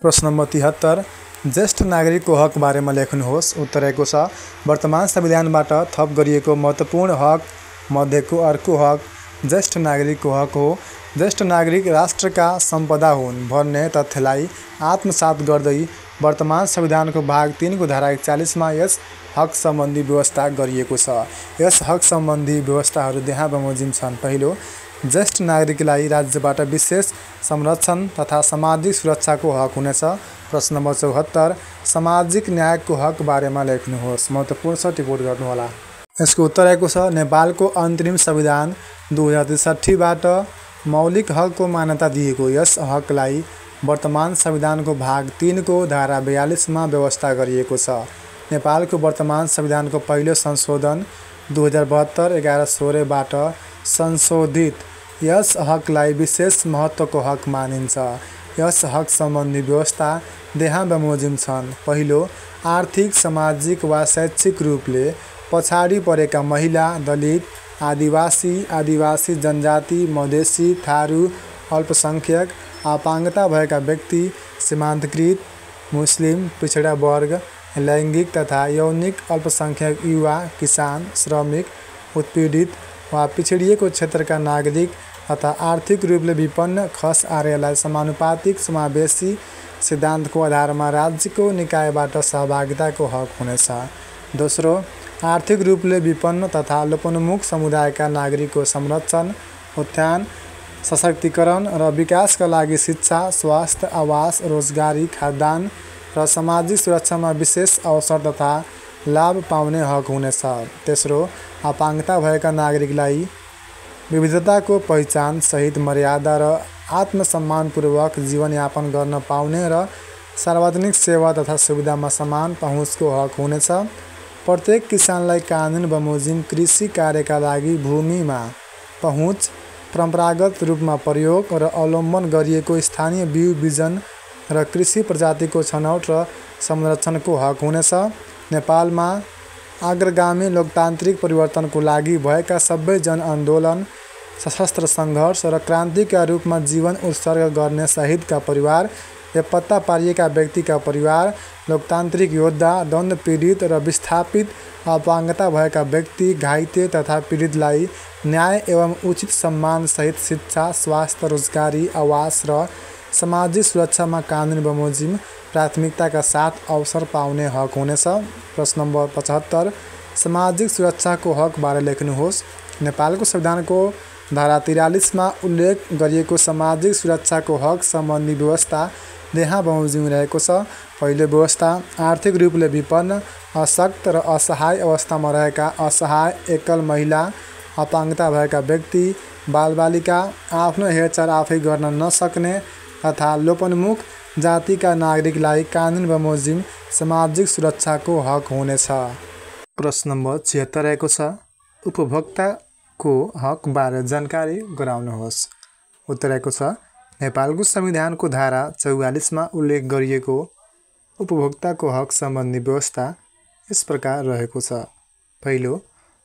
S1: प्रश्न नम्बर 73 ज्येष्ठ नागरिकको हक बारेमा लेख्नुहोस्। उत्तर रहेको छ वर्तमान संविधानबाट थप गरिएको महत्त्वपूर्ण हक मध्येको अर्को हक ज्येष्ठ नागरिकको हक हो। ज्येष्ठ नागरिक राष्ट्रका सम्पदा हुन् भन्ने तथ्यलाई आत्मसात गर्दै वर्तमान संविधानको भाग 3 को धारा 41मा यस हक सम्बन्धी व्यवस्था गरिएको छ। यस हक सम्बन्धी व्यवस्थाहरू देहा बमोजिम छन्। पहिलो, ज्येष्ठ नागरिकलाई राज्यबाट विशेष संरक्षण तथा सामाजिक सुरक्षाको हक हुनेछ। प्रश्न नम्बर 74 सामाजिक न्यायको हक बारेमा लेख्नुहोस्। महत्त्वपूर्ण छ, टिप्पणी गर्नुहोला। यसको उत्तर रहेको छ नेपालको अन्तरिम संविधान 2063बाट मौलिक हकको मान्यता दिएको यस हकलाई वर्तमान संविधानको भाग 3 को धारा 42मा व्यवस्था गरिएको छ। नेपालको वर्तमान संविधानको पहिलो संशोधन 2072-11-16बाट संशोधित यस हकलाई विशेष महत्त्वको हक मानिन्छ। यस हक सम्बन्धी व्यवस्था देहा बमोजिम छन्। पहिलो, आर्थिक, सामाजिक वा शैक्षिक रूपले पछाडि परेका महिला, दलित, आदिवासी जनजाति, मधेसी, थारू, अल्पसङ्ख्यक, अपाङ्गता भएका व्यक्ति, सीमान्तकृत, मुस्लिम, पिछडा वर्ग, लैङ्गिक तथा यौनिक अल्पसङ्ख्यक, युवा, किसान, श्रमिक, उत्पीडित वा पिछडिएको क्षेत्रका नागरिक तथा आर्थिक रूपले विपन्न खस आर्यलाई समानुपातिक समावेशी सिद्धान्तको आधारमा राज्यको निकायबाट सहभागिताको हक हुनेछ। दोस्रो, आर्थिक रूपले विपन्न तथा लोपोन्मुख समुदायका नागरिकको संरक्षण, उत्थान, सशक्तिकरण र विकासका लागि शिक्षा, स्वास्थ्य, आवास, रोजगारी, खाद्यान्न र सामाजिक सुरक्षामा विशेष अवसर तथा लाभ पाउने हक हुनेछ। तेस्रो, अपाङ्गता भएका नागरिकलाई विविधताको पहिचान सहित मर्यादा र आत्मसम्मानपूर्वक जीवनयापन गर्न पाउने र सार्वजनिक सेवा तथा सुविधामा समान पहुँचको हक हुनेछ। प्रत्येक किसानलाई कानुन बमोजिम कृषि कार्यका लागि भूमिमा पहुँच, परम्परागत रूपमा प्रयोग र अवलम्बन गरिएको स्थानीय बिउ बिजन र कृषि प्रजातिको छनौट र संरक्षणको हक हुनेछ। नेपालमा अग्रगामी लोकतान्त्रिक परिवर्तनको लागि भएका सबै जनआन्दोलन, सशस्त्र सङ्घर्ष र क्रान्तिका रूपमा जीवन उत्सर्ग गर्ने शहीदका परिवार, बेपत्ता पारिएका व्यक्तिका परिवार, लोकतान्त्रिक योद्धा, द्वन्द्व पीडित र विस्थापित, अपाङ्गता भएका व्यक्ति, घाइते तथा पीडितलाई न्याय एवं उचित सम्मान सहित शिक्षा, स्वास्थ्य, रोजगारी, आवास र सामाजिक सुरक्षामा कानुन बमोजिम प्राथमिकताका साथ अवसर पाउने हक हुनेछ। प्रश्न नम्बर 75 सामाजिक सुरक्षाको हक बारे लेख्नुहोस्। नेपालको संविधानको धारा 43मा उल्लेख गरिएको सामाजिक सुरक्षाको हक सम्बन्धी व्यवस्था देहा बमोजिम रहेको छ। पहिलो व्यवस्था आर्थिक रूपले विपन्न, अशक्त र असहाय अवस्थामा रहेका असहाय, एकल महिला, अपाङ्गता भएका व्यक्ति, बालबालिका, आफ्नो हेरचाह आफै गर्न नसक्ने तथा लोपोन्मुख जातिका नागरिकलाई कानुन बमोजिम सामाजिक सुरक्षाको हक हुनेछ। प्रश्न नम्बर 76 रहेको छ उपभोक्ताको हकबारे जानकारी गराउनुहोस्। उत्तर रहेको छ नेपालको संविधानको धारा 44 मा उल्लेख गरिएको उपभोक्ताको हक सम्बन्धी व्यवस्था यस प्रकार रहेको छ। पहिलो,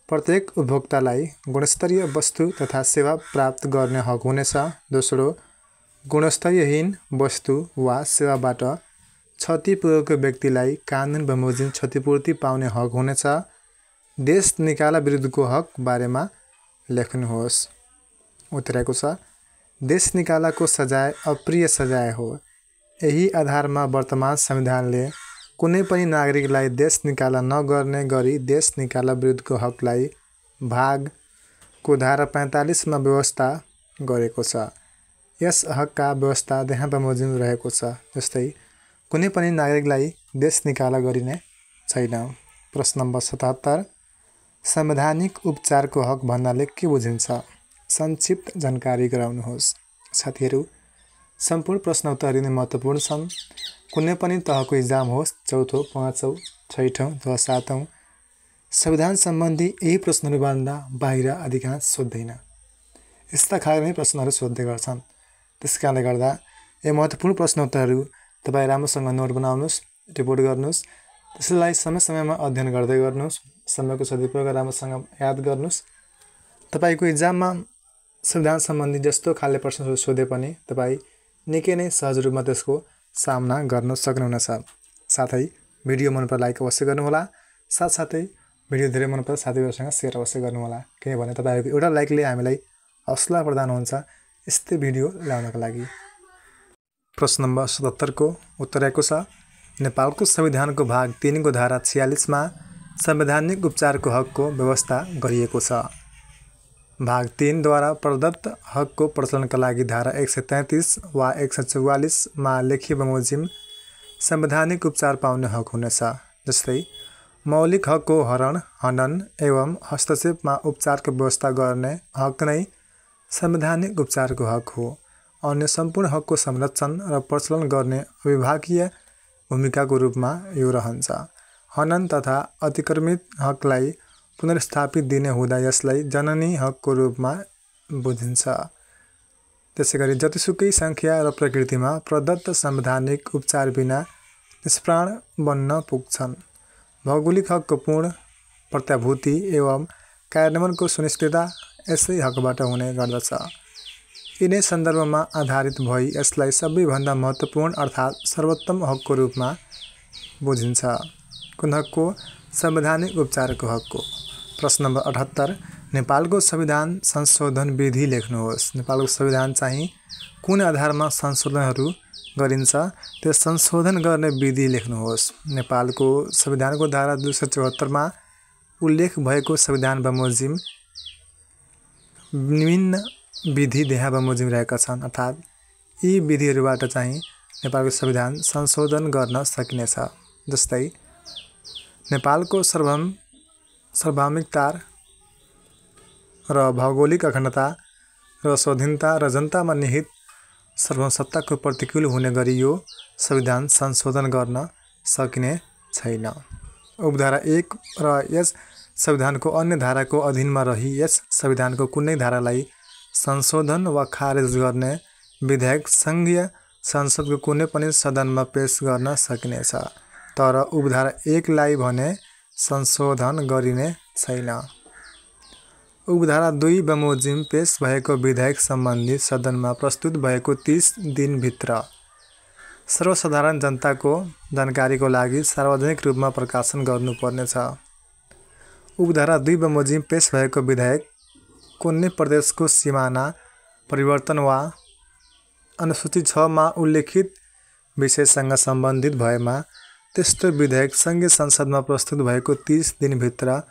S1: प्रत्येक उपभोक्तालाई गुणस्तरीय वस्तु तथा सेवा प्राप्त गर्ने हक हुनेछ। दोस्रो, गुणस्तरीयहीन वस्तु वा सेवाबाट क्षति पुगेको व्यक्तिलाई कानुन बमोजिम क्षतिपूर्ति पाउने हक हुनेछ। देश निकाला विरुद्धको हक बारेमा लेख्नुहोस्। उत्तर रहेको छ देश निकालाको सजाय अप्रिय सजाय हो। यही आधारमा वर्तमान संविधानले कुनै पनि नागरिकलाई देश निकाला नगर्ने गरी देश निकाला विरुद्धको हकलाई भागको धारा 45 मा व्यवस्था गरेको छ। यस हकका व्यवस्था यहाँ बमोजिम रहेको छ। जस्तै कुनै पनि नागरिकलाई देश निकाला गरिने छैन। प्रश्न नम्बर 77 संवैधानिक उपचारको हक भन्नाले के बुझिन्छ? संक्षिप्त जानकारी गराउनुहोस्। साथीहरू, सम्पूर्ण प्रश्न उत्तर दिने महत्त्वपूर्ण छन्। कुनै पनि तहको इक्जाम होस्, चौथो, पाँचौँ, छैठौँ अथवा सातौँ, संविधान सम्बन्धी यही प्रश्नहरूभन्दा बाहिर अधिकांश सोध्दैन। यस्ता खालका नै प्रश्नहरू सोध्दै गर्छन्। त्यस कारणले गर्दा यो महत्त्वपूर्ण प्रश्न उत्तरहरू तपाईँ राम्रोसँग नोट बनाउनुहोस्, रिपोर्ट गर्नुहोस्। त्यसलाई समय समयमा अध्ययन गर्दै गर्नुहोस्। समयको सदुपयोग राम्रोसँग याद गर्नुहोस्। तपाईँको इक्जाममा संविधान सम्बन्धी जस्तो खाले प्रश्नहरू सोधे पनि तपाईँ निकै नै सहज रूपमा त्यसको सामना गर्न सक्नुहुनेछ। साथै भिडियो मन पर्दा लाइक अवश्य गर्नुहोला। साथसाथै भिडियो धेरै मन पर्दा साथीहरूसँग सेयर अवश्य गर्नुहोला। किनभने तपाईँहरूको एउटा लाइकले हामीलाई हौसला प्रदान हुन्छ यस्तै भिडियो ल्याउनका लागि। प्रश्न नम्बर 77 को उत्तर रहेको छ नेपालको संविधानको भाग 3 को धारा 46 मा संवैधानिक उपचारको हकको व्यवस्था गरिएको छ। भाग 3 द्वारा प्रदत्त हकको प्रचलनका लागि धारा 133 वा 144 मा लेखी बमोजिम संवैधानिक उपचार पाउने हक हुनेछ। जस्तै मौलिक हकको हरण, हनन एवं हस्तक्षेपमा उपचारको व्यवस्था गर्ने हक नै संवैधानिक उपचारको हक हो। अन्य सम्पूर्ण हकको संरक्षण र प्रचलन गर्ने अविभागीय भूमिकाको रूपमा यो रहन्छ। हनन तथा अतिक्रमित हकलाई पुनर्स्थापित दिने हुँदा यसलाई जननी हकको रूपमा बुझिन्छ। त्यसैगरी जतिसुकै सङ्ख्या र प्रकृतिमा प्रदत्त संवैधानिक उपचार बिना निष्प्राण बन्न पुग्छन्। भौगोलिक हकको पूर्ण प्रत्याभूति एवं कार्यान्वयनको सुनिश्चितता यसै हकबाट हुने गर्दछ। यिनै सन्दर्भमा आधारित भई यसलाई सबैभन्दा महत्त्वपूर्ण अर्थात् सर्वोत्तम हकको रूपमा बुझिन्छ। कुन हकको? संवैधानिक उपचारको हकको। प्रश्न नम्बर 78 नेपालको संविधान संशोधन विधि लेख्नुहोस्। नेपालको संविधान चाहिँ कुन आधारमा संशोधनहरू गरिन्छ त्यो संशोधन गर्ने विधि लेख्नुहोस्। नेपालको संविधानको धारा 274 मा उल्लेख भएको संविधान बमोजिम विभिन्न विधि देहा बमोजिम रहेका छन्। अर्थात् यी विधिहरूबाट चाहिँ नेपालको संविधान संशोधन गर्न सकिनेछ। जस्तै नेपालको सार्वभौमिकता र भौगोलिक अखण्डता र स्वाधीनता र जनतामा निहित सार्वभौमसत्ताको प्रतिकूल हुने गरी यो संविधान संशोधन गर्न सकिने छैन। उपधारा 1 र यस संविधानको अन्य धाराको अधीनमा रही यस संविधानको कुनै धारालाई संशोधन वा खारेज गर्ने विधेयक सङ्घीय संसदको कुनै पनि सदनमा पेश गर्न सकिनेछ। तर उपधारा 1 लाई भने संशोधन गरिने छैन। उपधारा 2 बमोजिम पेश भएको विधेयक सम्बन्धी सदनमा प्रस्तुत भएको 30 दिनभित्र सर्वसाधारण जनताको जानकारीको लागि सार्वजनिक रूपमा प्रकाशन गर्नुपर्नेछ। उपधारा 2 बमोजिम पेश भएको विधेयक कुनै प्रदेशको सिमाना परिवर्तन वा अनुसूची 6 मा उल्लेखित विषयसँग सम्बन्धित भएमा त्यस्तो विधेयक सङ्घीय संसदमा प्रस्तुत भएको 30 दिनभित्र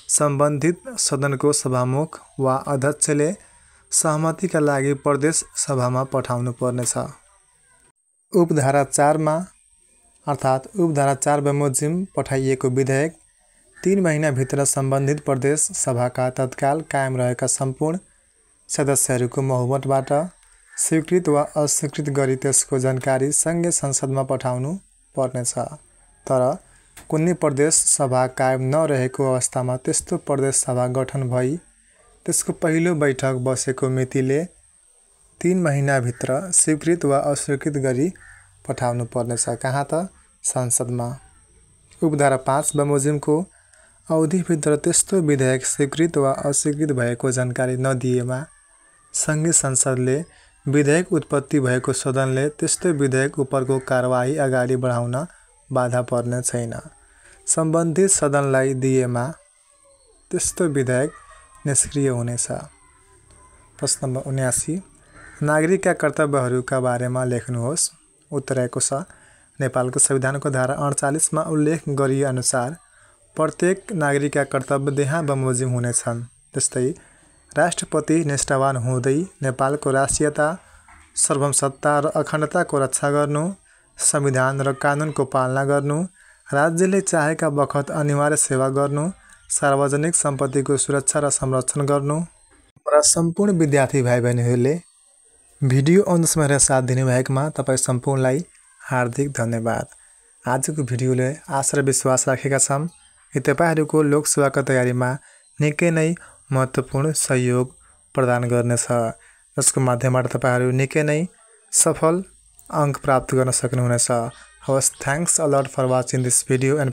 S1: सम्बन्धित सदनको सभामुख वा अध्यक्षले सहमतिका लागि प्रदेश सभामा पठाउनु पर्नेछ। उपधारा 4 मा अर्थात् उपधारा 4 बमोजिम पठाइएको विधेयक 3 महिनाभित्र सम्बन्धित प्रदेश सभाका तत्काल कायम रहेका सम्पूर्ण सदस्यहरूको बहुमतबाट स्वीकृत वा अस्वीकृत गरी त्यसको जानकारी सङ्घीय संसदमा पठाउनु पर्नेछ। तर कुनै प्रदेश सभा कायम नरहेको अवस्थामा त्यस्तो प्रदेश सभा गठन भई त्यसको पहिलो बैठक बसेको मितिले 3 महिनाभित्र स्वीकृत वा अस्वीकृत गरी पठाउनु पर्नेछ। कहाँ त? संसदमा। उपधारा 5 बमोजिमको अवधिभित्र त्यस्तो विधेयक स्वीकृत वा अस्वीकृत भएको जानकारी नदिएमा सङ्घीय संसदले विधेयक उत्पत्ति भएको सदनले त्यस्तो विधेयक उपरको कारबाही अगाडि बढाउन बाधा पर्ने छैन। सम्बन्धित सदनलाई दिएमा त्यस्तो विधेयक निष्क्रिय हुनेछ। प्रश्न नम्बर 79 नागरिकका कर्तव्यहरूका बारेमा लेख्नुहोस्। उत्तर रहेको छ नेपालको संविधानको धारा 48 मा उल्लेख गरिए अनुसार प्रत्येक नागरिकका कर्तव्य देहा बमोजिम हुनेछन्। त्यस्तै राष्ट्रपति निष्ठावान हुँदै नेपालको राष्ट्रियता, सार्वभौमसत्ता र अखण्डताको रक्षा गर्नु, संविधान र कानुनको पालना गर्नु, राज्यले चाहेका बखत अनिवार्य सेवा गर्नु, सार्वजनिक सम्पत्तिको सुरक्षा र संरक्षण गर्नु। र सम्पूर्ण विद्यार्थी भाइ बहिनीहरूले भिडियो अन्त्यसम्म हेरेर साथ दिनुभएकोमा तपाईँ सम्पूर्णलाई हार्दिक धन्यवाद। आजको भिडियोले आशा र विश्वास राखेका छौँ कि तपाईँहरूको लोकसेवाको तयारीमा निकै नै महत्त्वपूर्ण सहयोग प्रदान गर्नेछ, जसको माध्यमबाट तपाईँहरू निकै नै सफल अङ्क प्राप्त गर्न सक्नुहुनेछ। हवस्, thanks a lot for watching this video and